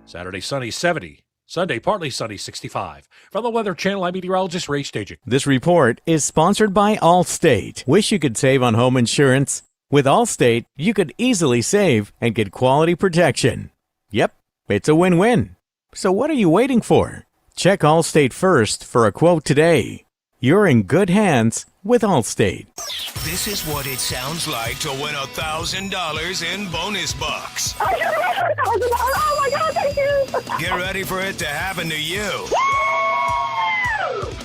Saturday, sunny, 70. Sunday, partly sunny, 65. From the Weather Channel, I'm meteorologist Ray Staging. This report is sponsored by Allstate. Wish you could save on home insurance? With Allstate, you could easily save and get quality protection. Yep, it's a win-win. So what are you waiting for? Check Allstate first for a quote today. You're in good hands with Allstate. This is what it sounds like to win $1,000 in bonus bucks. I just won $1,000. Oh my God, thank you. Get ready for it to happen to you.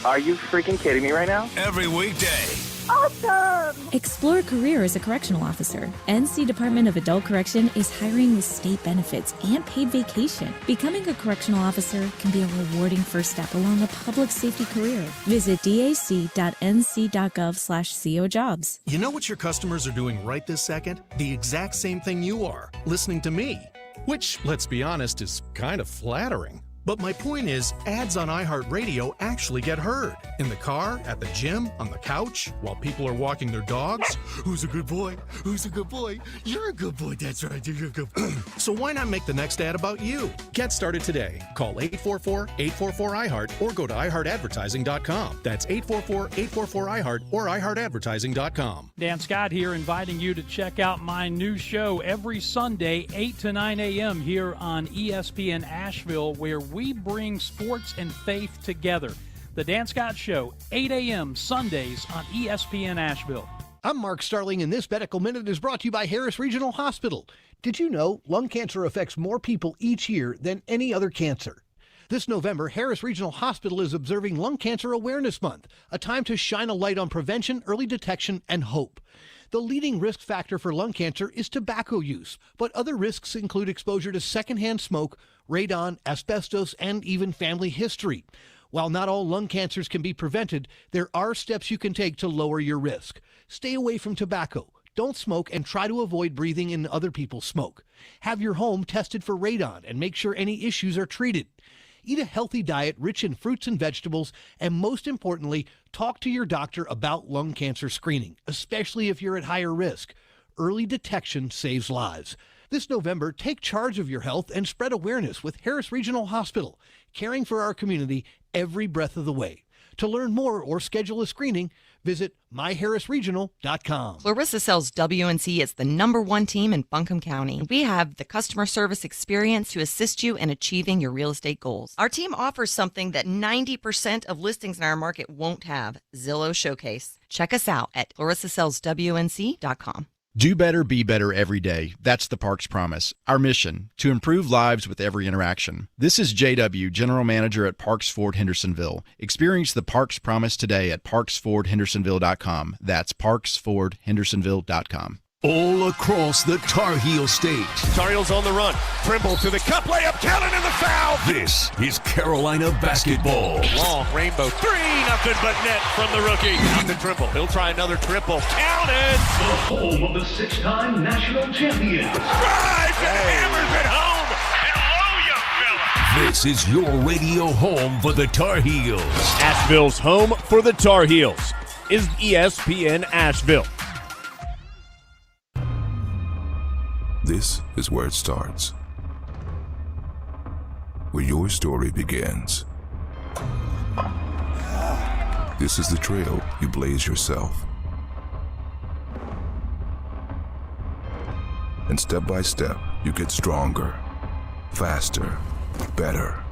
Are you freaking kidding me right now? Every weekday. Awesome! Explore a career as a correctional officer. NC Department of Adult Correction is hiring with state benefits and paid vacation. Becoming a correctional officer can be a rewarding first step along a public safety career. Visit dac.nc.gov/cojobs. You know what your customers are doing right this second? The exact same thing you are, listening to me. Which, let's be honest, is kind of flattering. But my point is, ads on iHeartRadio actually get heard. In the car, at the gym, on the couch, while people are walking their dogs. Who's a good boy? Who's a good boy? You're a good boy, that's right, you're a good boy. So why not make the next ad about you? Get started today. Call 844-844-iHeart or go to iHeartAdvertising.com. That's 844-844-iHeart or iHeartAdvertising.com. Dan Scott here, inviting you to check out my new show every Sunday, 8 to 9 a.m. here on ESPN Asheville, where we bring sports and faith together. The Dan Scott Show, 8 a.m. Sundays on ESPN Asheville. I'm Mark Starling, and this Medical Minute is brought to you by Harris Regional Hospital. Did you know lung cancer affects more people each year than any other cancer? This November, Harris Regional Hospital is observing Lung Cancer Awareness Month, a time to shine a light on prevention, early detection, and hope. The leading risk factor for lung cancer is tobacco use, but other risks include exposure to secondhand smoke, radon, asbestos, and even family history. While not all lung cancers can be prevented, there are steps you can take to lower your risk. Stay away from tobacco. Don't smoke and try to avoid breathing in other people's smoke. Have your home tested for radon and make sure any issues are treated. Eat a healthy diet rich in fruits and vegetables, and most importantly, talk to your doctor about lung cancer screening, especially if you're at higher risk. Early detection saves lives. This November, take charge of your health and spread awareness with Harris Regional Hospital, caring for our community every breath of the way. To learn more or schedule a screening, visit myharrisregional.com. Clarissa sells WNC as the #1 team in Buncombe County. We have the customer service experience to assist you in achieving your real estate goals. Our team offers something that 90% of listings in our market won't have, Zillow Showcase. Check us out at clarissasellswnc.com. Do better, be better every day. That's the Parks Promise. Our mission, to improve lives with every interaction. This is JW, General Manager at Parks Ford Hendersonville. Experience the Parks Promise today at parksfordhendersonville.com. That's parksfordhendersonville.com. All across the Tar Heel state. Tar Heels on the run. Trimble to the cup layup. Count in the foul. This is Carolina basketball. Long rainbow 3-0 but net from the rookie. Out to Trimble. He'll try another triple. Counted. The home of the 6-time national champion. Drives and hammers it home. Hello, you fella. This is your radio home for the Tar Heels. Asheville's home for the Tar Heels is ESPN Asheville. This is where it starts, where your story begins. This is the trail you blaze yourself. And step by step, you get stronger, faster, better.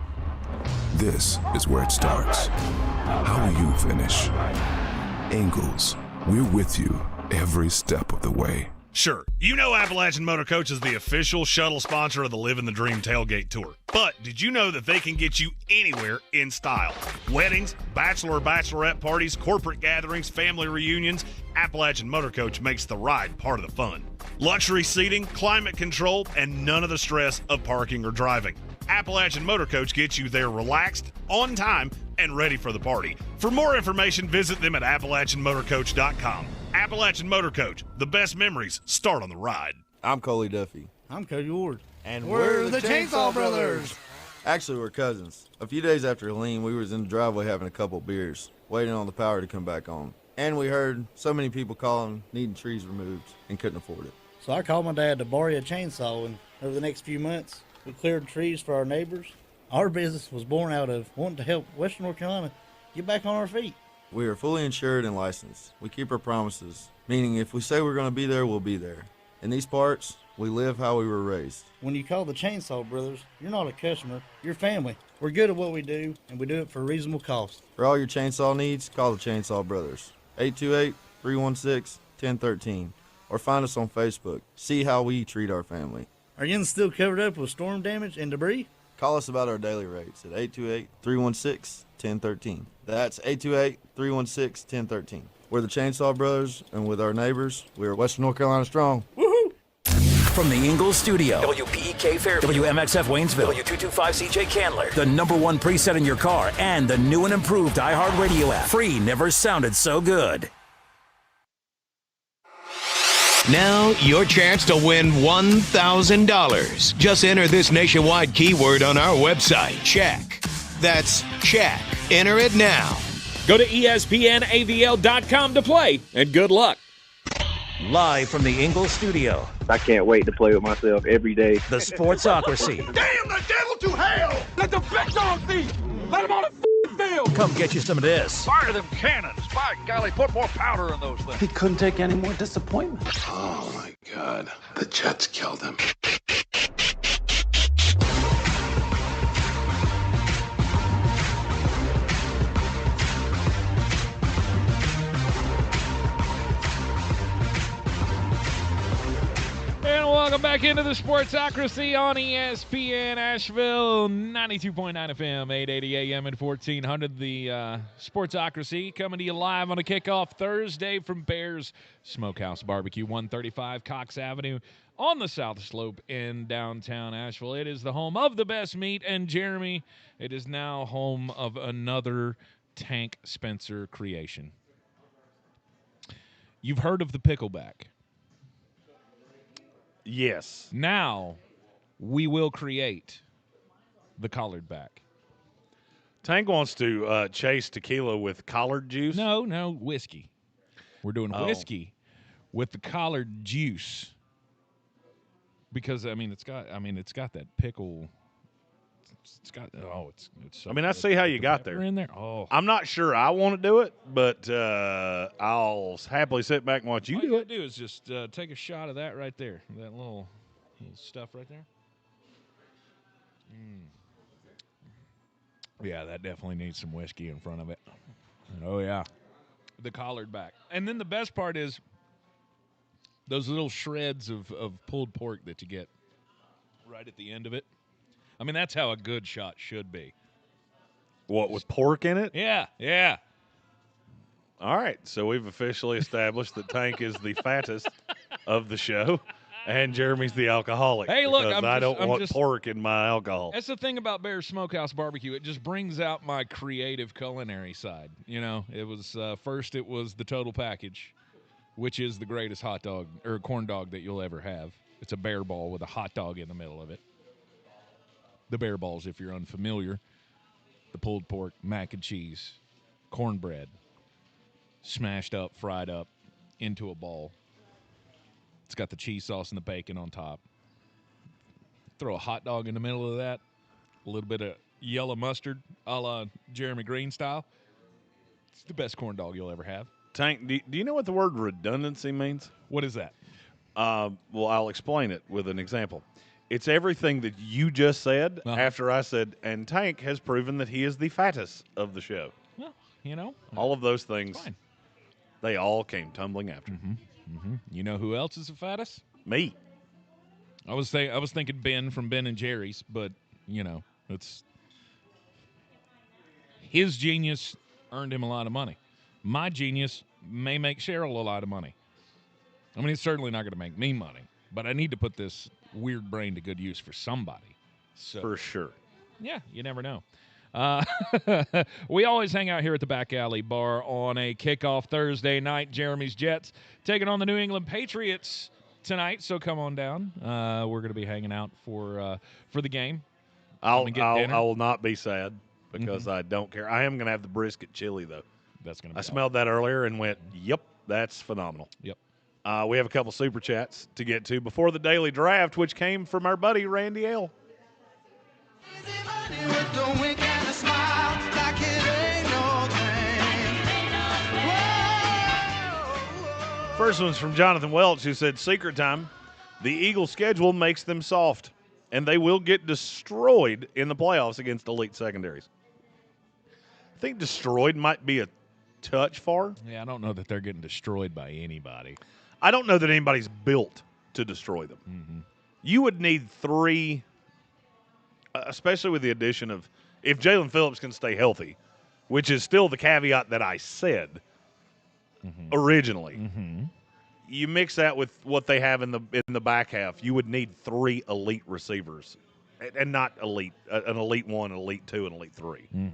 This is where it starts. How will you finish? Ingles, we're with you every step of the way. Sure, you know Appalachian Motor Coach is the official shuttle sponsor of the Living the Dream Tailgate Tour. But did you know that they can get you anywhere in style? Weddings, bachelorette parties, corporate gatherings, family reunions, Appalachian Motor Coach makes the ride part of the fun. Luxury seating, climate control, and none of the stress of parking or driving. Appalachian Motor Coach gets you there relaxed, on time, and ready for the party. For more information, visit them at AppalachianMotorCoach.com. Appalachian Motor Coach, the best memories start on the ride. I'm Coley Duffy. I'm Cody Ward. And we're the Chainsaw Brothers. Actually, we're cousins. A few days after Helene, we was in the driveway having a couple beers, waiting on the power to come back on. And we heard so many people calling, needing trees removed, and couldn't afford it. So I called my dad to borrow a chainsaw, and over the next few months, we cleared trees for our neighbors. Our business was born out of wanting to help Western North Carolina get back on our feet. We are fully insured and licensed. We keep our promises, meaning if we say we're going to be there, we'll be there. In these parts, we live how we were raised. When you call the Chainsaw Brothers, you're not a customer, you're family. We're good at what we do, and we do it for a reasonable cost. For all your chainsaw needs, call the Chainsaw Brothers. 828-316-1013. Or find us on Facebook. See how we treat our family. Are you still covered up with storm damage and debris? Call us about our daily rates at 828-316-1013. That's 828-316-1013. We're the Chainsaw Brothers, and with our neighbors, we are Western North Carolina strong. Woohoo! From the Ingles studio, WPEK Fairview, WMXF Waynesville, W225CJ Candler, the #1 preset in your car, and the new and improved iHeartRadio app. Free never sounded so good. Now, your chance to win $1,000. Just enter this nationwide keyword on our website, check. That's check. Enter it now. Go to ESPNAVL.com to play, and good luck. Live from the Ingles studio, I can't wait to play with myself every day. the Sportsocracy. Damn the devil to hell! Let the big dog thief! Let him on the field! Come get you some of this. Fire them cannons! By golly, put more powder in those things. He couldn't take any more disappointment. Oh my God, the Jets killed him. And welcome back into the Sportsocracy on ESPN Asheville, 92.9 FM, 880 AM and 1400. The Sportsocracy coming to you live on a kickoff Thursday from Bears Smokehouse Barbecue, 135 Coxe Avenue on the South Slope in downtown Asheville. It is the home of the best meat, and Jeremy, it is now home of another Tank Spencer creation. You've heard of the pickleback. Yes. Now we will create the collared back. Tank wants to chase tequila with collard juice. No, whiskey. We're doing whiskey with the collard juice because it's got that pickle. It's got it's. So I see how you got there. In there. Oh, I'm not sure I want to do it, but I'll happily sit back and watch you all do you it. Do is just take a shot of that right there. That little stuff right there. Yeah, that definitely needs some whiskey in front of it. Oh, yeah. The collared back. And then the best part is those little shreds of pulled pork that you get right at the end of it. That's how a good shot should be. What, with pork in it? Yeah. All right, so we've officially established that Tank is the fattest of the show, and Jeremy's the alcoholic. Hey, look, I don't want pork in my alcohol. That's the thing about Bear's Smokehouse Barbecue. It just brings out my creative culinary side. It was first it was the total package, which is the greatest hot dog or corn dog that you'll ever have. It's a bear ball with a hot dog in the middle of it. The bear balls, if you're unfamiliar, the pulled pork, mac and cheese, cornbread, smashed up, fried up into a ball. It's got the cheese sauce and the bacon on top. Throw a hot dog in the middle of that. A little bit of yellow mustard, a la Jeremy Green style. It's the best corn dog you'll ever have. Tank, do you know what the word redundancy means? What is that? Well, I'll explain it with an example. It's everything that you just said after I said, and Tank has proven that he is the fattest of the show. Well, all of those things, they all came tumbling after. Mm-hmm. You know who else is the fattest? Me. I was thinking Ben from Ben and Jerry's, but it's his genius earned him a lot of money. My genius may make Cheryl a lot of money. It's certainly not going to make me money, but I need to put this weird brain to good use for somebody. So, for sure. Yeah, you never know. We always hang out here at the Back Alley Bar on a kickoff Thursday night. Jeremy's Jets taking on the New England Patriots tonight, so come on down. We're going to be hanging out for the game. I will not be sad because I don't care. I am going to have the brisket chili, though. That's going to be I smelled that earlier and went, yep, that's phenomenal. Yep. We have a couple super chats to get to before the daily draft, which came from our buddy Randy L. First one's from Jonathan Welch, who said, secret time, the Eagles' schedule makes them soft, and they will get destroyed in the playoffs against elite secondaries. I think destroyed might be a touch far. Yeah, I don't know that they're getting destroyed by anybody. I don't know that anybody's built to destroy them. Mm-hmm. You would need three, especially with the addition of, if Jalen Phillips can stay healthy, which is still the caveat that I said originally. Mm-hmm. You mix that with what they have in the back half, you would need three elite receivers, and not elite, an elite 1, an elite 2, and elite 3. Mm-hmm.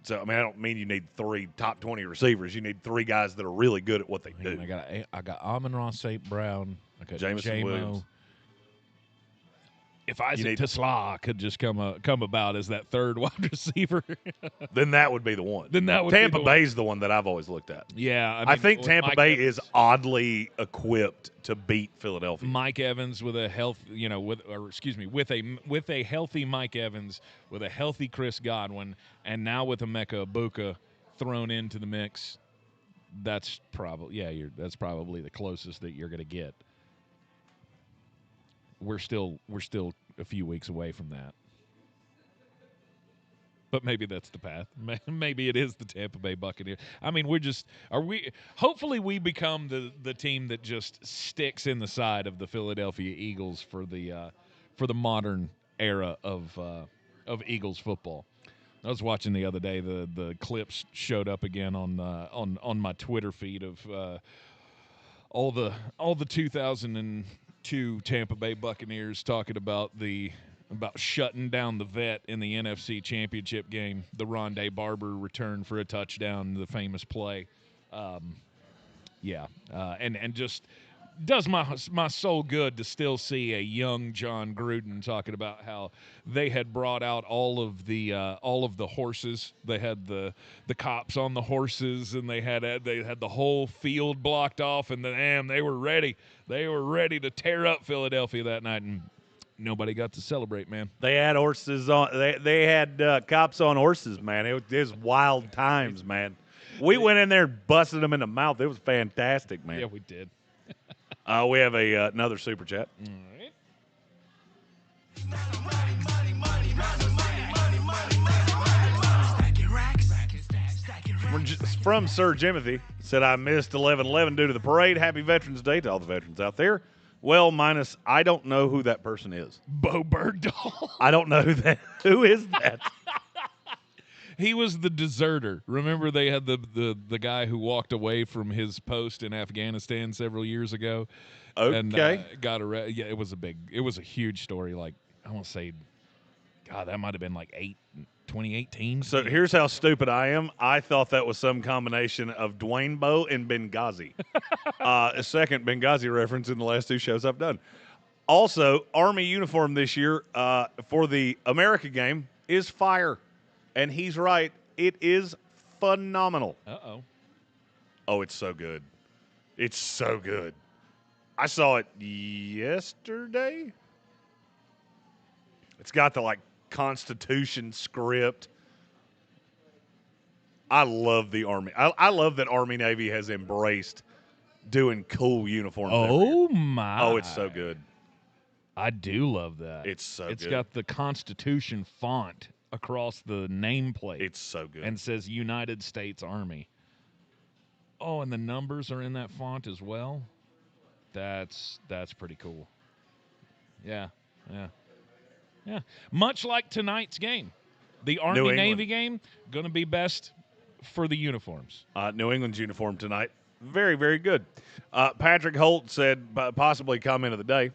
So, I don't mean you need three top 20 receivers. You need three guys that are really good at what they do. I got Amon-Ra St. Brown. I got Jameson Williams. If Isaac Tesla could just come about as that third wide receiver, then that would be the one. Tampa Bay's the one that I've always looked at. Yeah, I think Tampa Mike Bay Evans is oddly equipped to beat Philadelphia. Mike Evans with a with a healthy Mike Evans, with a healthy Chris Godwin, and now with Emeka Egbuka thrown into the mix. That's probably the closest that you're going to get. We're still a few weeks away from that. But maybe that's the path. Maybe it is the Tampa Bay Buccaneers. Hopefully we become the team that just sticks in the side of the Philadelphia Eagles for the modern era of Eagles football. I was watching the other day, the clips showed up again on my Twitter feed of all the 2020 two Tampa Bay Buccaneers talking about shutting down the vet in the NFC Championship game. The Rondé Barber return for a touchdown, the famous play. And just does my soul good to still see a young John Gruden talking about how they had brought out all of the horses. They had the cops on the horses, and they had the whole field blocked off, and they were ready. They were ready to tear up Philadelphia that night, and nobody got to celebrate, man. They had horses on. They had cops on horses, man. It was wild times, man. We went in there and busted them in the mouth. It was fantastic, man. Yeah, we did. We have another super chat. All right. From Sir Jimothy, said, I missed 11/11 due to the parade. Happy Veterans Day to all the veterans out there. Well, minus, I don't know who that person is. Bo Bergdahl. I don't know who is that? He was the deserter. Remember, they had the guy who walked away from his post in Afghanistan several years ago. Okay. And got arrested. Yeah, it was a huge story. Like, I want to say, God, that might have been like 2018. So here's how stupid I am. I thought that was some combination of Dwayne Bowe and Benghazi. A second Benghazi reference in the last two shows I've done. Also, Army uniform this year for the America game is fire. And he's right. It is phenomenal. Uh-oh. Oh, it's so good. It's so good. I saw it yesterday. It's got the, Constitution script. I love the Army. I love that Army Navy has embraced doing cool uniforms. Oh, my. Oh, it's so good. I do love that. It's so good. It's got the Constitution font across the nameplate. It's so good. And says United States Army. Oh, and the numbers are in that font as well. That's pretty cool. Yeah. Much like tonight's game. The Army-Navy game, going to be best for the uniforms. New England's uniform tonight, very, very good. Patrick Holt said, possibly comment of the day,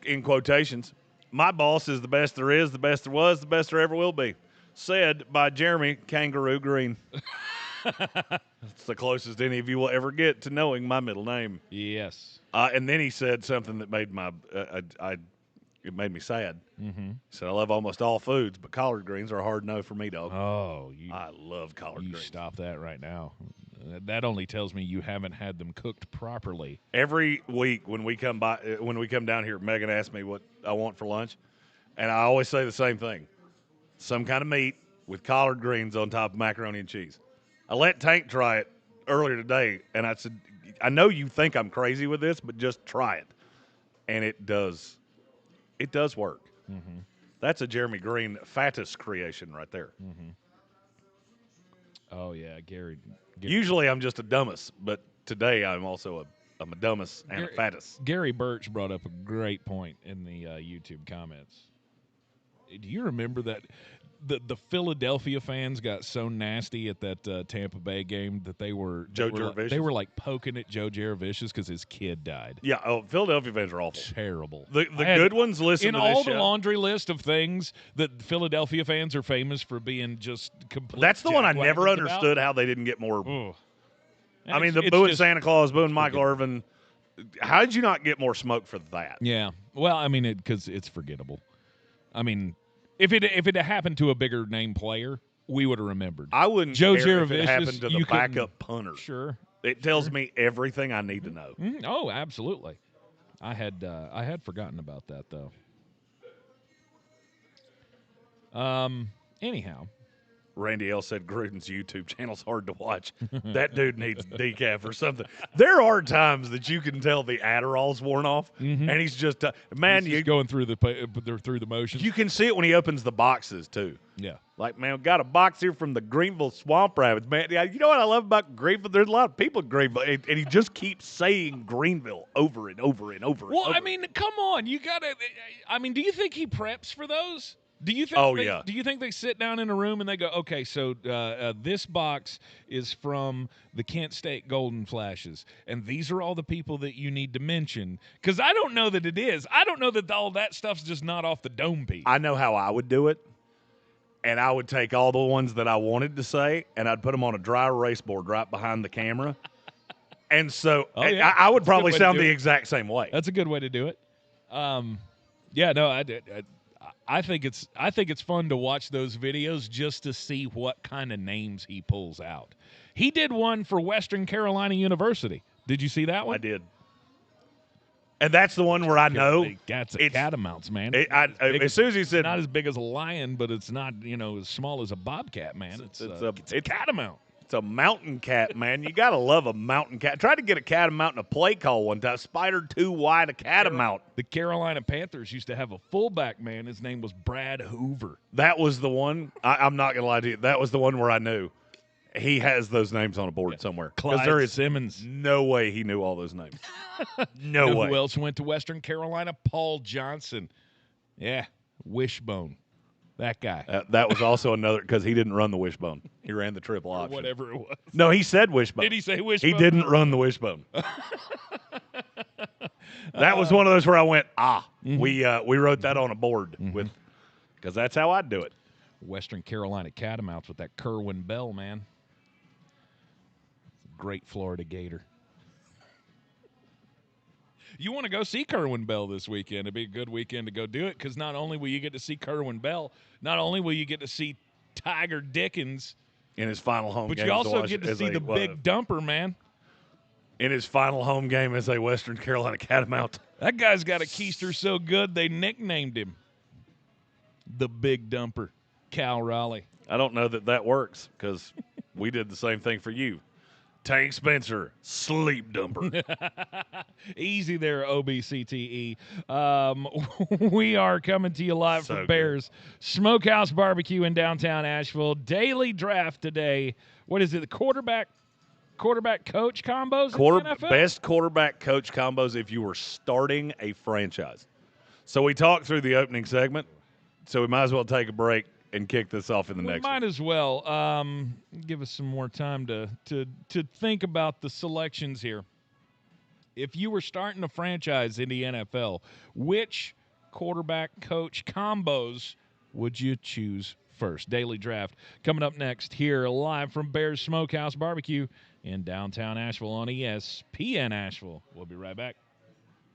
in quotations, my boss is the best there is, the best there was, the best there ever will be. Said by Jeremy Kangaroo Green. It's the closest any of you will ever get to knowing my middle name. Yes. And then he said something that made it made me sad. Mm-hmm. He said, I love almost all foods, but collard greens are a hard no for me, dog. Oh, I love collard greens. Stop that right now. That only tells me you haven't had them cooked properly. Every week when we come down here, Megan asks me what I want for lunch, and I always say the same thing: some kind of meat with collard greens on top of macaroni and cheese. I let Tank try it earlier today, and I said, I know you think I'm crazy with this, but just try it, and it does. It does work. Mm-hmm. That's a Jeremy Green Fatus creation right there. Mm-hmm. Oh yeah, Gary. Usually I'm just a dumbass, but today I'm also a dumbass and a fatus. Gary Birch brought up a great point in the YouTube comments. Do you remember that the Philadelphia fans got so nasty at that Tampa Bay game that they were like poking at Joe Jaravicius because his kid died? Yeah. Oh, Philadelphia fans are awful. Terrible. The good ones listen to this in all show. the laundry list of things that Philadelphia fans are famous for being just complete. That's the one I never jackwagons understood about. how they didn't get more. Ugh. I mean, the It's booing just Santa Claus, booing Michael Irvin. How did you not get more smoke for that? Yeah. Well, I mean, because it's forgettable. I mean, if it had happened to a bigger name player, we would have remembered. I wouldn't Joe care if it Jaravicius, happened to the you couldn't- backup punter. Sure. It tells me everything I need to know. Oh, absolutely. I had forgotten about that though. Anyhow, Randy L. said Gruden's YouTube channel's hard to watch. That dude needs decaf or something. There are times that you can tell the Adderall's worn off, and he's just man. He's just going through the motions. You can see it when he opens the boxes too. Yeah, like man, we got a box here from the Greenville Swamp Rabbits. Man, you know what I love about Greenville? There's a lot of people in Greenville, and he just keeps saying Greenville over and over and over. Well, and over. I mean, come on, you gotta. I mean, do you think he preps for those? Do you think? Do you think they sit down in a room and they go, okay, so this box is from the Kent State Golden Flashes, and these are all the people that you need to mention? Because I don't know that it is. I don't know that all that stuff's just not off the dome piece. I know how I would do it, and I would take all the ones that I wanted to say, and I'd put them on a dry erase board right behind the camera. And so I would probably sound the exact same way. That's a good way to do it. I think it's fun to watch those videos just to see what kind of names he pulls out. He did one for Western Carolina University. Did you see that one? I did. And that's the one where I know that's a catamounts, man. As soon as he said, not as big as a lion, but it's not as small as a bobcat, man. It's a catamount. It's a mountain cat, man. You got to love a mountain cat. I tried to get a catamount in a play call one time. Spider too wide a catamount. The Carolina Panthers used to have a fullback, man. His name was Brad Hoover. That was the one. I'm not going to lie to you. That was the one where I knew. He has those names on a board somewhere. Clyde Simmons. No way he knew all those names. No way. Who else went to Western Carolina? Paul Johnson. Yeah, Wishbone. That guy. That was also another, because he didn't run the wishbone. He ran the triple option. Whatever it was. No, he said wishbone. Did he say wishbone? He didn't run the wishbone. That was one of those where I went, we wrote that on a board because that's how I'd do it. Western Carolina Catamounts with that Kerwin Bell, man. Great Florida Gator. You want to go see Kerwin Bell this weekend. It'd be a good weekend to go do it because not only will you get to see Kerwin Bell, not only will you get to see Tiger Dickens in his final home game, but you also get to see the big dumper, man. In his final home game as a Western Carolina Catamount. That guy's got a keister so good they nicknamed him the Big Dumper, Cal Raleigh. I don't know that works because we did the same thing for you. Tank Spencer, sleep dumper. Easy there, OBCTE. We are coming to you live from Bears Smokehouse Barbecue in downtown Asheville. Daily draft today. What is it? The quarterback coach combos in the NFL? Best quarterback coach combos if you were starting a franchise. So we talked through the opening segment, so we might as well take a break and kick this off in the next one. Might as well. Give us some more time to think about the selections here. If you were starting a franchise in the NFL, which quarterback coach combos would you choose first? Daily draft coming up next here live from Bears Smokehouse Barbecue in downtown Asheville on ESPN Asheville. We'll be right back.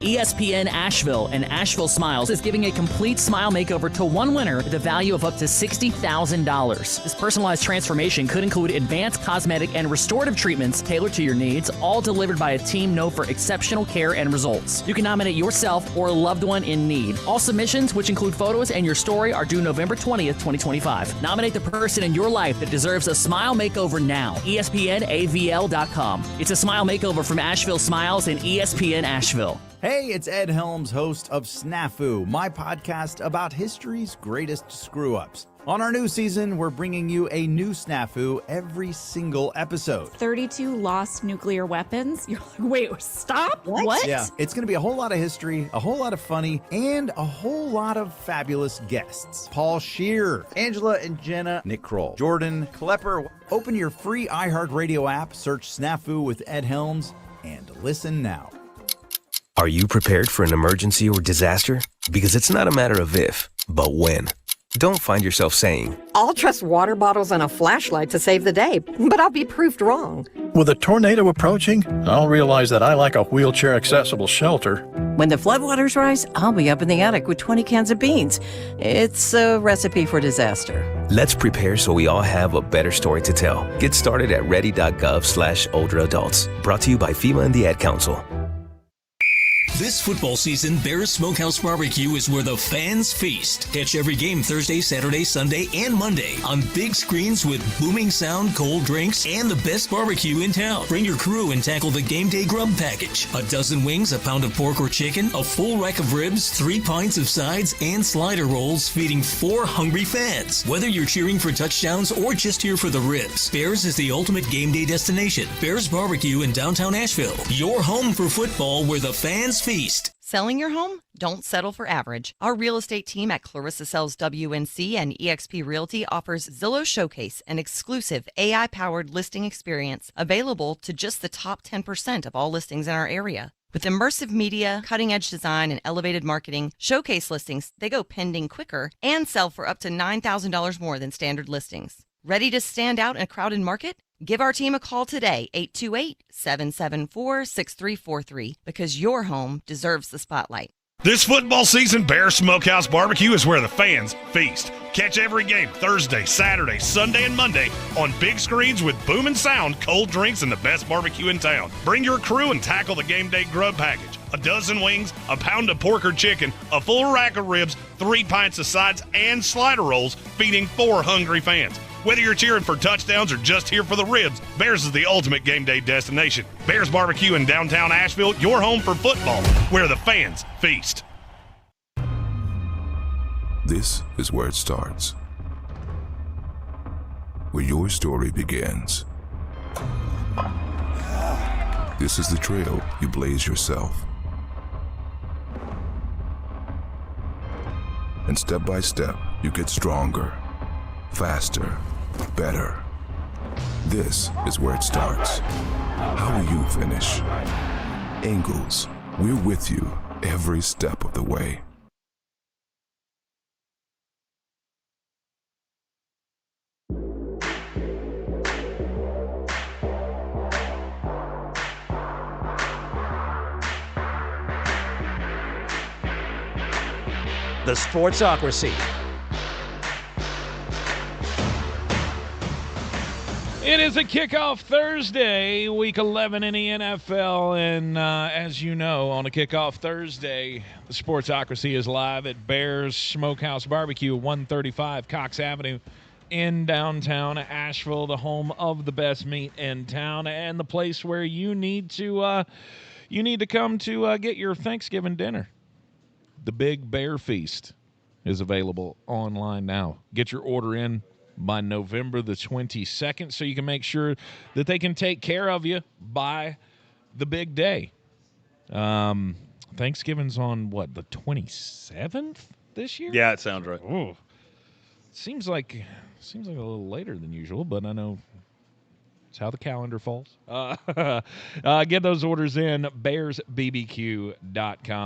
ESPN Asheville and Asheville Smiles is giving a complete smile makeover to one winner with a value of up to $60,000. This personalized transformation could include advanced cosmetic and restorative treatments tailored to your needs, all delivered by a team known for exceptional care and results. You can nominate yourself or a loved one in need. All submissions, which include photos and your story, are due November 20th, 2025. Nominate the person in your life that deserves a smile makeover now. ESPNAVL.com. It's a smile makeover from Asheville Smiles and ESPN Asheville. Hey, it's Ed Helms, host of Snafu, my podcast about history's greatest screw-ups. On our new season, we're bringing you a new snafu every single episode. 32 lost nuclear weapons? You're like, wait, stop? What? Yeah, it's going to be a whole lot of history, a whole lot of funny, and a whole lot of fabulous guests. Paul Scheer, Angela and Jenna, Nick Kroll, Jordan Klepper. Open your free iHeartRadio app, search Snafu with Ed Helms, and listen now. Are you prepared for an emergency or disaster? Because it's not a matter of if, but when. Don't find yourself saying, I'll trust water bottles and a flashlight to save the day, but I'll be proved wrong. With a tornado approaching, I'll realize that I lack a wheelchair-accessible shelter. When the floodwaters rise, I'll be up in the attic with 20 cans of beans. It's a recipe for disaster. Let's prepare so we all have a better story to tell. Get started at ready.gov/older adults. Brought to you by FEMA and the Ad Council. This football season, Bears Smokehouse Barbecue is where the fans feast. Catch every game Thursday, Saturday, Sunday, and Monday on big screens with booming sound, cold drinks, and the best barbecue in town. Bring your crew and tackle the game day grub package. A dozen wings, a pound of pork or chicken, a full rack of ribs, 3 pints of sides, and slider rolls, feeding 4 hungry fans. Whether you're cheering for touchdowns or just here for the ribs, Bears is the ultimate game day destination. Bears Barbecue in downtown Asheville. Your home for football where the fans feast. Selling your home? Don't settle for average. Our real estate team at Clarissa Sells WNC and eXp Realty offers Zillow Showcase, an exclusive AI-powered listing experience available to just the top 10% of all listings in our area. With immersive media, cutting-edge design, and elevated marketing, Showcase listings, they go pending quicker and sell for up to $9,000 more than standard listings. Ready to stand out in a crowded market? Give our team a call today, 828-774-6343, because your home deserves the spotlight. This football season, Bear Smokehouse Barbecue is where the fans feast. Catch every game Thursday, Saturday, Sunday, and Monday on big screens with booming sound, cold drinks, and the best barbecue in town. Bring your crew and tackle the game day grub package. A dozen wings, a pound of pork or chicken, a full rack of ribs, 3 pints of sides, and slider rolls, feeding 4 hungry fans. Whether you're cheering for touchdowns or just here for the ribs, Bears is the ultimate game day destination. Bears Barbecue in downtown Asheville, your home for football, where the fans feast. This is where it starts, where your story begins. This is the trail you blaze yourself. And step by step, you get stronger, faster, better. This is where it starts. How will you finish? Ingles, we're with you every step of the way. The Sportsocracy. It is a kickoff Thursday, week 11 in the NFL, and as you know, on a kickoff Thursday, the Sportsocracy is live at Bears Smokehouse Barbecue, 135 Coxe Avenue in downtown Asheville, the home of the best meat in town, and the place where you need to come to get your Thanksgiving dinner. The Big Bear Feast is available online now. Get your order in by November the 22nd so you can make sure that they can take care of you by the big day. Thanksgiving's on, what, the 27th this year? Yeah, it sounds right. Ooh. Seems like a little later than usual, but I know it's how the calendar falls. Get those orders in, bearsbbq.com.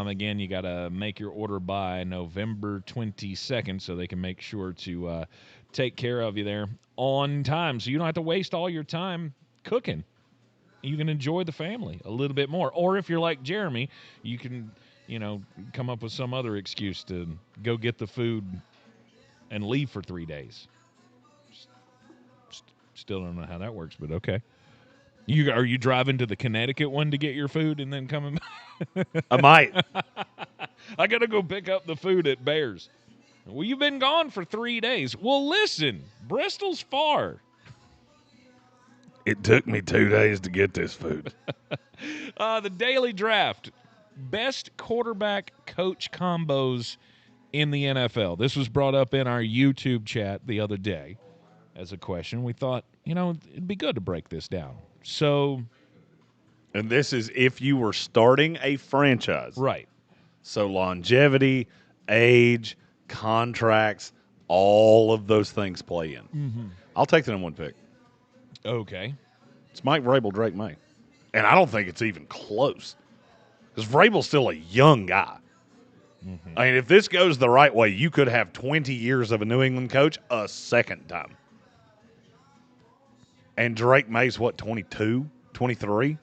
Again, you got to make your order by November 22nd so they can make sure to take care of you there on time, so you don't have to waste all your time cooking. You can enjoy the family a little bit more. Or if you're like Jeremy, you can, come up with some other excuse to go get the food and leave for 3 days. Still don't know how that works, but okay. Are you driving to the Connecticut one to get your food and then coming back? I might. I got to go pick up the food at Bears. Well, you've been gone for 3 days. Well, listen, Bristol's far. It took me 2 days to get this food. The Daily Draft. Best quarterback coach combos in the NFL. This was brought up in our YouTube chat the other day as a question. We thought, it'd be good to break this down. So. And this is if you were starting a franchise. Right. So longevity, age, contracts, all of those things play in. Mm-hmm. I'll take the number one pick. Okay. It's Mike Vrabel, Drake May. And I don't think it's even close. Because Vrabel's still a young guy. Mm-hmm. I mean, if this goes the right way, you could have 20 years of a New England coach a second time. And Drake May's, 22, 23?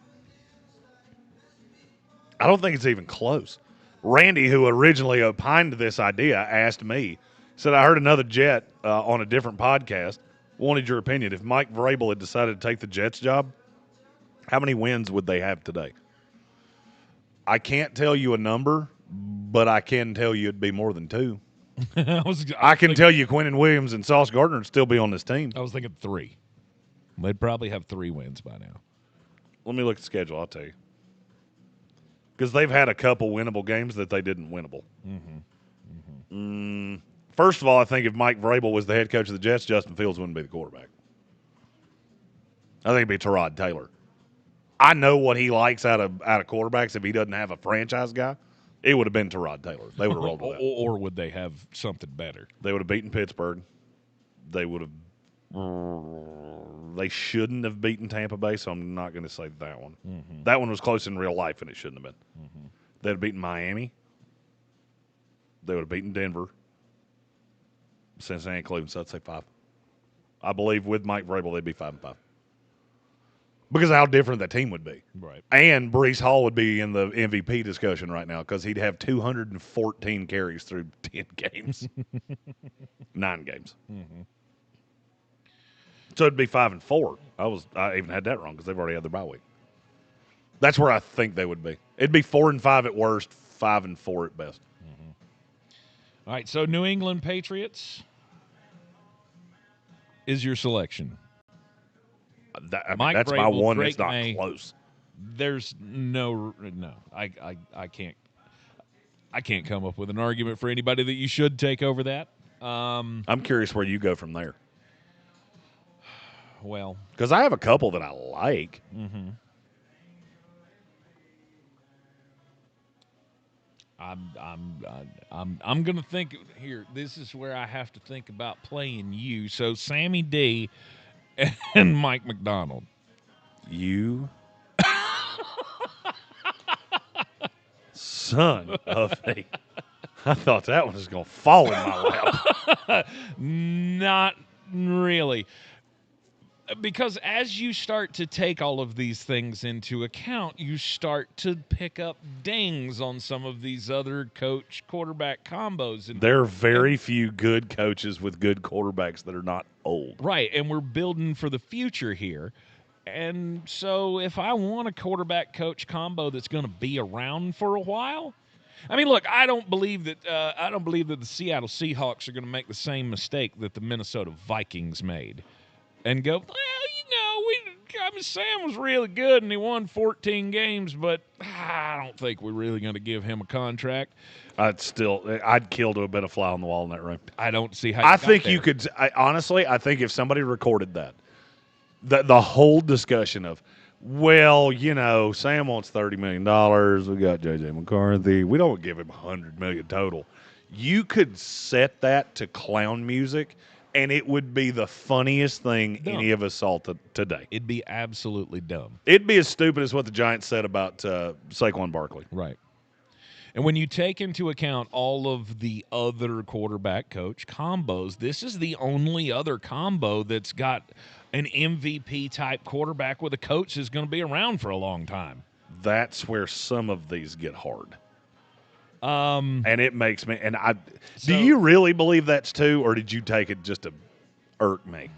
I don't think it's even close. Randy, who originally opined this idea, asked me, said, I heard another Jet on a different podcast, wanted your opinion. If Mike Vrabel had decided to take the Jets job, how many wins would they have today? I can't tell you a number, but I can tell you it'd be more than 2. I can tell you Quinnen Williams and Sauce Gardner would still be on this team. I was thinking 3. They'd probably have 3 wins by now. Let me look at the schedule, I'll tell you. Because they've had a couple winnable games that they didn't winnable. Mm-hmm. Mm-hmm. First of all, I think if Mike Vrabel was the head coach of the Jets, Justin Fields wouldn't be the quarterback. I think it'd be Tyrod Taylor. I know what he likes out of quarterbacks if he doesn't have a franchise guy. It would have been Tyrod Taylor. They would have rolled with that. Or would they have something better? They would have beaten Pittsburgh. They shouldn't have beaten Tampa Bay, so I'm not going to say that one. Mm-hmm. That one was close in real life, and it shouldn't have been. Mm-hmm. They'd have beaten Miami. They would have beaten Denver. Cincinnati and Cleveland, so I'd say 5. I believe with Mike Vrabel, they'd be 5-5. Because of how different that team would be. Right. And Breece Hall would be in the MVP discussion right now because he'd have 214 carries through 10 games. 9 games. Mm-hmm. So it'd be 5-4. I even had that wrong because they've already had their bye week. That's where I think they would be. It'd be 4-5 at worst, 5-4 at best. Mm-hmm. All right, so New England Patriots is your selection. That's my one that's not close. There's no. I can't come up with an argument for anybody that you should take over that. I'm curious where you go from there. Well, because I have a couple that I like. Mm-hmm. I'm gonna think here. This is where I have to think about playing you. So Sammy D and Mike McDonald. You son of a. I thought that one was going to fall in my lap. Not really. Because as you start to take all of these things into account, you start to pick up dings on some of these other coach-quarterback combos. And there are very few good coaches with good quarterbacks that are not old. Right, and we're building for the future here. And so if I want a quarterback-coach combo that's going to be around for a while, I mean, look, I don't believe that the Seattle Seahawks are going to make the same mistake that the Minnesota Vikings made. And go, Sam was really good and he won 14 games, but I don't think we're really going to give him a contract. I'd kill to have been a fly on the wall in that room. I don't see how. I think you could. Honestly, I think if somebody recorded that, the whole discussion of, well, Sam wants $30 million. We got J.J. McCarthy. We don't give him $100 million total. You could set that to clown music. And it would be the funniest thing any of us saw today. It'd be absolutely dumb. It'd be as stupid as what the Giants said about Saquon Barkley. Right. And when you take into account all of the other quarterback coach combos, this is the only other combo that's got an MVP-type quarterback with a coach that's going to be around for a long time. That's where some of these get hard. And it makes me, do you really believe that's 2, or did you take it just to irk me?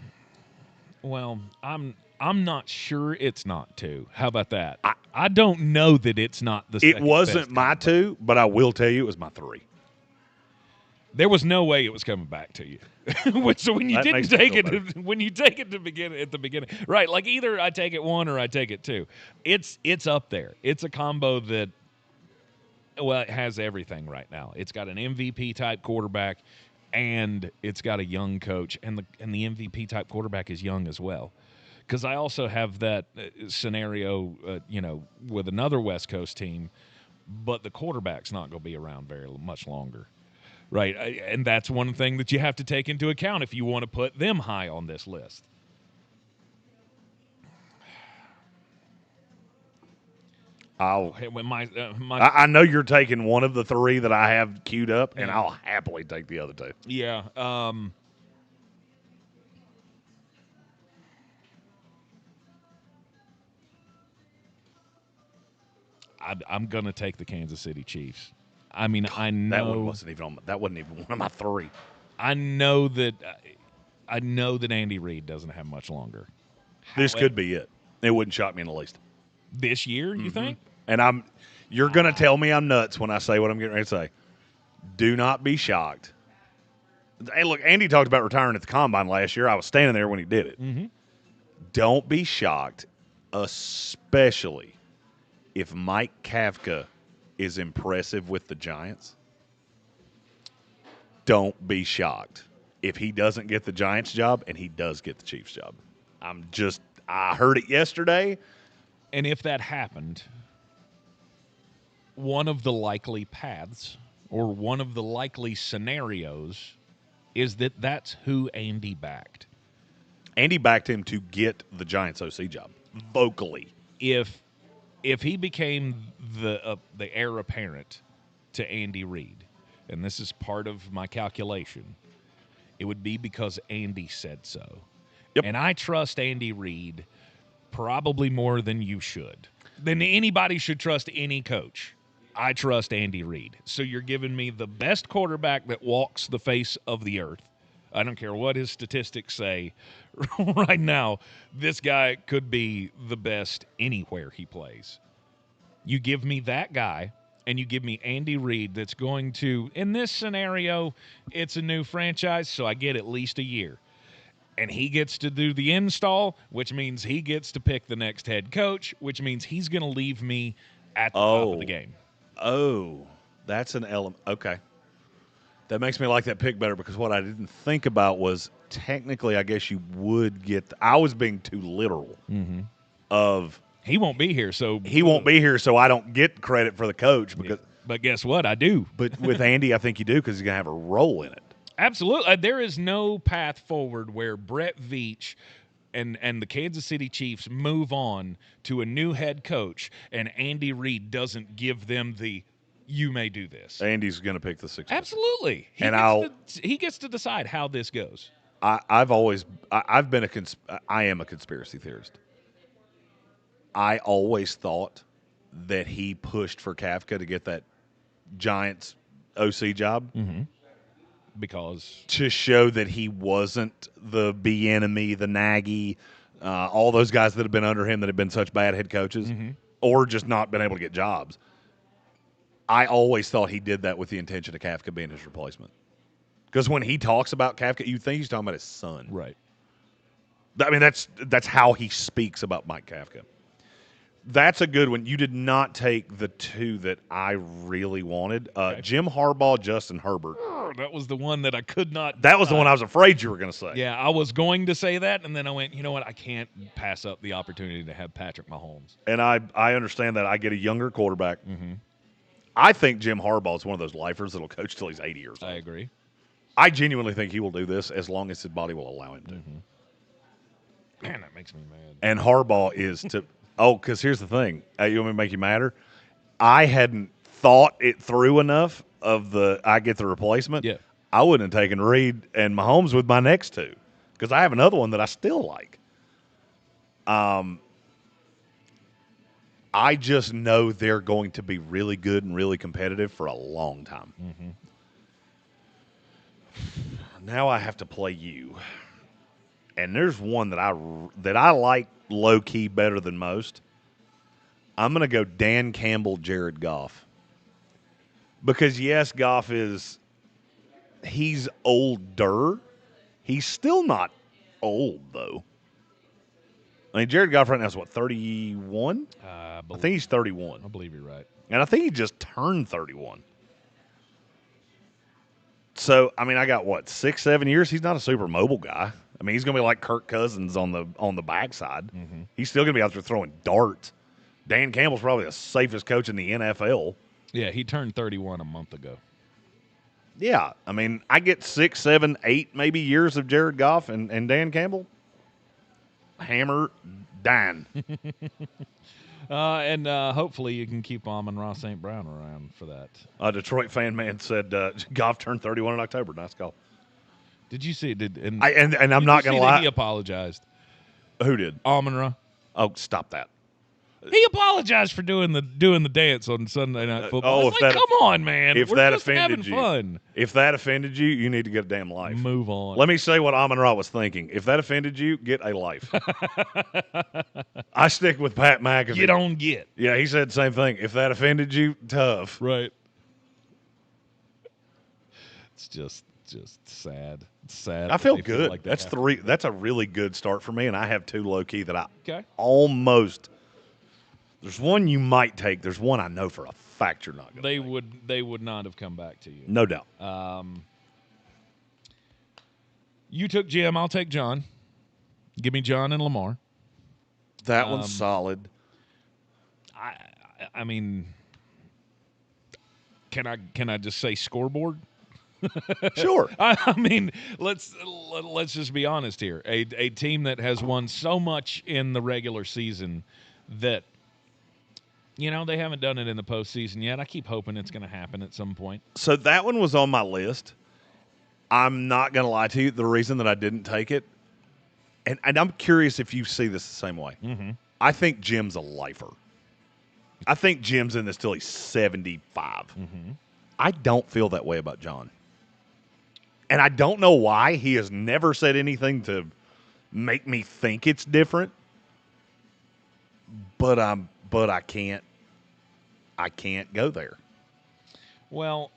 Well, I'm not sure it's not 2. How about that? I don't know that it's not the second. It wasn't my 2, but I will tell you it was my 3. There was no way it was coming back to you. So when you didn't take it, at the beginning, right? Like either I take it 1 or I take it 2. It's up there. It's a combo that. Well, it has everything right now. It's got an MVP-type quarterback, and it's got a young coach, and the MVP-type quarterback is young as well. Because I also have that scenario, with another West Coast team, but the quarterback's not going to be around very much longer, right? And that's one thing that you have to take into account if you want to put them high on this list. I know you're taking one of the 3 that I have queued up, and I'll happily take the other 2. Yeah. I'm gonna take the Kansas City Chiefs. I mean, I know that one wasn't even one of my 3. I know that Andy Reid doesn't have much longer. This could be it. It wouldn't shock me in the least. This year, you think? And you're going to tell me I'm nuts when I say what I'm getting ready to say. Do not be shocked. Hey, look, Andy talked about retiring at the Combine last year. I was standing there when he did it. Mm-hmm. Don't be shocked, especially if Mike Kafka is impressive with the Giants. Don't be shocked if he doesn't get the Giants job and he does get the Chiefs job. I heard it yesterday. And if that happened, one of the likely paths or one of the likely scenarios is that that's who Andy backed. Andy backed him to get the Giants OC job vocally. If he became the heir apparent to Andy Reid, and this is part of my calculation, it would be because Andy said so. Yep. And I trust Andy Reid probably more than you should. Than anybody should trust any coach. I trust Andy Reid. So you're giving me the best quarterback that walks the face of the earth. I don't care what his statistics say. Right now, this guy could be the best anywhere he plays. You give me that guy, and you give me Andy Reid that's going to, in this scenario, it's a new franchise, so I get at least a year. And he gets to do the install, which means he gets to pick the next head coach, which means he's going to leave me at the top of the game. Oh, that's an element. Okay. That makes me like that pick better because what I didn't think about was technically I guess you would get – I was being too literal of – He won't be here, so I don't get credit for the coach. But guess what? I do. But with Andy, I think you do because he's going to have a role in it. Absolutely. There is no path forward where Brett Veach and the Kansas City Chiefs move on to a new head coach and Andy Reid doesn't give them the you may do this. Andy's going to pick the 6. Absolutely. He gets to decide how this goes. I am a conspiracy theorist. I always thought that he pushed for Kafka to get that Giants OC job. Mm-hmm. Because to show that he wasn't the Bieniemy, the Nagy, all those guys that have been under him that have been such bad head coaches or just not been able to get jobs. I always thought he did that with the intention of Kafka being his replacement. Because when he talks about Kafka, you think he's talking about his son. Right. I mean, that's how he speaks about Mike Kafka. That's a good one. You did not take the two that I really wanted. Jim Harbaugh, Justin Herbert. That was the one that I could not. That was the one I was afraid you were going to say. Yeah, I was going to say that, and then I went, you know what? I can't pass up the opportunity to have Patrick Mahomes. And I understand that. I get a younger quarterback. Mm-hmm. I think Jim Harbaugh is one of those lifers that will coach till he's 80 years old. I agree. I genuinely think he will do this as long as his body will allow him to. Mm-hmm. Man, that makes me mad. And Harbaugh is to – because here's the thing. You want me to make you madder? I hadn't thought it through enough of I get the replacement. Yeah. I wouldn't have taken Reid and Mahomes with my next two because I have another one that I still like. I just know they're going to be really good and really competitive for a long time. Mm-hmm. Now I have to play you. And there's one that I like low-key better than most. I'm going to go Dan Campbell, Jared Goff. Because, yes, Goff he's older. He's still not old, though. I mean, Jared Goff right now is, 31? I think he's 31. I believe you're right. And I think he just turned 31. So, I mean, I got, 6-7 years? He's not a super mobile guy. I mean, he's going to be like Kirk Cousins on the backside. Mm-hmm. He's still going to be out there throwing darts. Dan Campbell's probably the safest coach in the NFL. Yeah, he turned 31 a month ago. Yeah, I mean, I get 6, 7, 8 maybe years of Jared Goff and Dan Campbell. Hammer, Dan. And hopefully you can keep Amon-Ra St. Brown around for that. A Detroit fan man said Goff turned 31 in October. Nice call. Did you see it? And I'm not going to lie. He apologized. Who did? Amon-Ra. Oh, stop that. He apologized for doing the dance on Sunday Night Football. Come on, man. If We're that just offended having you, fun. If that offended you, you need to get a damn life. Move on. Let me say what Amon-Ra was thinking. If that offended you, get a life. I stick with Pat McAfee. You don't get. Yeah, he said the same thing. If that offended you, tough. Right. It's just sad. It's sad. I feel good. Like That's three. That's a really good start for me, and I have two low key that I almost. There's one you might take. There's one I know for a fact you're not going to take. They would not have come back to you. No doubt. You took Jim. I'll take John. Give me John and Lamar. That one's solid. I mean, Can I just say scoreboard? Sure. I mean, let's just be honest here. A team that has won so much in the regular season that, they haven't done it in the postseason yet. I keep hoping it's going to happen at some point. So that one was on my list. I'm not going to lie to you. The reason that I didn't take it, and I'm curious if you see this the same way. Mm-hmm. I think Jim's a lifer. I think Jim's in this till he's 75. Mm-hmm. I don't feel that way about John. And I don't know why. He has never said anything to make me think it's different. But I can't go there. Well,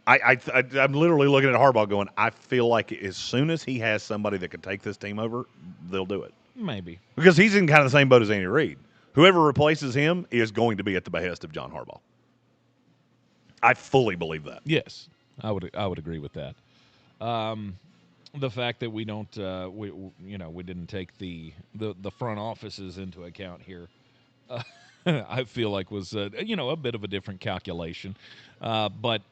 I'm literally looking at Harbaugh going, I feel like as soon as he has somebody that could take this team over, they'll do it. Maybe. Because he's in kind of the same boat as Andy Reid. Whoever replaces him is going to be at the behest of John Harbaugh. I fully believe that. Yes, I would agree with that. The fact that we don't, we didn't take the front offices into account here, I feel like was a bit of a different calculation. But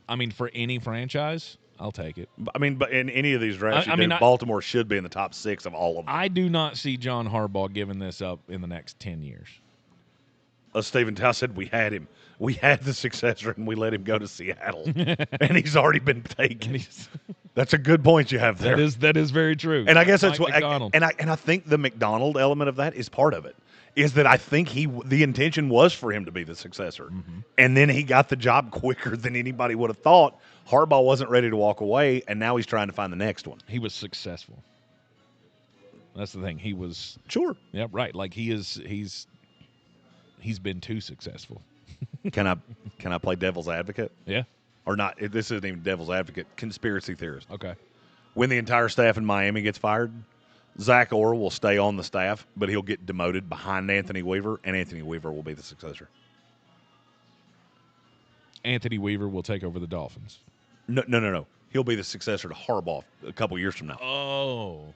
I mean, for any franchise, I'll take it. I mean, but in any of these drafts, Baltimore should be in the top 6 of all of them. I do not see John Harbaugh giving this up in the next 10 years. Stephen Tao said we had him. We had the successor, and we let him go to Seattle. And he's already been taken. That's a good point you have there. That is very true. And I guess that's Mike what McDonald. I think the McDonald element of that is part of it. Is that I think the intention was for him to be the successor. Mm-hmm. And then he got the job quicker than anybody would have thought. Harbaugh wasn't ready to walk away, and now he's trying to find the next one. He was successful. That's the thing. He was sure. Yeah, right. Like he's been too successful. Can I play devil's advocate? Yeah. Or not? This isn't even devil's advocate. Conspiracy theorist. Okay. When the entire staff in Miami gets fired, Zach Orr will stay on the staff, but he'll get demoted behind Anthony Weaver, and Anthony Weaver will be the successor. Anthony Weaver will take over the Dolphins. No. He'll be the successor to Harbaugh a couple years from now. Oh.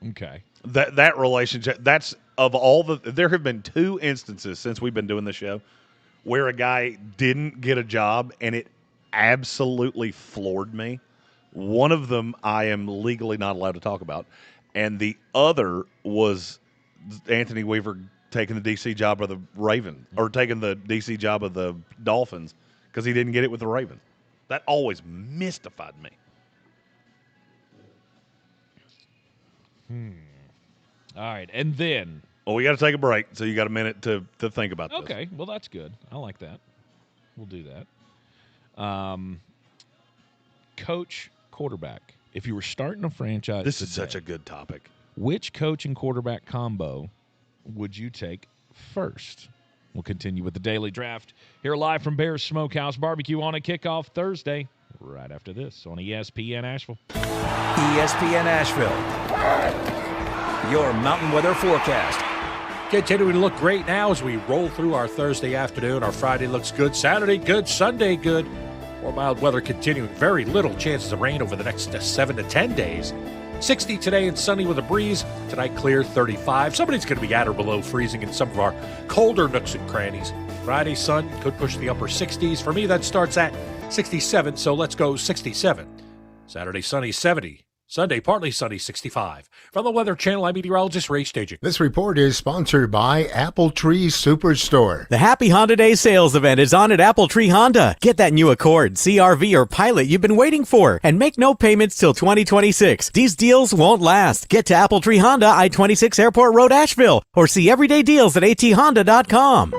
Okay. That relationship, that's of all there have been 2 instances since we've been doing the show where a guy didn't get a job, and it absolutely floored me. One of them I am legally not allowed to talk about, and the other was Anthony Weaver taking the DC job of the Ravens, or taking the DC job of the Dolphins because he didn't get it with the Ravens. That always mystified me. All right, and then... Well, we got to take a break, so you got a minute to think about this. Okay, well, that's good. I like that. We'll do that. Coach, quarterback. If you were starting a franchise This is today, such a good topic. Which coach and quarterback combo would you take first? We'll continue with the Daily Draft here live from Bears Smokehouse Barbecue on a kickoff Thursday, right after this on ESPN Asheville. ESPN Asheville, your mountain weather forecast. Continuing to look great now as we roll through our Thursday afternoon. Our Friday looks good, Saturday good, Sunday good. More mild weather continuing. Very little chances of rain over the next 7 to 10 days. 60 today and sunny with a breeze. Tonight clear, 35. Somebody's going to be at or below freezing in some of our colder nooks and crannies. Friday sun could push the upper 60s. For me, that starts at 67, so let's go 67. Saturday sunny, 70. Sunday, partly sunny, 65. From the Weather Channel, I'm meteorologist Ray Staging. This report is sponsored by Apple Tree Superstore. The Happy Honda Day sales event is on at Apple Tree Honda. Get that new Accord, CR-V, or Pilot you've been waiting for, and make no payments till 2026. These deals won't last. Get to Apple Tree Honda, I-26 Airport Road, Asheville, or see everyday deals at athonda.com.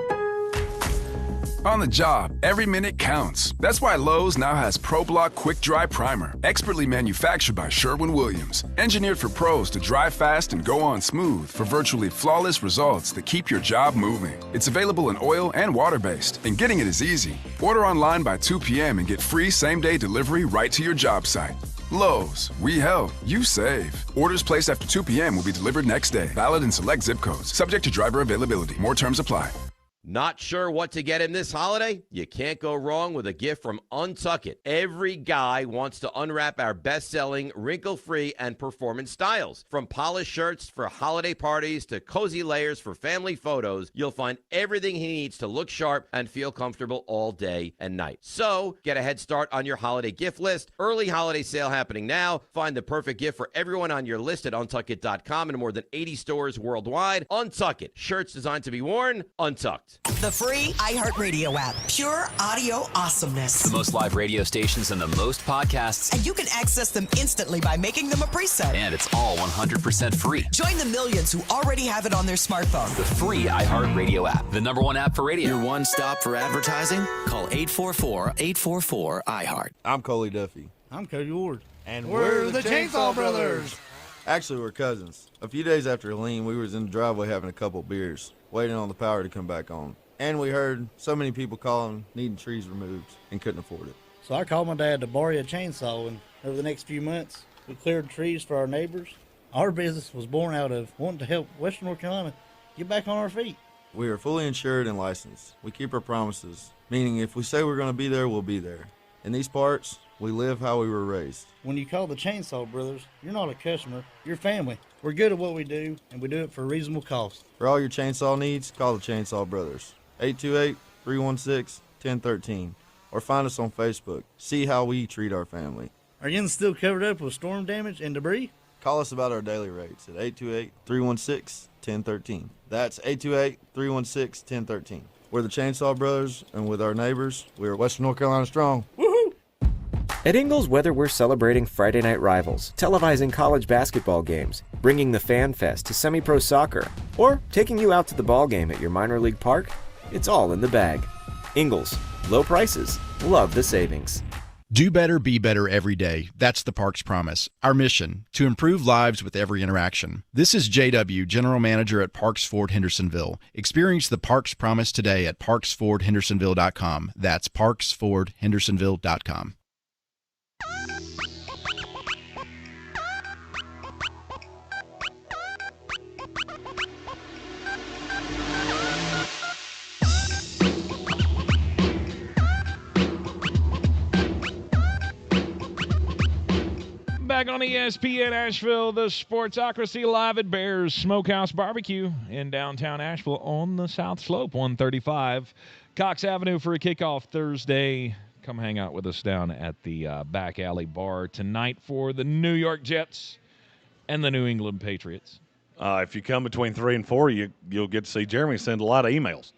On the job, every minute counts. That's why Lowe's now has ProBlock Quick Dry Primer, expertly manufactured by Sherwin-Williams. Engineered for pros to dry fast and go on smooth for virtually flawless results that keep your job moving. It's available in oil and water-based, and getting it is easy. Order online by 2 p.m. and get free same-day delivery right to your job site. Lowe's, we help, you save. Orders placed after 2 p.m. will be delivered next day. Valid in select zip codes. Subject to driver availability. More terms apply. Not sure what to get him this holiday? You can't go wrong with a gift from Untuck It. Every guy wants to unwrap our best-selling, wrinkle-free, and performance styles. From polished shirts for holiday parties to cozy layers for family photos, you'll find everything he needs to look sharp and feel comfortable all day and night. So, get a head start on your holiday gift list. Early holiday sale happening now. Find the perfect gift for everyone on your list at untuckit.com and more than 80 stores worldwide. Untuck It. Shirts designed to be worn, untucked. The free iHeartRadio app. Pure audio awesomeness. The most live radio stations and the most podcasts. And you can access them instantly by making them a preset. And it's all 100% free. Join the millions who already have it on their smartphone. The free iHeartRadio app. The #1 app for radio. Your one stop for advertising? Call 844-844-iHeart. I'm Coley Duffy. I'm Cody Ward. And we're the Chainsaw Brothers. Actually, we're cousins. A few days after Helene, we was in the driveway having a couple beers, waiting on the power to come back on. And we heard so many people calling, needing trees removed, and couldn't afford it. So I called my dad to borrow a chainsaw, and over the next few months, we cleared trees for our neighbors. Our business was born out of wanting to help Western North Carolina get back on our feet. We are fully insured and licensed. We keep our promises, meaning if we say we're going to be there, we'll be there. In these parts, we live how we were raised. When you call the Chainsaw Brothers, you're not a customer, you're family. We're good at what we do, and we do it for a reasonable cost. For all your chainsaw needs, call the Chainsaw Brothers. 828-316-1013. Or find us on Facebook. See how we treat our family. Are you still covered up with storm damage and debris? Call us about our daily rates at 828-316-1013. That's 828-316-1013. We're the Chainsaw Brothers, and with our neighbors, we are Western North Carolina strong. Woohoo! At Ingles, whether we're celebrating Friday night rivals, televising college basketball games, bringing the Fan Fest to semi-pro soccer, or taking you out to the ball game at your minor league park, it's all in the bag. Ingles, low prices, love the savings. Do better, be better every day. That's the Parks Promise. Our mission, to improve lives with every interaction. This is JW, General Manager at Parks Ford Hendersonville. Experience the Parks Promise today at parksfordhendersonville.com. That's parksfordhendersonville.com. Back on ESPN Asheville, the Sportsocracy live at Bears Smokehouse Barbecue in downtown Asheville on the South Slope, 135 Coxe Avenue for a kickoff Thursday. Come hang out with us down at the back alley bar tonight for the New York Jets and the New England Patriots. If you come between 3 and 4, you'll get to see Jeremy send a lot of emails.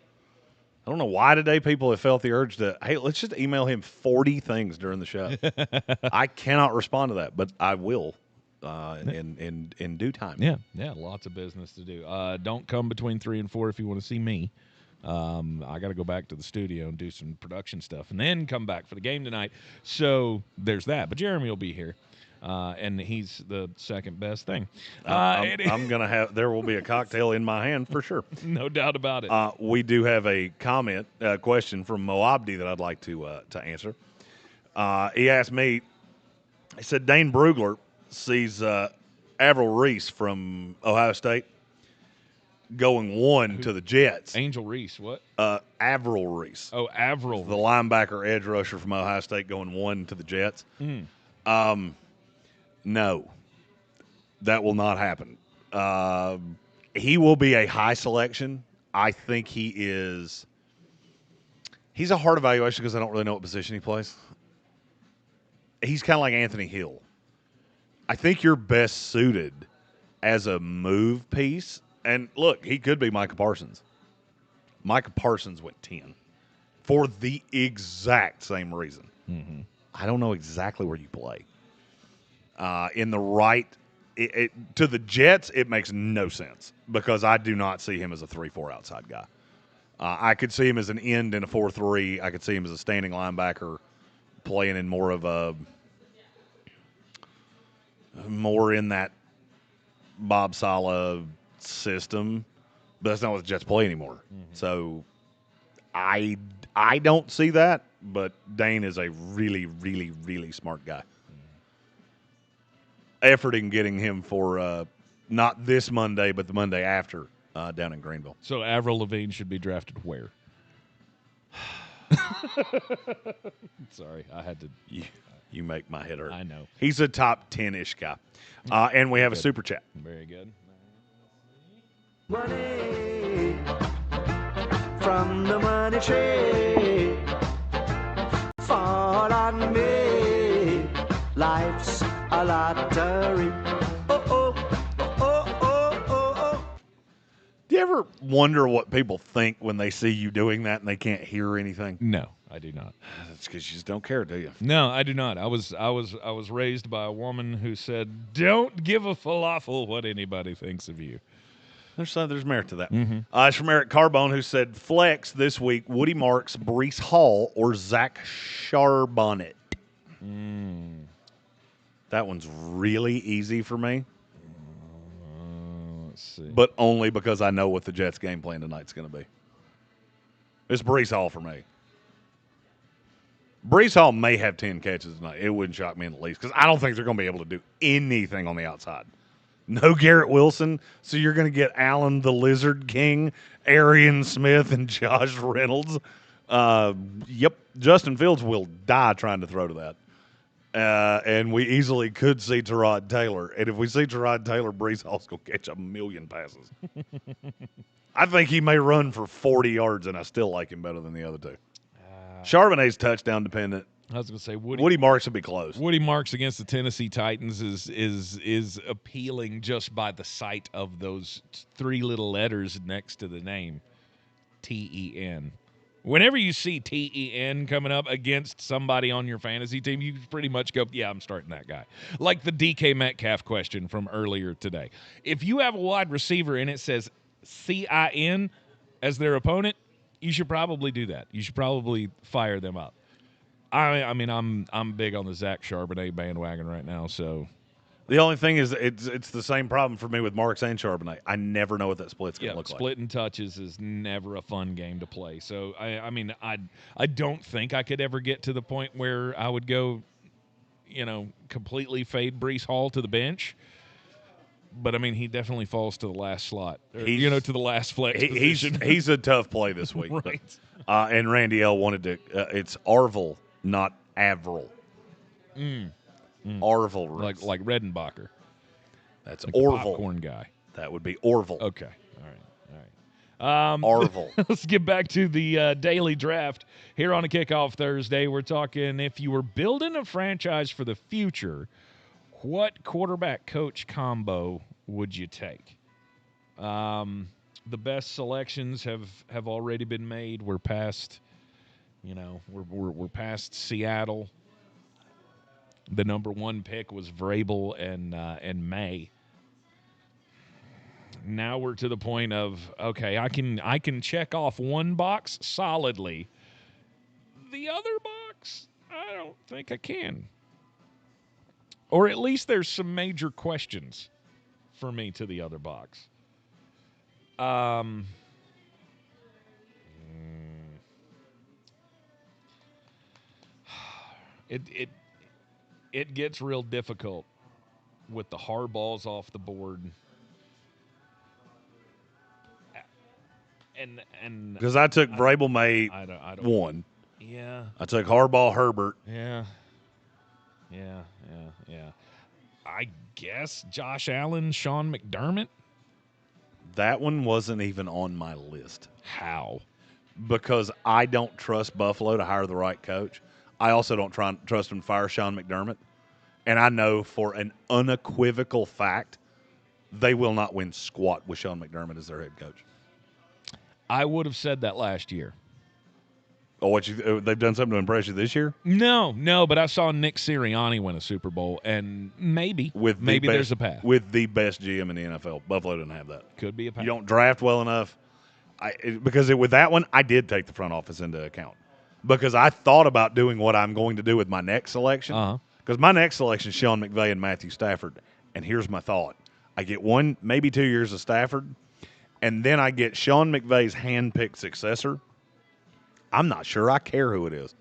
I don't know why today people have felt the urge to, hey, let's just email him 40 things during the show. I cannot respond to that, but I will in due time. Yeah, lots of business to do. Don't come between 3 and 4 if you want to see me. I got to go back to the studio and do some production stuff and then come back for the game tonight. So there's that. But Jeremy will be here. And he's the second best thing. I'm going to have – there will be a cocktail in my hand for sure. No doubt about it. We do have a question from Moabdi that I'd like to answer. He asked me – he said Dane Brugler sees Avril Reese from Ohio State going 1 to the Jets. Angel Reese, what? Avril Reese. Oh, Avril. The linebacker edge rusher from Ohio State going 1 to the Jets. No, that will not happen. He will be a high selection. I think he's a hard evaluation because I don't really know what position he plays. He's kind of like Anthony Hill. I think you're best suited as a move piece. And look, he could be Micah Parsons. Micah Parsons went 10 for the exact same reason. Mm-hmm. I don't know exactly where you play. In the right to the Jets, it makes no sense because I do not see him as a 3-4 outside guy. I could see him as an end in a 4-3. I could see him as a standing linebacker playing in more in that Bob Saleh system, but that's not what the Jets play anymore. Mm-hmm. So I don't see that, but Dane is a really, really, really smart guy. Efforting getting him for not this Monday, but the Monday after down in Greenville. So Avril Lavigne should be drafted where? Sorry, I had to. You make my head hurt. I know. He's a top 10-ish guy. And we have a super chat. Very good. Money from the money tree. Fall on me. Life's a lottery. Do you ever wonder what people think when they see you doing that and they can't hear anything? No, I do not. That's because you just don't care, do you? No, I do not. I was raised by a woman who said, "Don't give a falafel what anybody thinks of you." There's merit to that. Mhm. It's from Eric Carbone, who said, flex this week, Woody Marks, Breece Hall, or Zach Charbonnet. That one's really easy for me. Let's see. But only because I know what the Jets' game plan tonight's going to be. It's Breece Hall for me. Breece Hall may have 10 catches tonight. It wouldn't shock me in the least because I don't think they're going to be able to do anything on the outside. No Garrett Wilson, so you're going to get Allen the Lizard King, Arian Smith, and Josh Reynolds. Yep, Justin Fields will die trying to throw to that. And we easily could see Tyrod Taylor. And if we see Tyrod Taylor, Breece Hall's going to catch 1,000,000 passes. I think he may run for 40 yards, and I still like him better than the other two. Charbonnet's touchdown dependent. I was going to say Woody Marks will be close. Woody Marks against the Tennessee Titans is appealing just by the sight of those three little letters next to the name, TEN. Whenever you see TEN coming up against somebody on your fantasy team, you pretty much go, yeah, I'm starting that guy. Like the DK Metcalf question from earlier today. If you have a wide receiver and it says CIN as their opponent, you should probably do that. You should probably fire them up. I mean, I'm big on the Zach Charbonnet bandwagon right now, so. The only thing is it's the same problem for me with Marks and Charbonnet. I never know what that split's going to look like. Splitting touches is never a fun game to play. So, I mean, I don't think I could ever get to the point where I would go, completely fade Breece Hall to the bench. But, I mean, he definitely falls to the last slot, to the last flex position. He's a tough play this week. Right. And Randy L. wanted to it's Arvil, not Avril. Arvil. Like Redenbacher. That's like Orville. The popcorn guy. That would be Orville. Okay. All right. Arvil. Let's get back to the daily draft here on a Kickoff Thursday. We're talking if you were building a franchise for the future, what quarterback coach combo would you take? The best selections have already been made. We're past, we're past Seattle. The number one pick was Vrabel and May. Now we're to the point of, okay, I can check off one box solidly. The other box, I don't think I can. Or at least there's some major questions for me to the other box. It gets real difficult with the Harbaughs off the board. And because I took Vrabel May I don't, one. Yeah. I took Harbaugh Herbert. Yeah. I guess Josh Allen, Sean McDermott. That one wasn't even on my list. How? Because I don't trust Buffalo to hire the right coach. I also don't trust them to fire Sean McDermott. And I know for an unequivocal fact they will not win squat with Sean McDermott as their head coach. I would have said that last year. Oh, they've done something to impress you this year? No, but I saw Nick Sirianni win a Super Bowl, and maybe there's a path. With the best GM in the NFL. Buffalo didn't have that. Could be a path. You don't draft well enough. With that one, I did take the front office into account. Because I thought about doing what I'm going to do with my next selection. Because my next selection is Sean McVay and Matthew Stafford. And here's my thought. I get 1, maybe 2 years of Stafford, and then I get Sean McVay's hand-picked successor. I'm not sure I care who it is.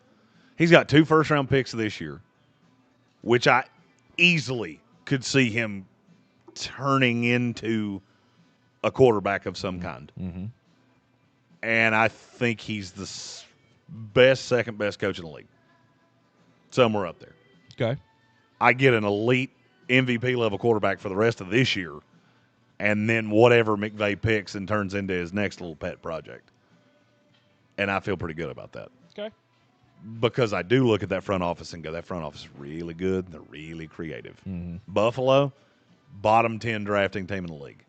He's got 2 first-round picks this year, which I easily could see him turning into a quarterback of some kind. Mm-hmm. And I think he's second best coach in the league. Somewhere up there. Okay. I get an elite MVP level quarterback for the rest of this year, and then whatever McVay picks and turns into his next little pet project. And I feel pretty good about that. Okay. Because I do look at that front office and go, that front office is really good. They're really creative. Mm-hmm. Buffalo, bottom 10 drafting team in the league.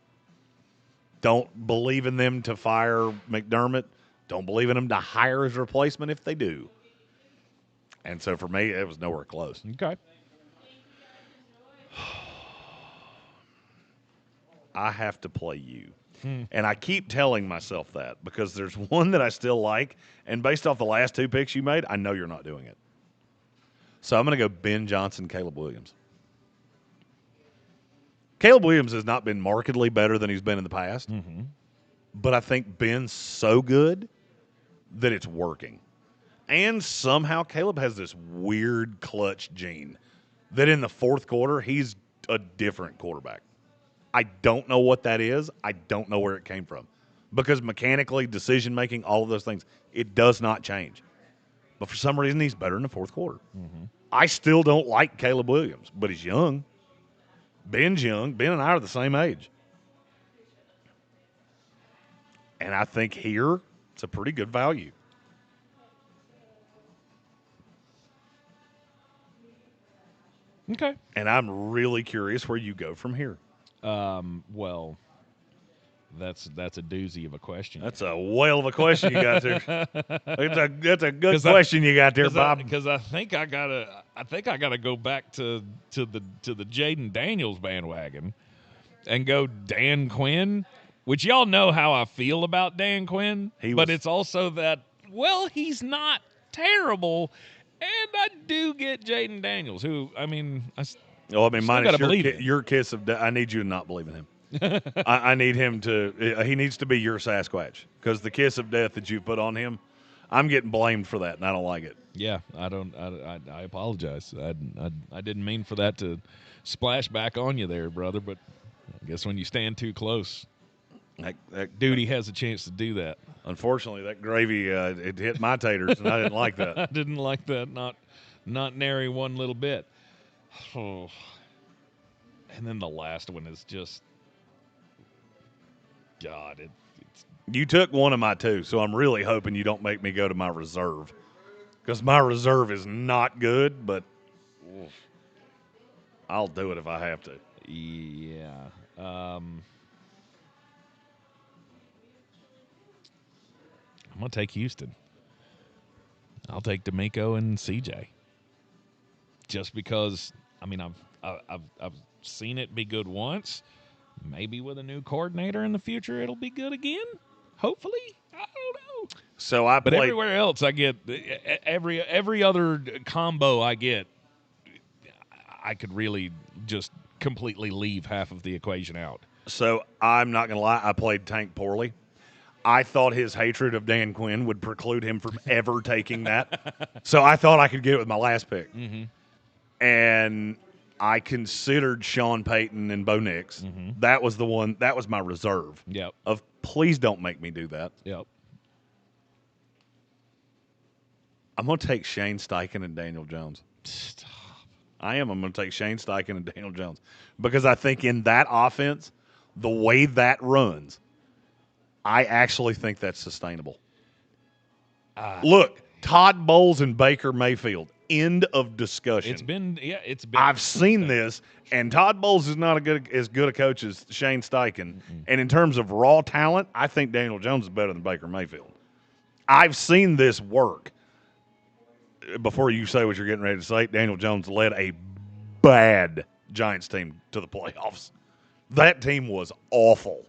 Don't believe in them to fire McDermott. Don't believe in them to hire his replacement if they do. And so for me, it was nowhere close. Okay. I have to play you. And I keep telling myself that because there's one that I still like, and based off the last two picks you made, I know you're not doing it. So I'm going to go Ben Johnson, Caleb Williams. Caleb Williams has not been markedly better than he's been in the past, but I think Ben's so good that it's working. And somehow Caleb has this weird clutch gene that in the fourth quarter, he's a different quarterback. I don't know what that is. I don't know where it came from. Because mechanically, decision-making, all of those things, it does not change. But for some reason, he's better in the fourth quarter. I still don't like Caleb Williams, but he's young. Ben's young. Ben and I are the same age. And I think here, it's a pretty good value. Okay. And I'm really curious where you go from here. Well, that's a doozy of a question. That's a whale of a question you got there. That's a good question you got there, Bob. Because I think I gotta go back to the Jaden Daniels bandwagon and go Dan Quinn, which y'all know how I feel about Dan Quinn. But it's also that he's not terrible, and I do get Jaden Daniels, who mine is your kiss of death. I need you to not believe in him. I need him to. He needs to be your Sasquatch because the kiss of death that you put on him, I'm getting blamed for that, and I don't like it. Yeah, I don't. I apologize. I didn't mean for that to splash back on you there, brother. But I guess when you stand too close, that duty has a chance to do that. Unfortunately, that gravy it hit my taters, and I didn't like that. I didn't like that. Not nary one little bit. Oh. And then the last one is just, God, it's. You took one of my two, so I'm really hoping you don't make me go to my reserve, because my reserve is not good, but I'll do it if I have to. Yeah. I'm gonna take Houston. I'll take D'Amico and CJ. Just because, I've seen it be good once. Maybe with a new coordinator in the future, it'll be good again. Hopefully, I don't know. So but everywhere else, I get every other combo I get. I could really just completely leave half of the equation out. So I'm not gonna lie, I played Tank poorly. I thought his hatred of Dan Quinn would preclude him from ever taking that. So I thought I could get it with my last pick. And I considered Sean Payton and Bo Nix. That was the one. That was my reserve. Yep. Of please don't make me do that. Yep. I'm going to take Shane Steichen and Daniel Jones. Stop. I am. I'm going to take Shane Steichen and Daniel Jones because I think in that offense, the way that runs, I actually think that's sustainable. Look, Todd Bowles and Baker Mayfield. End of discussion. It's been. I've seen this, and Todd Bowles is not as good a coach as Shane Steichen. And in terms of raw talent, I think Daniel Jones is better than Baker Mayfield. I've seen this work. Before you say what you're getting ready to say, Daniel Jones led a bad Giants team to the playoffs. That team was awful.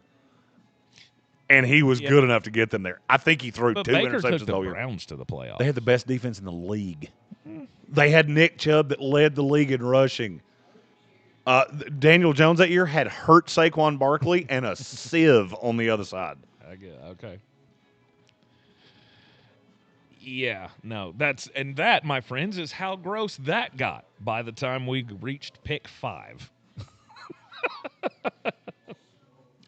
And he was good enough to get them there. I think he threw two Baker interceptions took the all year. Browns to the playoffs. They had the best defense in the league. They had Nick Chubb that led the league in rushing. Daniel Jones that year had hurt Saquon Barkley and a sieve on the other side. Okay. Yeah, no, that, my friends, is how gross that got by the time we reached pick 5.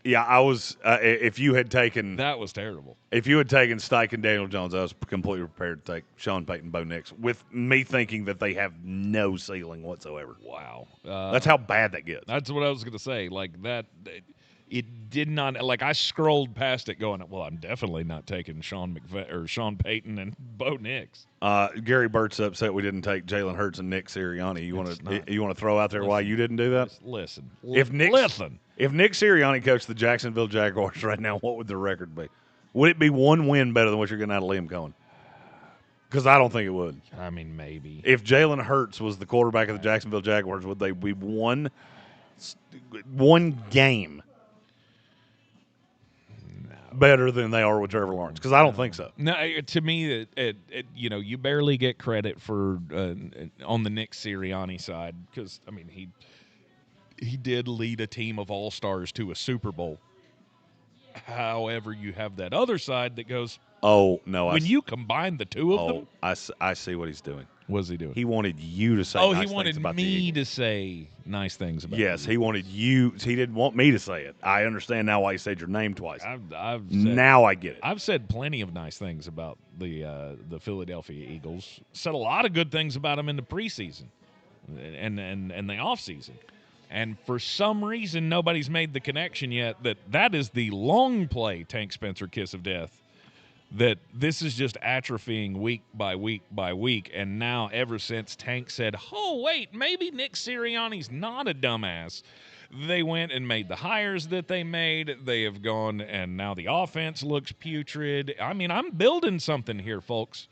Yeah, I was. If you had taken that was terrible. If you had taken Steichen, Daniel Jones, I was completely prepared to take Sean Payton, Bo Nix, with me thinking that they have no ceiling whatsoever. Wow, that's how bad that gets. That's what I was going to say. Like that, it did not. Like I scrolled past it, going, "Well, I'm definitely not taking Sean Payton and Bo Nix." Gary Burt's upset we didn't take Jalen Hurts and Nick Sirianni. You want to throw out there why you didn't do that? Listen. If Nick Sirianni coached the Jacksonville Jaguars right now, what would the record be? Would it be one win better than what you're getting out of Liam Cohen? Because I don't think it would. I mean, maybe. If Jalen Hurts was the quarterback of the Jacksonville Jaguars, would they be one game better than they are with Trevor Lawrence? Because I don't think so. No, to me, you barely get credit for on the Nick Sirianni side because, I mean, he did lead a team of all-stars to a Super Bowl. However, you have that other side that goes, oh, no. When you combine the two of them. I see what he's doing. What was he doing? He wanted you to say nice nice he things wanted about me to say nice things about Yes, you. he wanted you. He didn't want me to say it. I understand now why he said your name twice. Now I get it. I've said plenty of nice things about the Philadelphia Eagles. Said a lot of good things about them in the preseason and the offseason. And for some reason, nobody's made the connection yet that is the long play Tank Spencer kiss of death. That this is just atrophying week by week by week. And now ever since Tank said, oh, wait, maybe Nick Sirianni's not a dumbass, they went and made the hires that they made. They have gone, and now the offense looks putrid. I mean, I'm building something here, folks.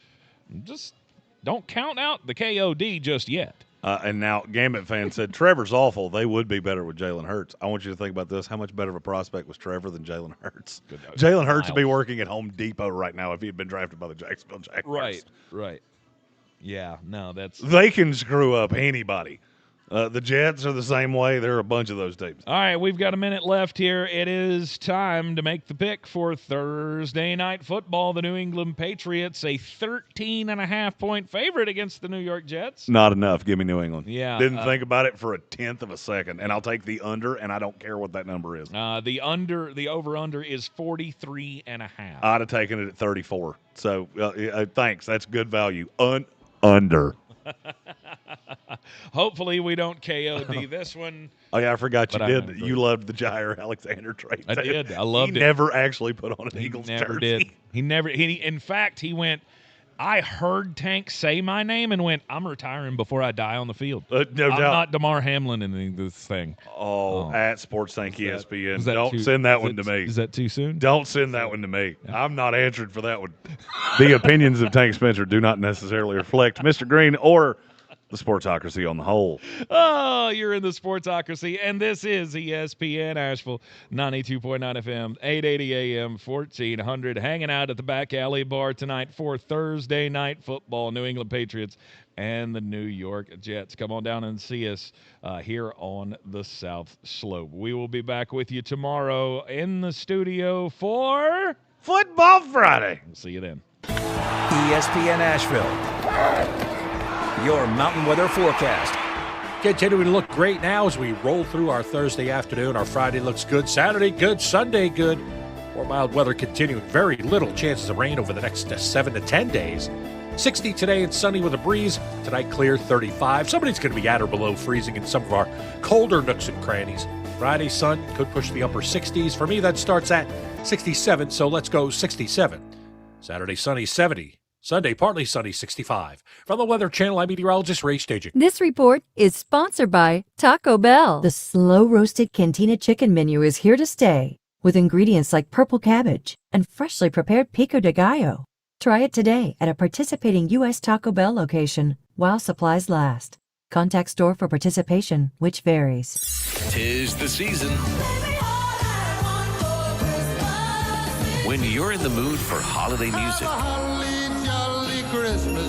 Just don't count out the KOD just yet. And now Gambit fan said, Trevor's awful. They would be better with Jalen Hurts. I want you to think about this. How much better of a prospect was Trevor than Jalen Hurts? Jalen Hurts would be working at Home Depot right now if he had been drafted by the Jacksonville Jaguars. Right. Yeah, no, that's... They can screw up anybody. The Jets are the same way. There are a bunch of those teams. All right, we've got a minute left here. It is time to make the pick for Thursday Night Football. The New England Patriots, a 13.5-point favorite against the New York Jets. Not enough. Give me New England. Yeah. Didn't think about it for a tenth of a second, and I'll take the under, and I don't care what that number is. The over-under is 43.5. I'd have taken it at 34. So, thanks. That's good value. Under. Hopefully we don't KOD this one. Oh, yeah, I forgot you did. You loved the Jair Alexander trade. I did. I loved it. He never actually put on an Eagles never jersey. Did. In fact, he went, I heard Tank say my name and went, I'm retiring before I die on the field. No doubt. I'm not DeMar Hamlin in this thing. At Sports Tank ESPN. That Don't send that one to me. Is that too soon? Don't send that one to me. I'm not answering for that one. The opinions of Tank Spencer do not necessarily reflect Mr. Green or the Sportsocracy on the whole. Oh, you're in the Sportsocracy, and this is ESPN Asheville, 92.9 FM, 880 AM, 1400, hanging out at the Back Alley Bar tonight for Thursday Night Football. New England Patriots and the New York Jets. Come on down and see us here on the South Slope. We will be back with you tomorrow in the studio for Football Friday. We'll see you then. ESPN Asheville, your mountain weather forecast. Continuing to look great now as we roll through our Thursday afternoon. Our Friday looks good. Saturday good. Sunday good. More mild weather continuing. Very little chances of rain over the next 7 to 10 days. 60 today and sunny with a breeze. Tonight clear, 35. Somebody's going to be at or below freezing in some of our colder nooks and crannies. Friday sun could push the upper 60s. For me, that starts at 67, so let's go 67. Saturday sunny, 70. Sunday, partly sunny, 65. From the Weather Channel, I'm meteorologist Ray Staging. This report is sponsored by Taco Bell. The slow-roasted Cantina Chicken menu is here to stay, with ingredients like purple cabbage and freshly prepared pico de gallo. Try it today at a participating U.S. Taco Bell location while supplies last. Contact store for participation, which varies. 'Tis the season. When you're in the mood for holiday music,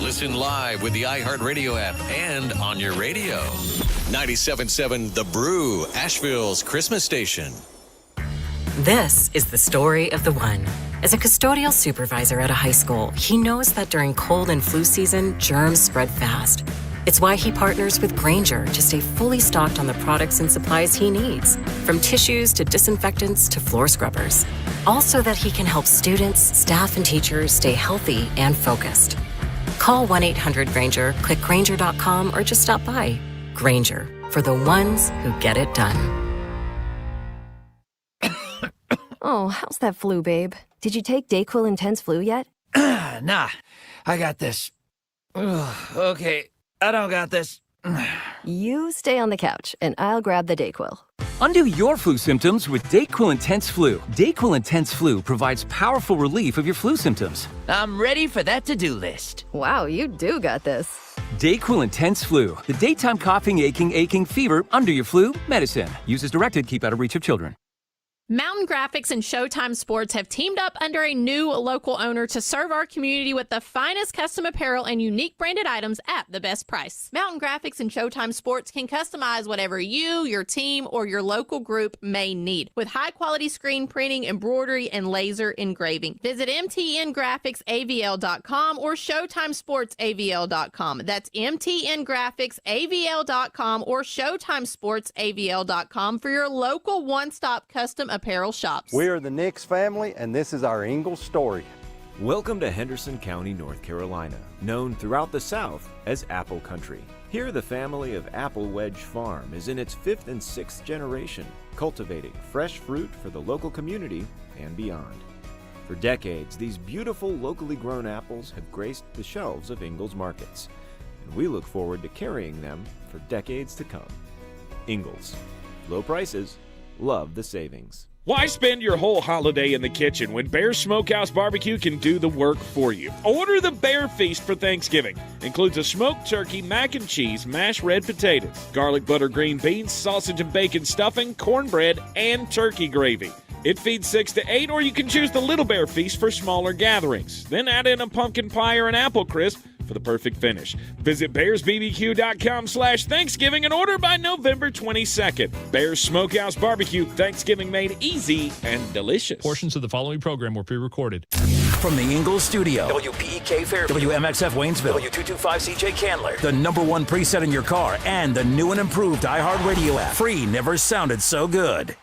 listen live with the iHeartRadio app and on your radio. 97.7 The Brew, Asheville's Christmas station. This is the story of the one. As a custodial supervisor at a high school, he knows that during cold and flu season, germs spread fast. It's why he partners with Grainger to stay fully stocked on the products and supplies he needs, from tissues to disinfectants to floor scrubbers. All so that he can help students, staff, and teachers stay healthy and focused. Call 1-800-GRAINGER, click Grainger.com, or just stop by. Grainger, for the ones who get it done. Oh, how's that flu, babe? Did you take DayQuil Intense Flu yet? Nah, I got this. Ugh, okay, I don't got this. You stay on the couch, and I'll grab the DayQuil. Undo your flu symptoms with DayQuil Intense Flu. DayQuil Intense Flu provides powerful relief of your flu symptoms. I'm ready for that to-do list. Wow, you do got this. DayQuil Intense Flu. The daytime coughing, aching, fever, under your flu, medicine. Use as directed, keep out of reach of children. Mountain Graphics and Showtime Sports have teamed up under a new local owner to serve our community with the finest custom apparel and unique branded items at the best price. Mountain Graphics and Showtime Sports can customize whatever you, your team, or your local group may need with high-quality screen printing, embroidery, and laser engraving. Visit mtngraphicsavl.com or showtimesportsavl.com. That's mtngraphicsavl.com or showtimesportsavl.com for your local one-stop custom apparel shops. We are the Nix family, and this is our Ingles story. Welcome to Henderson County, North Carolina, known throughout the South as Apple Country. Here, the family of Apple Wedge Farm is in its 5th and 6th generation, cultivating fresh fruit for the local community and beyond. For decades, these beautiful locally grown apples have graced the shelves of Ingles markets, and we look forward to carrying them for decades to come. Ingles. Low prices. Love the savings. Why spend your whole holiday in the kitchen when Bear's Smokehouse Barbecue can do the work for you? Order the Bear Feast for Thanksgiving. Includes a smoked turkey, mac and cheese, mashed red potatoes, garlic butter green beans, sausage and bacon stuffing, cornbread, and turkey gravy. It feeds 6 to 8, or you can choose the Little Bear Feast for smaller gatherings. Then add in a pumpkin pie or an apple crisp for the perfect finish. Visit bearsbbq.com/Thanksgiving and order by November 22nd. Bear's Smokehouse Barbecue, Thanksgiving made easy and delicious. Portions of the following program were pre-recorded. From the Ingles studio, WPEK Fairview, WMXF Waynesville, W225CJ Candler, the #1 preset in your car, and the new and improved iHeartRadio app. Free never sounded so good.